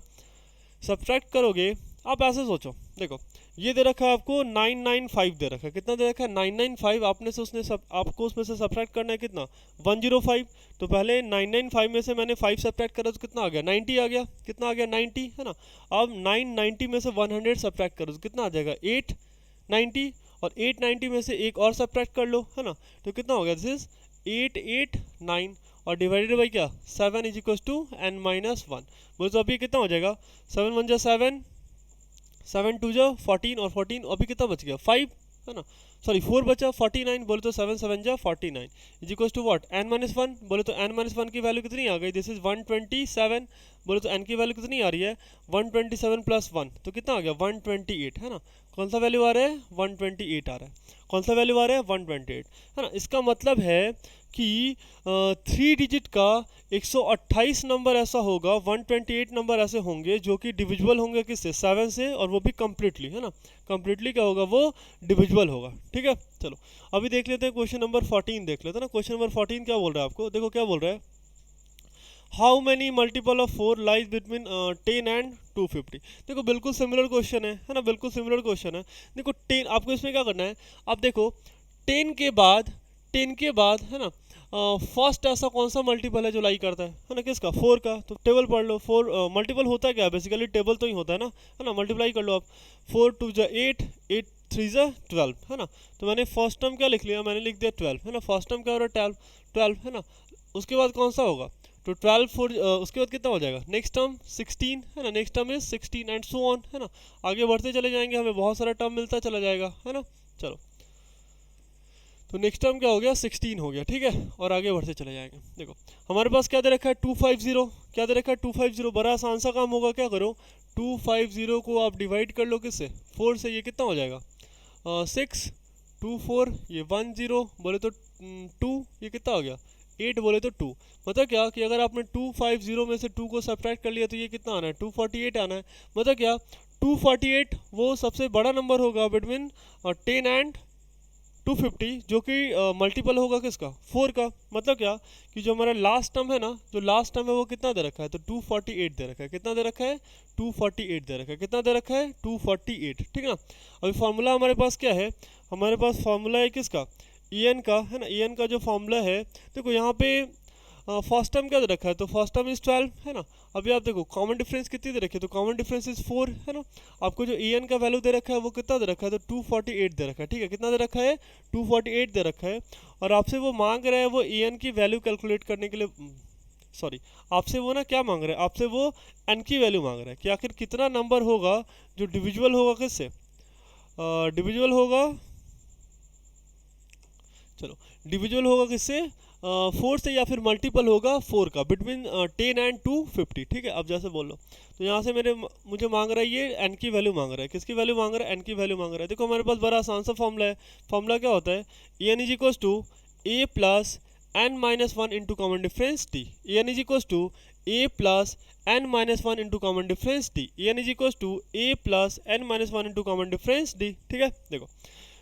सब्ट्रैक्ट करोगे आप ऐसे सोचो, देखो ये दे रखा है आपको 995 दे रखा है, कितना दे रखा है 995, आपने से उसने आपको उसमें से सब्ट्रैक्ट करना है कितना 105। तो पहले 995 में से मैंने 5 सब्ट्रैक्ट करा तो कितना आ गया 90 आ गया, कितना आ गया 90, है ना। अब 990 में से 100 सब्ट्रैक्ट करो तो कितना आ जाएगा 890, और 890 में से एक और सब्ट्रैक्ट कर लो, है ना, तो कितना हो गया दिस इज 889, और डिवाइडेड बाई क्या 7 is equal to n minus one. बोलो तो अभी कितना हो जाएगा 7 1 जा 7, 7 2 जा 14, और 14 अभी कितना बच गया 5, है ना, सॉरी 4 बचा 49, बोले तो 7 7 जा 49 is equal to what n minus one. बोले तो n माइनस वन की वैल्यू कितनी आ गई, दिस इज 127। बोले तो n की वैल्यू कितनी आ रही है 127 प्लस 1, तो कितना आ गया 128, है ना। कौन सा वैल्यू आ रहा है 128 आ रहा है, कौन सा वैल्यू आ रहा है 128, है ना। इसका मतलब है कि 3 डिजिट का 128 नंबर ऐसा होगा, 128 नंबर ऐसे होंगे जो कि डिविजिबल होंगे किससे 7 से, और वो भी कम्प्लीटली, है ना, कम्प्लीटली क्या होगा वो डिविजिबल होगा। ठीक है, चलो अभी देख लेते हैं क्वेश्चन नंबर 14 देख लेते हैं ना। क्वेश्चन नंबर 14 क्या बोल रहा है आपको, देखो क्या बोल रहा है, how many multiple of 4 lies between 10 and 250। देखो बिल्कुल सिमिलर क्वेश्चन है ना, बिल्कुल सिमिलर क्वेश्चन है। देखो 10, आपको इसमें क्या करना है, आप देखो 10 के बाद, 10 के बाद है ना फर्स्ट ऐसा कौन सा मल्टीपल है जो लाई करता है ना, किसका, 4 का। तो टेबल पढ़ लो, 4 मल्टीपल होता है क्या, बेसिकली टेबल तो ही होता है ना, मल्टीप्लाई कर लो आप। 4 2 जा 8, 8 3 जा 12 है ना। तो मैंने फर्स्ट टर्म क्या लिख लिया, मैंने लिख दिया 12 है ना, फर्स्ट टर्म क्या हो रहा है 12 है ना। उसके बाद कौन सा होगा, तो 12 4 उसके बाद कितना हो जाएगा, नेक्स्ट टर्म 16 है ना, next term is 16 and so on है ना। आगे बढ़ते चले जाएंगे, हमें बहुत सारा टर्म मिलता चला जाएगा है ना। चलो तो नेक्स्ट टर्म क्या हो गया, 16 हो गया, ठीक है। और आगे बढ़ते चले जाएंगे। देखो हमारे पास क्या दे रखा है, 250, क्या दे रखा है 250। बड़ा आसान सा काम होगा, क्या करो 250 को आप डिवाइड कर लो किससे, 4 से। ये कितना हो जाएगा 6 2 4, ये 1 0 बोले तो 2, ये कितना हो गया 8 बोले तो 2। मतलब क्या कि अगर आपने 250 में से 2 को सब्ट्रैक्ट कर लिया तो ये कितना आना है, 248 आना है। मतलब क्या 248 वो सबसे बड़ा नंबर होगा बिटवीन 10 एंड 250, जो कि मल्टीपल होगा किसका, 4 का। मतलब क्या कि जो हमारा लास्ट टर्म है ना, जो लास्ट टर्म है वो कितना दे रखा है, तो 248 दे रखा है। कितना दे रखा है, 248 दे रखा है। कितना दे रखा है, 248, ठीक है ना। अभी फार्मूला हमारे पास क्या है, हमारे पास फार्मूला है किसका, EN का है ना। EN का जो फार्मूला है, देखो यहाँ पे फर्स्ट टर्म क्या दे रखा है, तो फर्स्ट टर्म इज 12 है ना। अभी आप देखो कॉमन डिफरेंस कितनी दे रखी है, तो कॉमन डिफरेंस इज 4 है ना। आपको जो EN का वैल्यू दे रखा है वो कितना दे रखा है, तो 248 दे रखा है, ठीक है। कितना दे रखा है, 248 दे रखा है। और आपसे वो मांग रहा है वो EN की वैल्यू कैलकुलेट करने के लिए, सॉरी आपसे वो ना क्या मांग रहा है, आपसे वो N की वैल्यू मांग रहा है कि आखिर कितना नंबर होगा जो डिविजिबल होगा किससे, डिविजिबल होगा, चलो डिविजुअल होगा किससे, 4 से, या फिर मल्टीपल होगा 4 का बिटवीन 10 एंड 250, ठीक है। अब जैसे बोल लो, तो यहाँ से मुझे मांग रहा है ये एन की वैल्यू मांग रहा है, किसकी वैल्यू मांग रहा है, एन की वैल्यू मांग रहा है। देखो हमारे पास बड़ा आसान सा फॉर्मूला है। फॉर्मूला क्या होता है, a n is equals to a plus n minus one into common difference t. A n is equals to a plus n minus one into common difference t. A n is equals to a plus n minus one into common difference d, ठीक है। देखो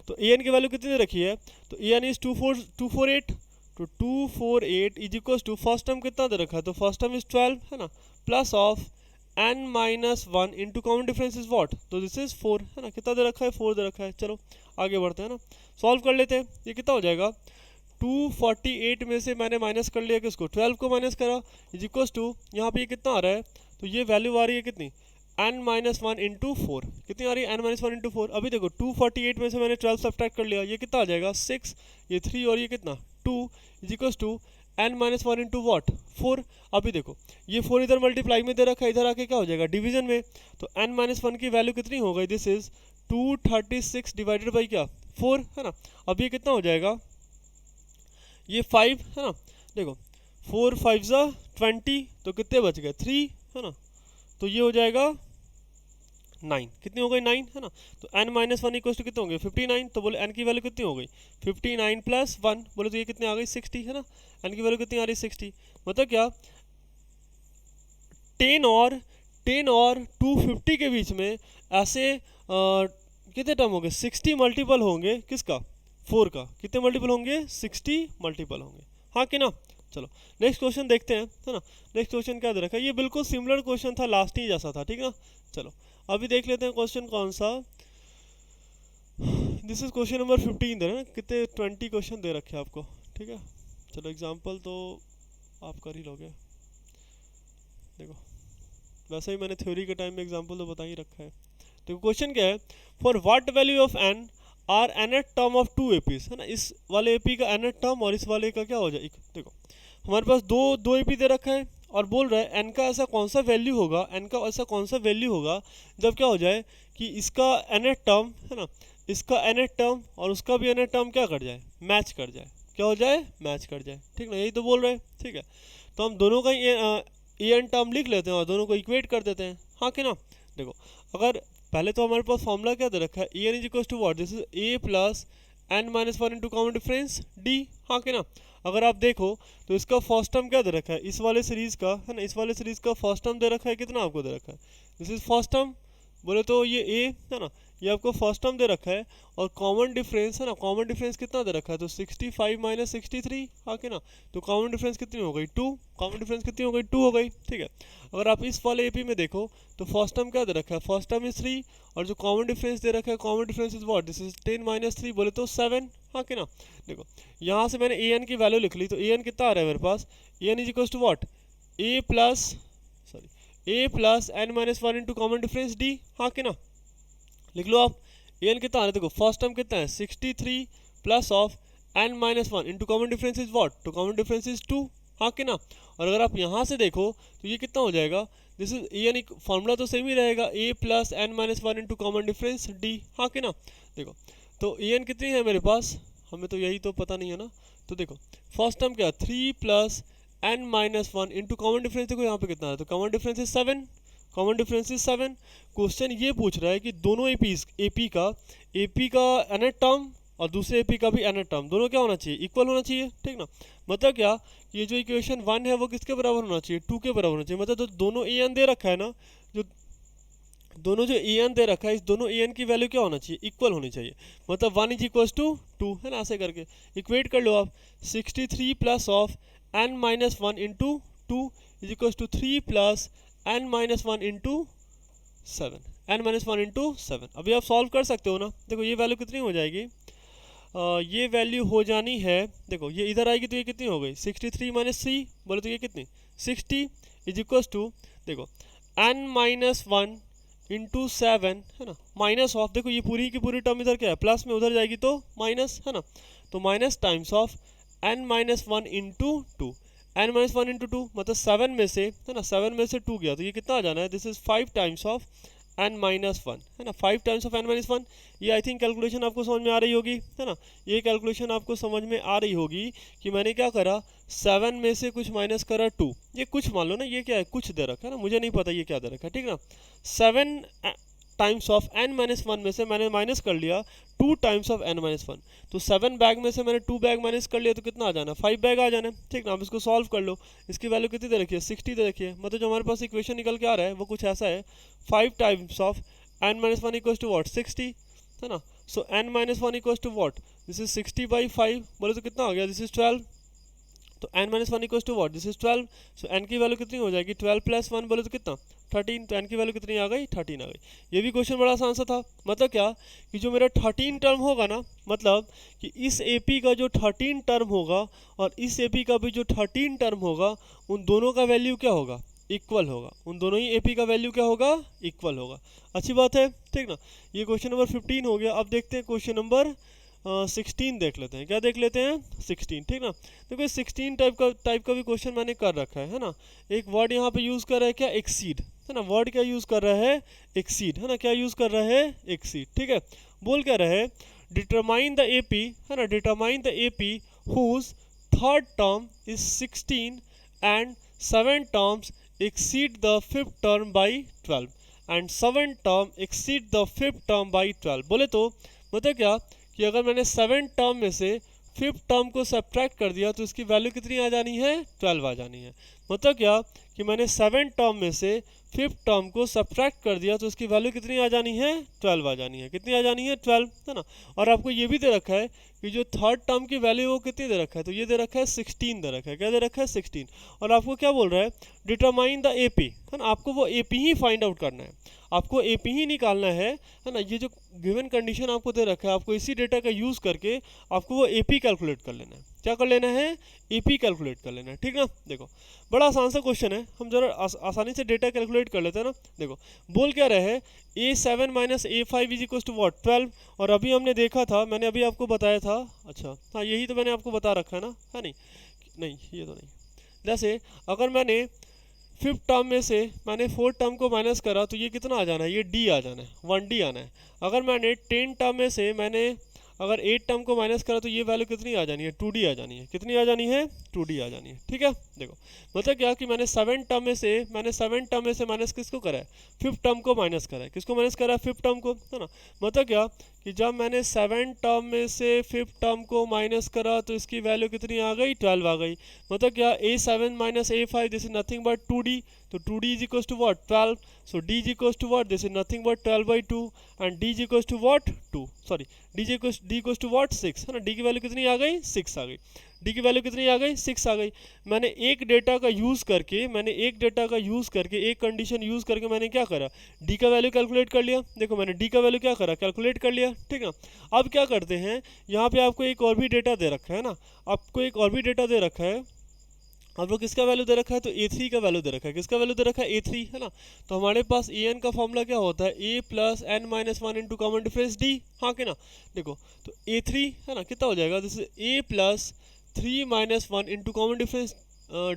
तो a N की value कितनी दे रखी है, तो ए एन इज 248, तो 248 is equal to first term कितना दे रखा है, तो फर्स्ट टर्म इज 12 है ना, plus of n minus one into common difference is what, तो दिस इज 4 है ना। कितना दे रखा है, 4 दे रखा है। चलो आगे बढ़ते हैं ना, सॉल्व कर लेते हैं। ये कितना हो जाएगा, 248 में से मैंने माइनस कर लिया किसको, 12 को माइनस करा, इज इक्वल टू यहाँ पे ये कितना आ रहा है, तो ये वैल्यू आ रही है कितनी, n माइनस वन इंटू 4। कितनी आ रही है, n माइनस वन इंटू 4। अभी देखो 248 में से मैंने 12 सब्ट्रैक्ट कर लिया, ये कितना आ जाएगा 6, ये 3 और ये कितना 2, is equals to n minus one into what 4। अभी देखो ये 4 इधर मल्टीप्लाई में दे रखा है, इधर आके क्या हो जाएगा डिवीजन में, तो n माइनस वन की वैल्यू कितनी हो गई, दिस इज 236 डिवाइडेड बाई क्या 4 है ना। अब ये कितना हो जाएगा, ये 5 है ना। देखो 4 5 जा 20, तो कितने बच गए 3 है ना, तो ये हो जाएगा 9। कितनी हो गई 9 है ना। तो n minus one equal to कितने होंगे 59, तो बोले n की वैल्यू कितनी हो गई 59 प्लस 1, बोले तो ये कितनी आ गई 60 है ना। n की वैल्यू कितनी आ रही 60, मतलब क्या 10 और 250 के बीच में ऐसे कितने टर्म होंगे, 60 मल्टीपल होंगे किसका, 4 का। कितने मल्टीपल होंगे, 60 मल्टीपल होंगे, हाँ कि ना। चलो नेक्स्ट क्वेश्चन देखते हैं, है ना। नेक्स्ट क्वेश्चन क्या दे रखा है, ये बिल्कुल सिमिलर क्वेश्चन था, लास्ट ही जैसा था, ठीक है ना। चलो अभी देख लेते हैं क्वेश्चन कौन सा, दिस इज क्वेश्चन नंबर 15 दे रहे हैं, कितने 20 क्वेश्चन दे रखे हैं आपको, ठीक है। चलो एग्जांपल तो आप कर ही लोगे, देखो वैसे ही मैंने थ्योरी के टाइम में एग्जांपल तो बता ही रखा है। देखो क्वेश्चन क्या है, for what value of n are nth term of 2 APs, है ना। इस वाले एपी का nth टर्म और इस वाले का क्या हो जाए, देखो हमारे पास दो एपी दे रखा है और बोल रहा है एन का ऐसा कौन सा वैल्यू होगा, एन का ऐसा कौन सा वैल्यू होगा जब क्या हो जाए कि इसका nth टर्म है ना, इसका nth टर्म और उसका भी nth टर्म क्या कर जाए, मैच कर जाए, क्या हो जाए, मैच कर जाए, ठीक ना। यही तो बोल रहे हैं, ठीक है। तो हम दोनों का ए एन टर्म लिख लेते हैं और दोनों को इक्वेट कर देते हैं, हाँ कि ना। देखो अगर पहले तो हमारे पास फॉर्मूला क्या दे रखा है, a n is equal to what, this is a plus n minus one into common difference d, हाँ कि ना। अगर आप देखो तो इसका फर्स्ट टर्म क्या दे रखा है, इस वाले सीरीज का है ना, इस वाले सीरीज का फर्स्ट टर्म दे रखा है, कितना आपको दे रखा है, दिस इज फर्स्ट टर्म, बोले तो ये ए है ना, ये आपको फर्स्ट टर्म दे रखा है और कॉमन डिफरेंस है ना, कॉमन डिफरेंस कितना दे रखा है, तो 65 माइनस 63, हाँ कि ना, तो कॉमन डिफरेंस कितनी हो गई 2, कॉमन डिफरेंस कितनी हो गई 2 हो गई, ठीक है। अगर आप इस वाले एपी में देखो तो फर्स्ट टर्म क्या दे रखा है, फर्स्ट टर्म इज 3 और जो कॉमन डिफरेंस दे रखा है, common difference is what, this is 10 minus 3 बोले तो 7, हाँ कि ना। देखो यहाँ से मैंने ए एन की वैल्यू लिख ली, तो ए एन कितना आ रहा है मेरे पास, a n is equal to what, a plus n minus 1 into common difference d, हाँ कि ना। लिख लो आप, ए एन कितना आ रहा है, देखो फर्स्ट टर्म कितना है 63 plus of n minus 1 into common difference is what, तो कॉमन डिफरेंस इज 2, हाँ कि ना। और अगर आप यहाँ से देखो तो ये कितना हो जाएगा, this is a n, formula तो सेम ही रहेगा, a plus n minus 1 into common difference d, हाँ कि ना। देखो तो ए एन कितनी है मेरे पास, हमें तो यही तो पता नहीं है ना। तो देखो फर्स्ट टर्म क्या, 3 plus n minus 1 into common difference, देखो यहाँ पे कितना है, तो common difference is 7, common difference is 7। Question ये पूछ रहा है कि दोनों एपी का nth टर्म और दूसरे एपी का भी nth टर्म दोनों क्या होना चाहिए, इक्वल होना चाहिए, ठीक ना। मतलब क्या, ये जो इक्वेशन 1 है वो किसके बराबर होना चाहिए, 2 के बराबर होना चाहिए। मतलब तो दोनों ए एन दे रखा है ना, जो दोनों जो ए एन दे रखा है, इस दोनों ए एन की वैल्यू क्या होना चाहिए, इक्वल होनी चाहिए। मतलब 1 इज इक्वल टू 2 है ना, ऐसे करके इक्वेट कर लो आप। 63 plus of n minus 1 into 2 is equal to 3 plus n minus 1 into 7, n minus 1 into 7। अभी आप सॉल्व कर सकते हो ना। देखो ये वैल्यू कितनी हो जाएगी, ये वैल्यू हो जानी है, देखो ये इधर आएगी तो ये कितनी हो गई 63 माइनस 3 बोले तो ये कितनी 60 इज इक्वल टू, देखो एन माइनस 1 इंटू 7 है ना, माइनस ऑफ, देखो ये पूरी की पूरी टर्म इधर क्या है, प्लस में उधर जाएगी तो माइनस है ना, तो minus times of n minus 1 into 2, n minus 1 into 2 मतलब 7 में से है ना, 7 में से 2 गया तो ये कितना आ जाना है, this is 5 times of n minus 1 है ना, 5 टाइम्स ऑफ एन माइनस 1। ये आई थिंक कैलकुलेशन आपको समझ में आ रही होगी है ना, ये कैलकुलेशन आपको समझ में आ रही होगी कि मैंने क्या करा, 7 में से कुछ माइनस करा 2, ये कुछ मान लो ना, ये क्या है कुछ दे रखा है ना, मुझे नहीं पता ये क्या दे रखा है, ठीक ना। 7 टाइम्स ऑफ एन माइनस 1 में से मैंने माइनस कर लिया 2 टाइम्स ऑफ एन माइनस 1, तो 7 बैग में से मैंने 2 बैग माइनस कर लिया तो कितना आ जाना, 5 बैग आ जाना, ठीक ना। अब इसको सॉल्व कर लो, इसकी वैल्यू कितनी दे रखी है 60 दे रखी है। मतलब जो हमारे पास इक्वेशन निकल के आ रहा है वो कुछ ऐसा है, 5 times of n minus 1 equals to what 60 है ना, so n minus 1 equals to what, this is 60 by 5 बोले तो कितना हो गया, दिस इज 12, तो n minus 1 equals to what, this is 12, so n की वैल्यू कितनी हो जाएगी 12 प्लस 1 बोले तो कितना 13, तो n की वैल्यू कितनी आ गई 13 आ गई। ये भी क्वेश्चन बड़ा आसान सा था। मतलब क्या कि जो मेरा 13 टर्म होगा ना, मतलब कि इस एपी का जो 13 टर्म होगा और इस एपी का भी जो 13 टर्म होगा, उन दोनों का वैल्यू क्या होगा, इक्वल होगा, उन दोनों ही एपी का वैल्यू क्या होगा, इक्वल होगा। अच्छी बात है, ठीक ना। ये क्वेश्चन नंबर 15 हो गया। अब देखते हैं क्वेश्चन नंबर 16 देख लेते हैं, क्या देख लेते हैं 16, ठीक ना। देखो 16 टाइप का भी क्वेश्चन मैंने कर रखा है ना। एक वर्ड यहाँ पे यूज़ कर रहा है क्या, एक्सीड है ना, वर्ड क्या यूज़ कर रहा है, एक्सीड है ना, क्या यूज़ कर रहा है, एक्सीड, ठीक है। बोल क्या रहा है, डिटरमाइन द एपी है ना, determine the AP whose third term is 16 and 7 terms exceed the fifth term by 12 and 7 term exceed the fifth term by 12। बोले तो मतलब क्या कि अगर मैंने 7 टर्म में से 5th टर्म को सब्ट्रैक्ट कर दिया तो इसकी वैल्यू कितनी आ जानी है, 12 आ जानी है। मतलब क्या कि मैंने 7 टर्म में से 5th टर्म को सब्ट्रैक्ट कर दिया तो इसकी वैल्यू कितनी आ जानी है, 12 आ जानी है। कितनी आ जानी है, 12 है ना। और आपको ये भी दे रखा है कि जो थर्ड टर्म की वैल्यू वो कितनी दे रखा है, तो ये दे रखा है 16 दे रखा है, क्या दे रखा है 16। और आपको क्या बोल रहा है, डिटरमाइन द एपी है ना, आपको वो एपी ही फाइंड आउट करना है, आपको एपी ही निकालना है ना। ये जो गिवन कंडीशन आपको दे रखा है, आपको इसी डेटा का यूज़ करके आपको वो एपी कैलकुलेट कर लेना है। क्या कर लेना है, एपी कैलकुलेट कर लेना है, ठीक ना। देखो बड़ा आसान सा क्वेश्चन है, हम जरा आसानी से डेटा कैलकुलेट कर लेते हैं ना। देखो बोल क्या रहे हैं, A7 minus A5 is equal to what 12, और अभी हमने देखा था, मैंने अभी आपको बताया था, अच्छा हाँ यही तो मैंने आपको बता रखा है ना, है नहीं, नहीं ये तो नहीं। जैसे अगर मैंने 5th टर्म में से मैंने 4th टर्म को माइनस करा तो ये कितना आ जाना है, ये D आ जाना है, 1D आना है। अगर मैंने 10 टर्म में से मैंने अगर 8 टर्म को माइनस करा तो ये वैल्यू कितनी आ जानी है, 2D आ जानी है। कितनी आ जानी है, 2d आ जानी है। ठीक है, देखो मतलब क्या कि मैंने 7 टर्म में से माइनस किसको करा है, 5th टर्म को माइनस करा है। किसको माइनस करा है, 5th टर्म को, है ना। मतलब क्या कि जब मैंने 7 टर्म में से 5th टर्म को माइनस करा तो इसकी वैल्यू कितनी आ गई, 12 आ गई। मतलब क्या a7 minus a5 this is nothing but 2d, तो 2d is equal to what, 12। So d is equal to what, this is nothing but 12/2 and d is equal to what 2, sorry d equal to what 6, है ना। d की value कितनी आ गई, 6 आ गई। D की value कितनी आ गई, 6 आ गई। मैंने एक डेटा का यूज़ करके एक कंडीशन यूज़ करके मैंने क्या करा, डी का वैल्यू कैलकुलेट कर लिया। देखो मैंने डी का वैल्यू क्या करा, कैलकुलेट कर लिया। ठीक है, अब क्या करते हैं, यहाँ पे आपको एक और भी डेटा दे रखा है ना, आपको एक और भी डेटा दे रखा है। आपको किसका वैल्यू दे रखा है, तो a3 का वैल्यू दे रखा है। किसका वैल्यू दे रखा है, a3, है ना। तो हमारे पास an का फॉर्मूला क्या होता है, a plus n minus 1 into common difference d, हाँ कि ना। देखो तो a3 है ना, कितना हो जाएगा, this is a plus 3 minus 1 into common difference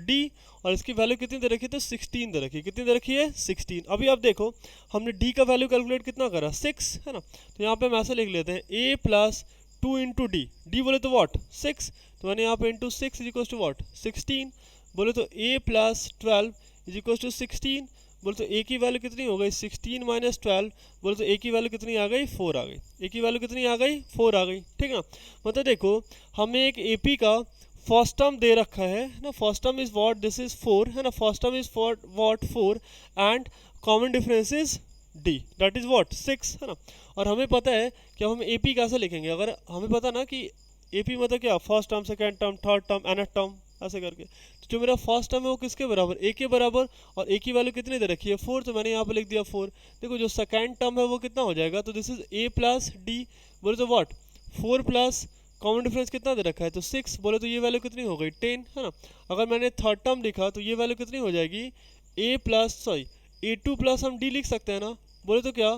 d, और इसकी वैल्यू कितनी दे रखी है, तो 16 दे रखी है। कितनी दे रखी है, 16। अभी आप देखो हमने d का वैल्यू कैलकुलेट कितना करा, 6, है ना। तो यहाँ पे हम ऐसे लिख लेते हैं a प्लस 2 इंटू डी बोले तो व्हाट 6, तो मैंने यहाँ पे into 6 is equal to what 16, बोले तो a plus 12 is equal to 16, बोले तो a की वैल्यू कितनी हो गई, 16 माइनस 12, बोले तो a की वैल्यू कितनी आ गई, 4 आ गई। a की वैल्यू कितनी आ गई, 4 आ गई। ठीक है ना, मतलब देखो हमें एक AP का फर्स्ट टर्म दे रखा है ना, first term is what, this is 4, है ना, first term is what 4 and common difference is d, that is what 6, है ना। और हमें पता है कि हम AP कैसे लिखेंगे, अगर हमें पता ना कि AP मतलब क्या, first term, second term, third term, nth term, ऐसे करके। तो जो मेरा फर्स्ट टर्म है वो किसके बराबर, a के बराबर, और a की वैल्यू कितनी दे रखी है, 4, तो मैंने यहाँ पे लिख दिया 4। देखो जो सेकेंड टर्म है वो कितना हो जाएगा, तो this is a plus D, बोले तो व्हाट 4 प्लस कॉमन डिफरेंस कितना दे रखा है, तो 6, बोले तो ये वैल्यू कितनी हो गई 10, है ना। अगर मैंने थर्ड टर्म लिखा तो ये वैल्यू कितनी हो जाएगी, a2 प्लस हम d लिख सकते हैं ना, बोले तो क्या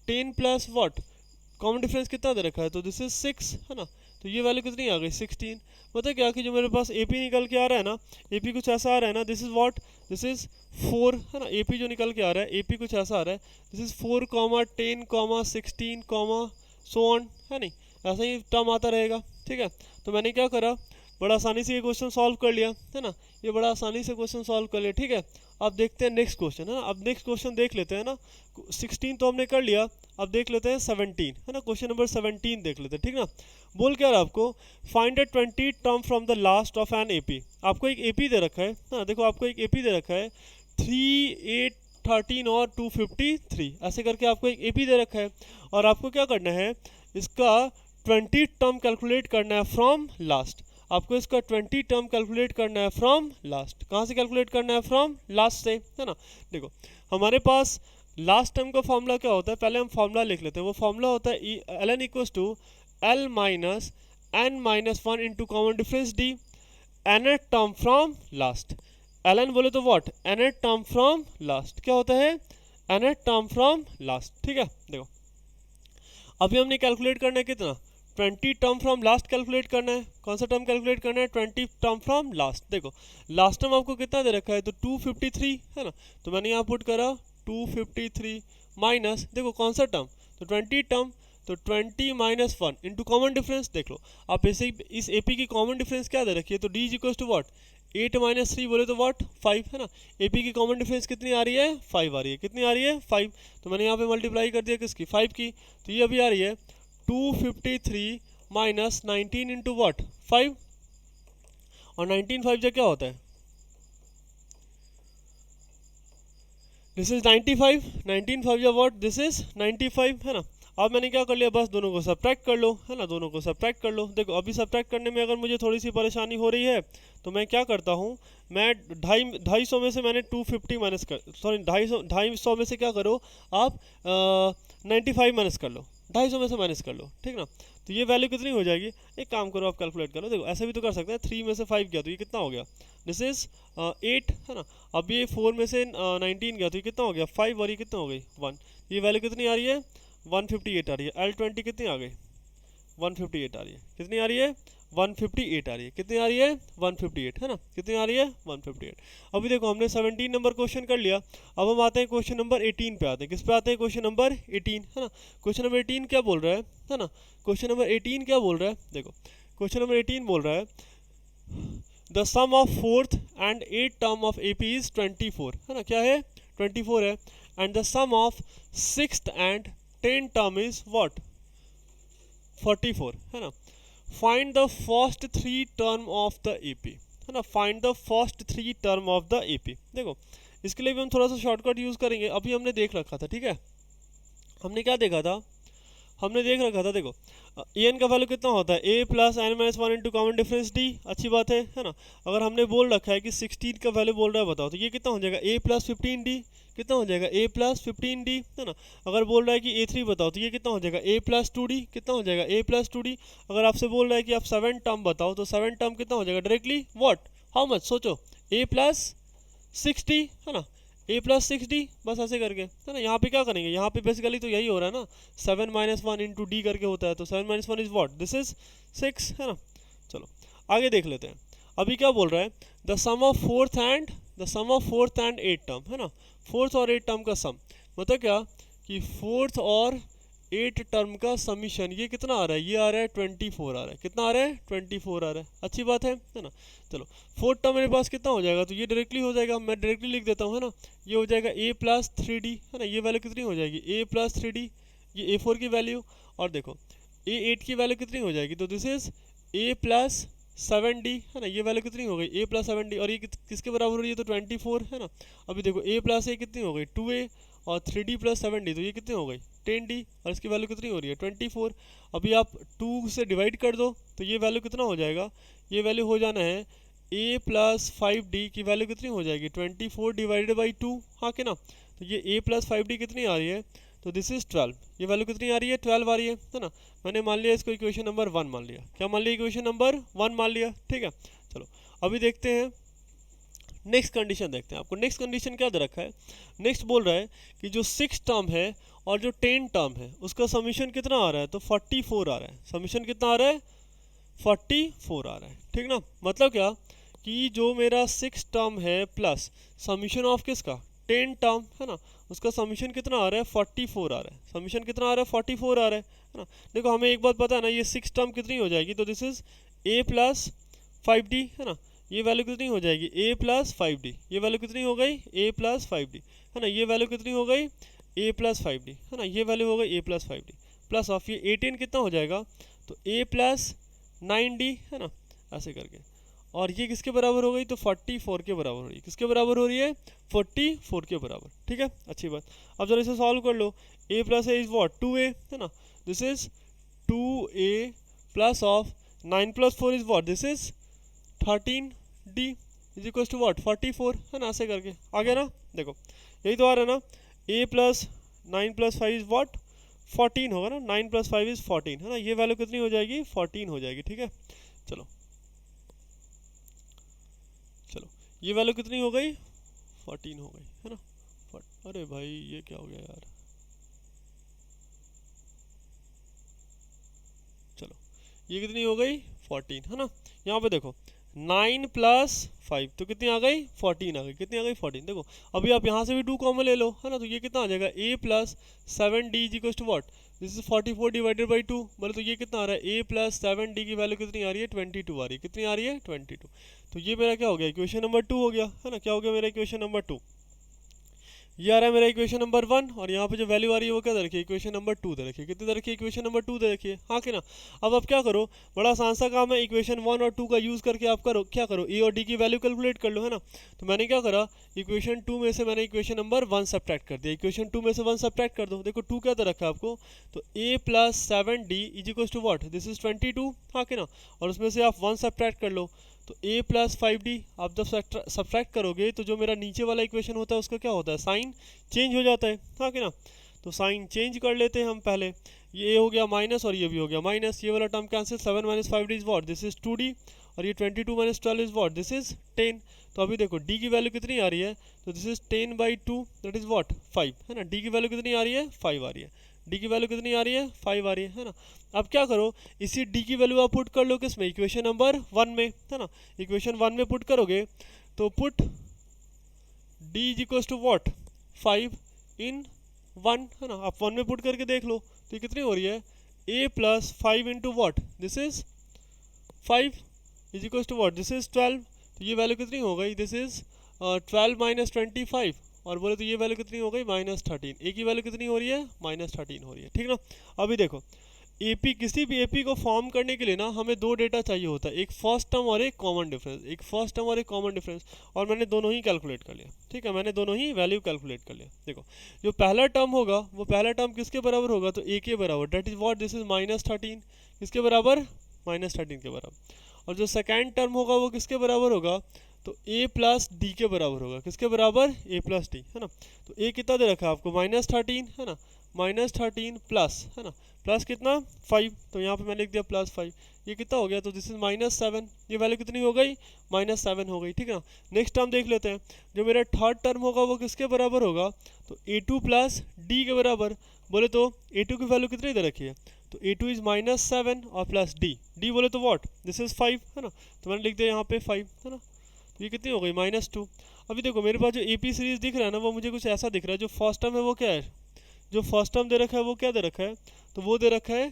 10 प्लस व्हाट, कॉमन डिफरेंस कितना दे रखा है, तो दिस इज 6, है ना। तो ये वैल्यू कितनी आ गई 16। मतलब क्या कि जो मेरे पास AP निकल के आ रहा है ना, AP कुछ ऐसा आ रहा है ना, this is what, this is 4, है ना। AP जो निकल के आ रहा है, AP कुछ ऐसा आ रहा है, दिस इज 4, 10, 16, सो ऑन, है नहीं, ऐसा ही टर्म आता रहेगा। ठीक है, तो मैंने क्या करा, बड़ा आसानी से ये क्वेश्चन सॉल्व कर लिया, है ना। ये बड़ा आसानी से क्वेश्चन सॉल्व कर लिया। ठीक है, अब देखते हैं नेक्स्ट क्वेश्चन, है ना। अब नेक्स्ट क्वेश्चन देख लेते हैं ना, 16 तो हमने कर लिया, अब देख लेते हैं 17, है ना। क्वेश्चन नंबर 17 देख लेते हैं। ठीक ना, बोल क्या रहा है आपको, find the 20 term from the last of N AP। आपको एक AP दे रखा है ना, देखो आपको एक AP दे रखा है 3, 8, 13 और 253, ऐसे करके आपको एक AP दे रखा है, और आपको क्या करना है, इसका 20 टर्म कैलकुलेट करना है फ्रॉम लास्ट। आपको इसका 20 टर्म कैलकुलेट करना है फ्रॉम लास्ट। कहाँ से कैलकुलेट करना है, फ्रॉम लास्ट से, है ना। देखो हमारे पास लास्ट टर्म का फॉर्मूला क्या होता है, पहले हम फॉर्मूला लिख लेते हैं। वो फॉर्मूला होता है ln equals to l minus n minus 1 into common difference d, nth term from last. ln बोले तो व्हाट, nth टर्म फ्रॉम लास्ट, क्या होता है, nth टर्म फ्रॉम लास्ट। ठीक है, देखो अभी हमने कैलकुलेट करना है कितना, 20 टर्म फ्रॉम लास्ट कैलकुलेट करना है। कौन सा टर्म कैलकुलेट करना है, 20 टर्म फ्रॉम लास्ट। देखो लास्ट टर्म आपको कितना दे रखा है, तो 253, है ना। तो मैंने यहाँ पुट करा 253 माइनस, देखो कौन सा टर्म, तो 20 टर्म, तो 20 माइनस 1 इंटू कॉमन डिफरेंस। देख लो आप ऐसे इस AP की कॉमन डिफरेंस क्या दे रखी है, तो d is equal to what 8 minus 3, बोले तो व्हाट 5, है ना। AP की कॉमन डिफरेंस कितनी आ रही है, 5 आ रही है। कितनी आ रही है, 5, तो मैंने यहाँ पे मल्टीप्लाई कर दिया किसकी, 5 की, तो ये अभी आ रही है 253 माइनस 19 इंटू व्हाट 5, और 19 5 जो क्या होता है, दिस इज 95, 19 5 जो व्हाट, दिस इज 95, है ना। अब मैंने क्या कर लिया, बस दोनों को सब्ट्रैक्ट कर लो, है ना, दोनों को सब्ट्रैक्ट कर लो। देखो अभी सब्ट्रैक्ट करने में अगर मुझे थोड़ी सी परेशानी हो रही है तो मैं क्या करता हूँ, मैं 250 में से मैंने 250 माइनस कर, सॉरी 250 में से क्या करो आप 95 माइनस कर लो, 250 में से माइनस कर लो। ठीक ना, तो ये वैल्यू कितनी हो जाएगी, एक काम करो आप कैलकुलेट करो। देखो ऐसे भी तो कर सकते हैं, 3 में से 5 गया तो ये कितना हो गया, दिस इज 8, है ना। अब ये 4 में से 19 गया तो ये कितना हो गया 5, और ये कितना हो गई 1, ये वैल्यू कितनी आ रही है 158 आ रही है। L20 कितनी आ गई 158 आ रही है। कितनी आ रही है 158 आ रही है। कितनी आ रही है 158, है ना, कितनी आ रही है 158। अभी देखो हमने 17 नंबर क्वेश्चन कर लिया, अब हम आते हैं क्वेश्चन नंबर 18 पे आते हैं। किस पे आते हैं, क्वेश्चन नंबर 18, है ना। क्वेश्चन नंबर 18 क्या बोल रहा है ना, क्वेश्चन नंबर 18 क्या बोल रहा है, देखो क्वेश्चन नंबर 18 बोल रहा है the sum of fourth and eight term of AP is 24, है ना, क्या है 24 है, and the sum of sixth and 10 term is what 44, है ना। Find the first three term of the AP, है ना, find the first three term of the AP. देखो इसके लिए भी हम थोड़ा सा शॉर्टकट यूज़ करेंगे। अभी हमने देख रखा था, ठीक है, हमने क्या देखा था, हमने देख रखा था, देखो ए एन का वैल्यू कितना होता है a plus n minus one into common difference d, अच्छी बात है ना। अगर हमने बोल रखा है कि 16 का वैल्यू बोल रहा है बताओ, तो ये कितना हो जाएगा ए प्लस 15 डी, कितना हो जाएगा ए प्लस 15 डी, है ना। अगर बोल रहा है कि A3 बताओ, तो ये कितना हो जाएगा ए प्लस 2 डी, कितना हो जाएगा ए प्लस 2 डी। अगर आपसे बोल रहा है कि आप 7 टर्म बताओ, तो 7 टर्म कितना हो जाएगा डायरेक्टली व्हाट हाउ मच, सोचो ए प्लस 60, है ना, ए प्लस 60, बस ऐसे करके, है ना। यहाँ पे क्या करेंगे, यहाँ पे बेसिकली तो यही हो रहा है ना, 7 माइनस वन इंटू डी करके होता है, तो 7 minus one is what, this is 6, है ना। चलो आगे देख लेते हैं। अभी क्या बोल रहा है, the sum of fourth and eight term, है ना, फोर्थ और एट टर्म का सम, मतलब क्या कि फोर्थ और 8 टर्म का समीशन, ये कितना आ रहा है, ये आ रहा है 24 आ रहा है, कितना आ रहा है 24 आ रहा है, अच्छी बात है ना। चलो फोर्थ टर्म मेरे पास कितना हो जाएगा, तो ये डायरेक्टली हो जाएगा, मैं डायरेक्टली लिख देता हूँ, है ना। ये हो जाएगा ए प्लस 3 डी, है ना, ये वैल्यू कितनी हो जाएगी ए प्लस 3 डी, ये A4 की वैल्यू, और देखो A8 की वैल्यू कितनी हो जाएगी, तो this is a plus 7D, है ना, ये वैल्यू कितनी हो गई ए प्लस 7D, और ये किसके बराबर हो रही है, तो 24, है ना। अभी देखो ए प्लस ए कितनी हो गई 2A, और 3D प्लस 7D, तो ये कितनी हो गई 10D, और इसकी वैल्यू कितनी हो रही है 24। अभी आप 2 से डिवाइड कर दो, तो ये वैल्यू कितना हो जाएगा, ये वैल्यू हो जाना है a प्लस 5D की वैल्यू कितनी हो जाएगी 24 डिवाइडेड बाई 2, हाँ कि ना। तो ये a प्लस 5D कितनी आ रही है, तो दिस इज 12, ये वैल्यू कितनी आ रही है 12 आ रही है ना। मैंने मान लिया इसको इक्वेशन नंबर 1 मान लिया, क्या मान लिया, इक्वेशन नंबर 1 मान लिया, ठीक है। चलो अभी देखते हैं नेक्स्ट कंडीशन, देखते हैं आपको नेक्स्ट कंडीशन क्या दे रखा है। नेक्स्ट बोल रहा है कि जो 6 टर्म है और जो 10 टर्म है उसका समीशन कितना आ रहा है, तो 44 आ रहा है, समीशन कितना आ रहा है 44 आ रहा है, ठीक ना। मतलब क्या कि जो मेरा 6 टर्म है प्लस समीशन ऑफ किसका 10 टर्म, है ना, उसका समीशन कितना आ रहा है 44 आ रहा है, समीशन कितना आ रहा है 44 आ रहा है ना। देखो हमें एक बात पता है ना, ये 6 टर्म कितनी हो जाएगी, तो this is a plus 5D, है ना, ये वैल्यू कितनी हो जाएगी a प्लस 5D, ये वैल्यू कितनी हो गई a प्लस 5D, है ना, ये वैल्यू कितनी हो गई a प्लस 5D, है ना, ये वैल्यू हो गई a plus 5D plus of ये 18 कितना हो जाएगा, तो a प्लस 9D, है ना, ऐसे करके, और ये किसके बराबर हो गई, तो 44 के बराबर हो रही है, किसके बराबर हो रही है 44 के बराबर, ठीक है, अच्छी बात। अब जरा इसे सॉल्व कर लो, a plus a is what 2a, है ना, this is 2a plus of 9 plus 4 is what, this is 13D is equal to what 44, है ना, ऐसे करके आ गया ना। देखो यही तो आ रहा है ना, a plus 9 plus 5 is what 14 होगा ना, 9 प्लस 5 इज 14, है ना, ये वैल्यू कितनी हो जाएगी 14 हो जाएगी, ठीक है। चलो चलो ये वैल्यू कितनी हो गई 14 हो गई, है ना। अरे भाई ये क्या हो गया यार, चलो ये कितनी हो गई 14, है ना। यहाँ पे देखो 9 प्लस 5 तो कितनी आ गई 14 आ गई, कितनी आ गई 14। देखो अभी आप यहाँ से भी 2 कॉमन ले लो, है ना, तो ये कितना आ जाएगा a plus 7D is equal to what, this is 44 divided by 2, मतलब तो ये कितना आ रहा है a प्लस 7D की वैल्यू कितनी आ रही है 22 आ रही है, कितनी आ रही है 22। तो ये मेरा क्या हो गया इक्वेशन नंबर 2 हो गया, है ना, क्या हो गया मेरा इक्वेशन नंबर 2। ये आ रहा है मेरा इक्वेशन नंबर 1, और यहाँ पे जो वैल्यू आ रही है वो क्या दे रखी है इक्वेशन नंबर 2 दे रखी है, कितनी दे रखी है इक्वेशन नंबर 2 दे रखी है, हाँ कि ना। अब आप क्या करो, बड़ा आसान सा काम है, इक्वेशन 1 और 2 का यूज़ करके आप करो क्या करो ए और डी की वैल्यू कैलकुलेट कर लो, है ना। तो मैंने क्या करा, इक्वेशन 2 में से मैंने इक्वेशन नंबर 1 सब्ट्रैक्ट कर दिया, इक्वेशन 2 में से 1 सब्ट्रैक्ट कर दो। देखो 2 क्या दे रखा है आपको, तो a plus 7D is equal to what, this is 22, हाँ कि ना, और उसमें से आप 1 सब्ट्रैक्ट कर लो, तो a प्लस 5D आप जब सब्ट्रैक्ट करोगे तो जो मेरा नीचे वाला इक्वेशन होता है उसका क्या होता है साइन चेंज हो जाता है, हाँ कि ना। तो साइन चेंज कर लेते हैं हम पहले, ये हो गया माइनस और ये भी हो गया माइनस, ये वाला term cancel, 7 minus 5D is what, this is 2D, और ये 22 minus 12 is what, this is 10। तो अभी देखो d की वैल्यू कितनी आ रही है, तो this is 10 by 2 that is what 5, है ना, d की वैल्यू कितनी आ रही है 5 आ रही है, d की वैल्यू कितनी आ रही है 5 आ रही है ना। अब क्या करो, इसी d की वैल्यू आप पुट कर लो किस में, इक्वेशन नंबर 1 में, है ना, इक्वेशन 1 में पुट करोगे तो put d is equal to what 5 in 1, है ना, आप 1 में पुट करके देख लो तो ये कितनी हो रही है a plus 5 into what, this is 5 is equal to what, this is 12, तो ये वैल्यू कितनी हो गई, दिस इज 12 माइनस 25, और बोले तो ये वैल्यू कितनी हो गई -13। ए की वैल्यू कितनी हो रही है -13 हो रही है, ठीक ना। अभी देखो एपी, किसी भी एपी को फॉर्म करने के लिए ना हमें दो डेटा चाहिए होता है, एक फर्स्ट टर्म और एक कॉमन डिफरेंस, एक फर्स्ट टर्म और एक कॉमन डिफरेंस, और मैंने दोनों ही कैलकुलेट कर लिया, ठीक है, मैंने दोनों ही वैल्यू कैलकुलेट कर लिया। देखो जो पहला टर्म होगा वो पहला टर्म किसके बराबर होगा, तो ए के बराबर, that is what, this is -13, किसके बराबर, -13 के बराबर। और जो सेकेंड टर्म होगा वो किसके बराबर होगा, तो a प्लस डी के बराबर होगा, किसके बराबर, a प्लस डी, है ना। तो a कितना दे रखा है आपको -13, है ना, -13 प्लस, है ना, प्लस कितना 5, तो यहाँ पे मैंने लिख दिया +5, ये कितना हो गया, तो दिस इज -7, ये वैल्यू कितनी हो गई, -7 हो गई, ठीक है ना। नेक्स्ट टर्म देख लेते हैं, जो मेरा थर्ड टर्म होगा वो किसके बराबर होगा, तो a2 प्लस डी के बराबर। बोले तो a2 की वैल्यू कितनी दे रखी है, तो a2 इज -7 और प्लस डी बोले तो व्हाट, दिस इज 5, है ना, तो मैंने लिख दिया यहाँ पे 5, है ना। तो ये कितनी हो गई -2। अभी देखो मेरे पास जो AP सीरीज दिख रहा है ना वो मुझे कुछ ऐसा दिख रहा है, जो फर्स्ट टर्म है वो क्या है, जो फर्स्ट टर्म दे रखा है वो क्या दे रखा है, तो वो दे रखा है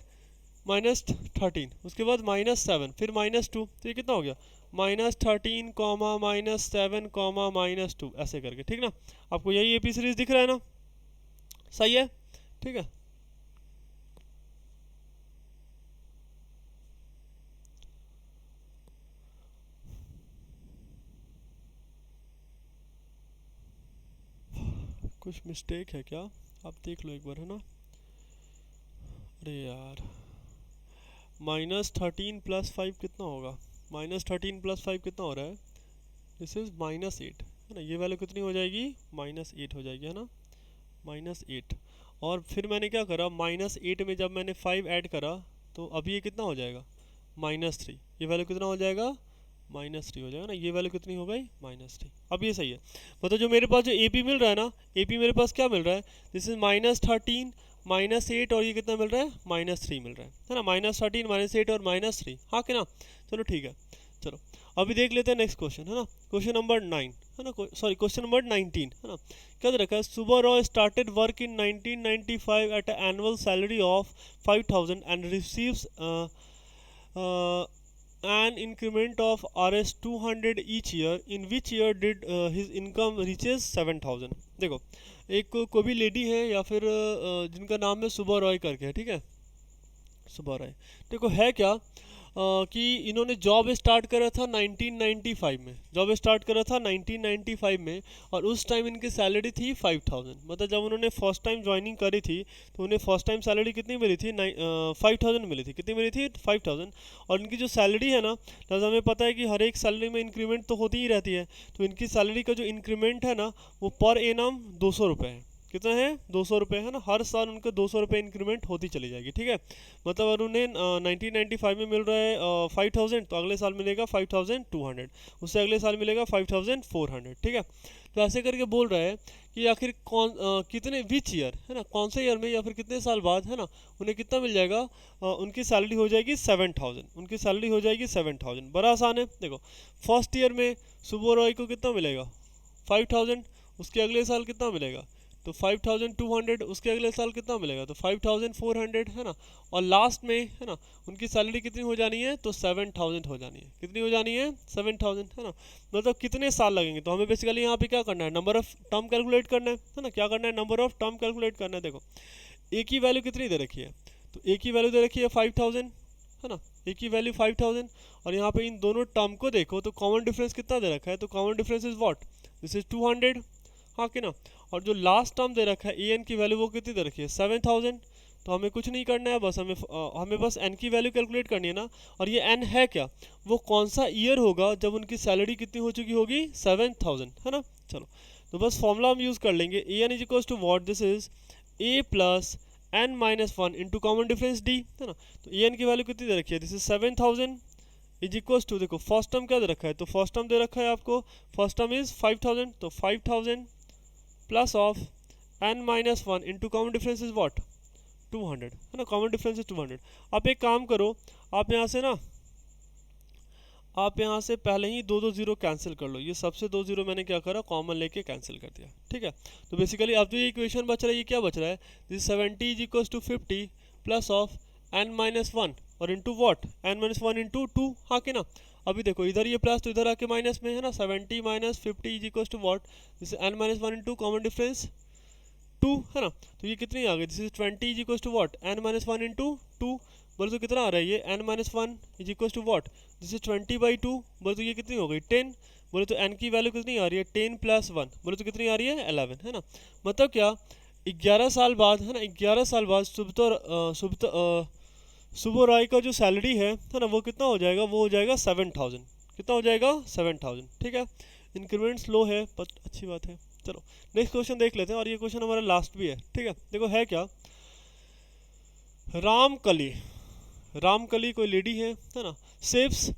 -13, उसके बाद -7, फिर -2, तो ये कितना हो गया -13, -7, -2, ऐसे करके, ठीक ना। आपको यही AP सीरीज दिख रहा है ना, सही है, ठीक है। कुछ मिस्टेक है क्या, आप देख लो एक बार, है ना। अरे यार, -13 + 5 कितना होगा, -13 + 5 कितना हो रहा है, दिस इज -8, है ना। ये वैल्यू कितनी हो जाएगी, -8 हो जाएगी, है ना, -8। और फिर मैंने क्या करा, -8 में जब मैंने 5 ऐड करा तो अभी ये कितना हो जाएगा, -3, ये वैल्यू कितना हो जाएगा, -3 हो जाएगा ना, ये वैल्यू कितनी हो गई, -3। अब ये सही है, मतलब जो मेरे पास जो AP मिल रहा है ना, AP मेरे पास क्या मिल रहा है, दिस इज -13 -8, और ये कितना मिल रहा है, -3 मिल रहा है ना, -13 -8 और -3, हाँ कि ना। चलो ठीक है, चलो अभी देख लेते हैं नेक्स्ट क्वेश्चन, है ना, क्वेश्चन नंबर 9, है ना, सॉरी क्वेश्चन नंबर 19, है ना। क्या दे रखा है, Subbarao started work in 1995 at annual salary of 5000 and receives an increment of Rs 200 each year. In which year did his income reaches 7000? देखो एक कोई भी लेडी है या फिर जिनका नाम है सुबा रॉय करके है, ठीक है, सुबा रॉय। देखो है क्या कि इन्होंने जॉब स्टार्ट करा था 1995 में, जॉब स्टार्ट करा था 1995 में, और उस टाइम इनकी सैलरी थी 5000, मतलब जब उन्होंने फर्स्ट टाइम ज्वाइनिंग करी थी तो उन्हें फर्स्ट टाइम सैलरी कितनी मिली थी, 5000 मिली थी, कितनी मिली थी 5000। और इनकी जो सैलरी है ना, जैसे हमें पता है कि हर एक सैलरी में इंक्रीमेंट तो होती ही रहती है, तो इनकी सैलरी का जो इंक्रीमेंट है ना वो पर एनम 200 रुपये है, कितना है 200 रुपये, है ना, हर साल उनको 200 रुपये इंक्रीमेंट होती चली जाएगी, ठीक है। मतलब अगर उन्हें 1995 में मिल रहा है 5000, तो अगले साल मिलेगा 5200, उससे अगले साल मिलेगा 5400, ठीक है। तो ऐसे करके बोल रहा है कि आखिर कितने विच ईयर, है ना, कौन से ईयर में या फिर कितने साल बाद, है ना, उन्हें कितना मिल जाएगा, उनकी सैलरी हो जाएगी 7000, उनकी सैलरी हो जाएगी 7000। बड़ा आसान है, देखो फर्स्ट ईयर में सुबो रॉय को कितना मिलेगा 5000, उसके अगले साल कितना मिलेगा, तो 5200, उसके अगले साल कितना मिलेगा, तो 5400, है ना। और लास्ट में, है ना, उनकी सैलरी कितनी हो जानी है, तो 7000 हो जानी है, कितनी हो जानी है 7000, है ना। मतलब कितने साल लगेंगे, तो हमें बेसिकली यहाँ पे क्या करना है, नंबर ऑफ टर्म कैलकुलेट करना है ना, क्या करना है, नंबर ऑफ टर्म कैलकुलेट करना है। देखो ए की वैल्यू कितनी दे रखी है, तो ए की वैल्यू दे रखी है 5000, है ना, ए की वैल्यू 5000, और यहाँ पे इन दोनों टर्म को देखो तो कॉमन डिफरेंस कितना दे रखा है, तो common difference is what, this is 200, हाँ कि ना। और जो लास्ट टर्म दे रखा है ए एन की वैल्यू वो कितनी दे रखी है 7000, तो हमें कुछ नहीं करना है, बस हमें बस एन की वैल्यू कैलकुलेट करनी है ना। और ये एन है क्या, वो कौन सा ईयर होगा जब उनकी सैलरी कितनी हो चुकी होगी 7000, है ना। चलो तो बस फॉर्मूला हम यूज़ कर लेंगे, a n is equal to what, this is a plus n minus 1 into common difference d, है ना। तो ए एन की वैल्यू कितनी दे रखी है, this is 7000 is equal to, देखो फर्स्ट टर्म क्या दे रखा है, तो फर्स्ट टर्म दे रखा है आपको, फर्स्ट टर्म इज 5000, तो 5000 plus of n minus 1 into common difference is what 200, है ना, कॉमन डिफरेंस इज 200। आप एक काम करो, आप यहाँ से ना, आप यहाँ से पहले ही दो दो जीरो कैंसिल कर लो, ये सबसे दो जीरो मैंने क्या करा कॉमन लेके कैंसिल कर दिया, ठीक है। तो बेसिकली अब जो ये इक्वेशन बच रहा है, ये क्या बच रहा है, this 70 is equal to 50 plus of n minus 1 और into what n minus 1 into 2, हाँ कि ना। अभी देखो इधर ये प्लस तो इधर आके माइनस में है ना, 70 minus 50 is equal to what, this n minus one into common difference 2 है ना, तो ये कितनी आ गई, this is 20 is equal to what, n minus one into 2, बोले तो कितना आ रहा है ये n minus one is equal to what, this is 20/2, बोले तो ये कितनी हो गई 10, बोले तो n की वैल्यू कितनी आ रही है 10 प्लस 1, बोले तो कितनी आ रही है 11 है ना। मतलब क्या 11 साल बाद है ना, 11 साल बाद शुभ राय का जो सैलरी है ना, वो कितना हो जाएगा, वो हो जाएगा 7000, कितना हो जाएगा 7000, ठीक है। इंक्रीमेंट स्लो है पर अच्छी बात है। चलो नेक्स्ट क्वेश्चन देख लेते हैं, और ये क्वेश्चन हमारा लास्ट भी है, ठीक है। देखो है क्या, रामकली, रामकली कोई लेडी है ना, सेव्स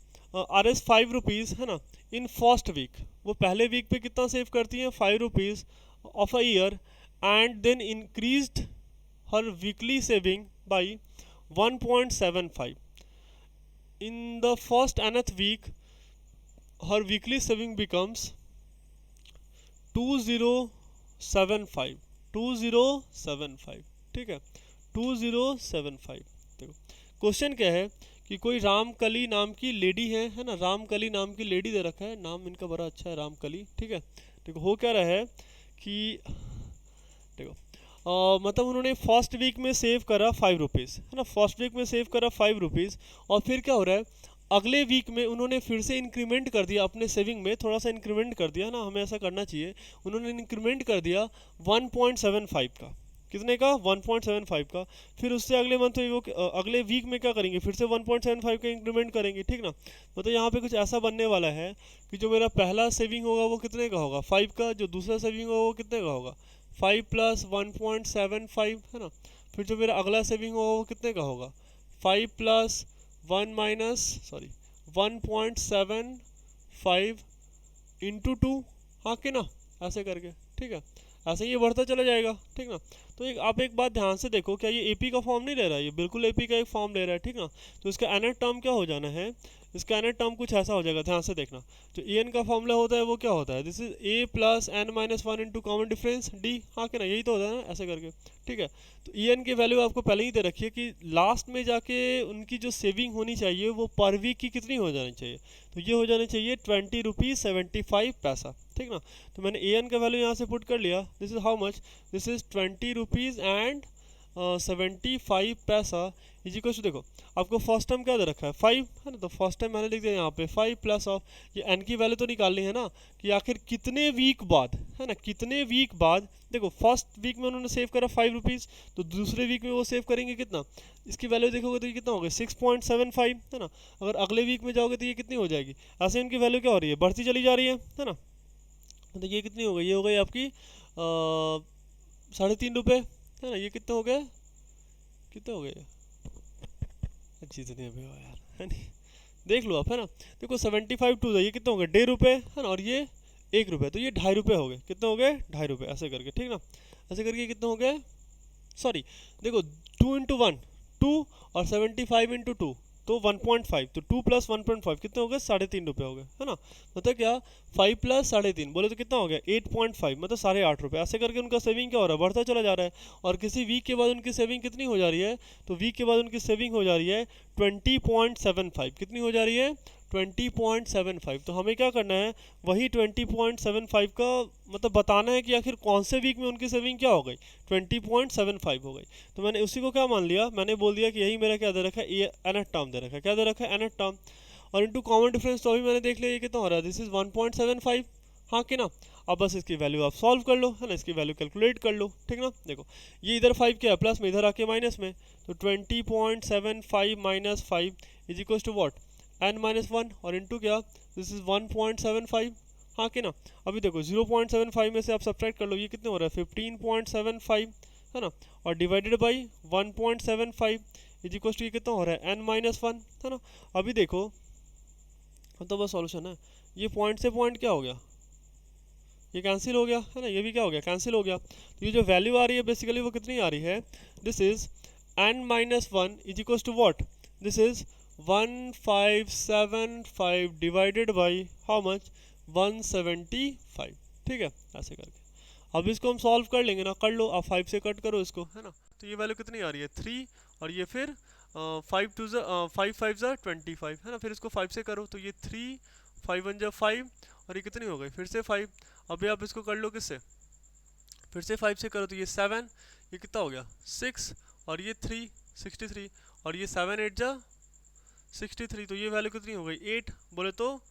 RS 5 रुपीज़ है ना इन फर्स्ट वीक, वो पहले वीक पे कितना सेव करती है 5 rupees of a year, and then increased her weekly saving by 1.75 in the first nth week, her weekly saving becomes 2075, ठीक है 2075। देखो क्वेश्चन क्या है कि कोई रामकली नाम की लेडी है ना, रामकली नाम की लेडी दे रखा है, नाम इनका बड़ा अच्छा है रामकली, ठीक है। देखो हो क्या रहा है कि देखो मतलब उन्होंने फर्स्ट वीक में सेव करा 5 रुपीज़ है ना, फर्स्ट वीक में सेव करा 5 रुपीज़, और फिर क्या हो रहा है अगले वीक में उन्होंने फिर से इंक्रीमेंट कर दिया अपने सेविंग में, थोड़ा सा इंक्रीमेंट कर दिया ना, हमें ऐसा करना चाहिए, उन्होंने इंक्रीमेंट कर दिया 1.75 का, कितने का 1.75 का, फिर उससे अगले मंथ में वो अगले वीक में क्या करेंगे, फिर से 1.75 का इंक्रीमेंट करेंगे, ठीक ना। मतलब यहाँ पे कुछ ऐसा बनने वाला है कि जो मेरा पहला सेविंग होगा वो कितने का होगा 5 का, जो दूसरा सेविंग होगा वो कितने का होगा 5 प्लस 1.75 है ना, फिर जो मेरा अगला सेविंग होगा वो कितने का होगा 5 प्लस 1.75 इंटू 2, हाँ कि ना, ऐसे करके, ठीक है, ऐसे ये बढ़ता चला जाएगा, ठीक ना। तो आप एक बात ध्यान से देखो, क्या ये एपी का फॉर्म नहीं ले रहा है, ये बिल्कुल एपी का एक फॉर्म ले रहा है, ठीक ना। तो इसका एनएट टर्म क्या हो जाना है, इसका एनएट टर्म कुछ ऐसा हो जाएगा, ध्यान से देखना, जो ए एन का फॉर्मूला होता है वो क्या होता है, this is a plus n minus one into common difference d, हाँ कि ना, यही तो होता है ना, ऐसे करके, ठीक है। तो ई एन की वैल्यू आपको पहले ही दे रखी है कि लास्ट में जाके उनकी जो सेविंग होनी चाहिए वो पर वीक की कितनी हो जानी चाहिए, तो ये हो जानी चाहिए 20 रुपीज़ 75 पैसा, ठीक ना। तो मैंने ए एन का वैल्यू यहाँ से पुट कर लिया, this is how much, this is 20 rupees and 75 पैसा इज इक्वल टू, देखो आपको फर्स्ट टाइम क्या दे रखा है 5 है ना, तो फर्स्ट टाइम मैंने लिख दिया यहाँ पे 5 प्लस ऑफ, ये एन की वैल्यू तो निकालनी है ना कि आखिर कितने वीक बाद है ना, कितने वीक बाद, देखो फर्स्ट वीक में उन्होंने सेव करा 5 रुपीज़, तो दूसरे वीक में वो सेव करेंगे कितना, इसकी वैल्यू देखोगे तो ये कितना हो गया 6.75 है ना, अगर अगले वीक में जाओगे तो ये कितनी हो जाएगी, ऐसे इनकी वैल्यू क्या हो रही है, बढ़ती चली जा रही है ना। तो ये कितनी हो गई, ये हो गई आपकी 3.5 रुपये है ना, ये कितने हो गए, कितने हो गए, अच्छी से नहीं यार है नहीं, देख लो आप है ना, देखो 75 टू ये कितने हो गए 1.5 रुपये है ना, और ये 1 रुपये, तो ये 2.5 रुपये हो गए, कितने हो गए 2.5 रुपये, ऐसे करके, ठीक ना, ऐसे करके कितने हो गए, सॉरी देखो 2 इंटू 1 2 और 75 इंटू 2 तो 1.5, तो 2 प्लस 1.5 कितने हो गए 3.5 रुपये हो गए है ना, मतलब क्या 5 प्लस 3.5 बोले तो कितना हो गया 8.5, मतलब 8.5 रुपये, ऐसे करके उनका सेविंग क्या हो रहा है, बढ़ता चला जा रहा है, और किसी वीक के बाद उनकी सेविंग कितनी हो जा रही है, तो वीक के बाद उनकी सेविंग हो जा रही है 20.75, कितनी हो जा रही है 20.75, तो हमें क्या करना है वही 20.75 का मतलब बताना है कि आखिर कौन से वीक में उनकी सेविंग क्या हो गई 20.75 हो गई, तो मैंने उसी को क्या मान लिया, मैंने बोल दिया कि यही मेरा क्या दे रखा है, ये एनएट टर्म दे रखा है, क्या दे रखा है एनएट टर्म, और इनटू कॉमन डिफरेंस तो अभी मैंने देख लिया ये कितना हो रहा है, दिस इज 1.75, हाँ कि ना। अब बस इसकी वैल्यू आप सॉल्व कर लो है ना, इसकी वैल्यू कैलकुलेट कर लो, ठीक ना। देखो ये इधर 5 क्या है प्लस में, इधर आके माइनस में, तो 20.75 minus 5 is equal to what n minus 1, और इंटू क्या दिस इज 1.75, हाँ कि ना। अभी देखो 0.75 में से आप सब्ट्रैक्ट कर लो, ये कितने हो रहा है 15.75 है ना, और divided by 1.75 is equal to ये कितना हो रहा है n माइनस 1 है ना। अभी देखो तो बस सॉल्यूशन है, ये पॉइंट से पॉइंट क्या हो गया, ये कैंसिल हो गया है ना, ये भी क्या हो गया कैंसिल हो गया, तो ये जो वैल्यू आ रही है बेसिकली वो कितनी आ रही है, this is n minus 1 is equal to what, this is 1575 divided by how much 175, ठीक है ऐसे करके। अब इसको हम सॉल्व कर लेंगे ना, कर लो आप 5 से कट करो इसको है ना, तो ये वैल्यू कितनी आ रही है 3, और ये फिर 5 5 ज़ा 25 है ना। फिर इसको 5 से करो तो ये 3, 5 1 ज़ा 5 और ये कितनी हो गई फिर से 5। अभी आप इसको कर लो किससे, फिर से 5 से करो तो ये 7, ये कितना हो गया 6 और ये 3 63 और ये 7 8 ज़ा 63 तो ये वैल्यू कितनी हो गई 8 बोले तो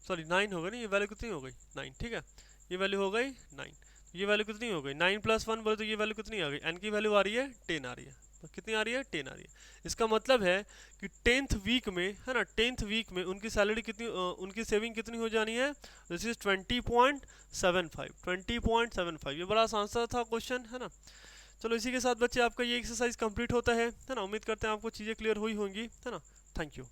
सॉरी 9 हो गई ना, ये वैल्यू कितनी हो गई 9, ठीक है ये वैल्यू हो गई 9। ये वैल्यू कितनी हो गई 9 + 1 बोले तो ये वैल्यू कितनी आ गई, एन की वैल्यू आ रही है 10 आ रही है। तो कितनी आ रही है 10 आ रही है। इसका मतलब है कि 10th वीक में है ना, 10th वीक में उनकी सैलरी कितनी उनकी सेविंग कितनी हो जानी है, दिस इज 20.75 ये बड़ा आसान सा था क्वेश्चन है ना। चलो इसी के साथ बच्चे आपका ये एक्सरसाइज कंप्लीट होता है ना। उम्मीद करते हैं आपको चीज़ें क्लियर हुई होंगी है ना। Thank you.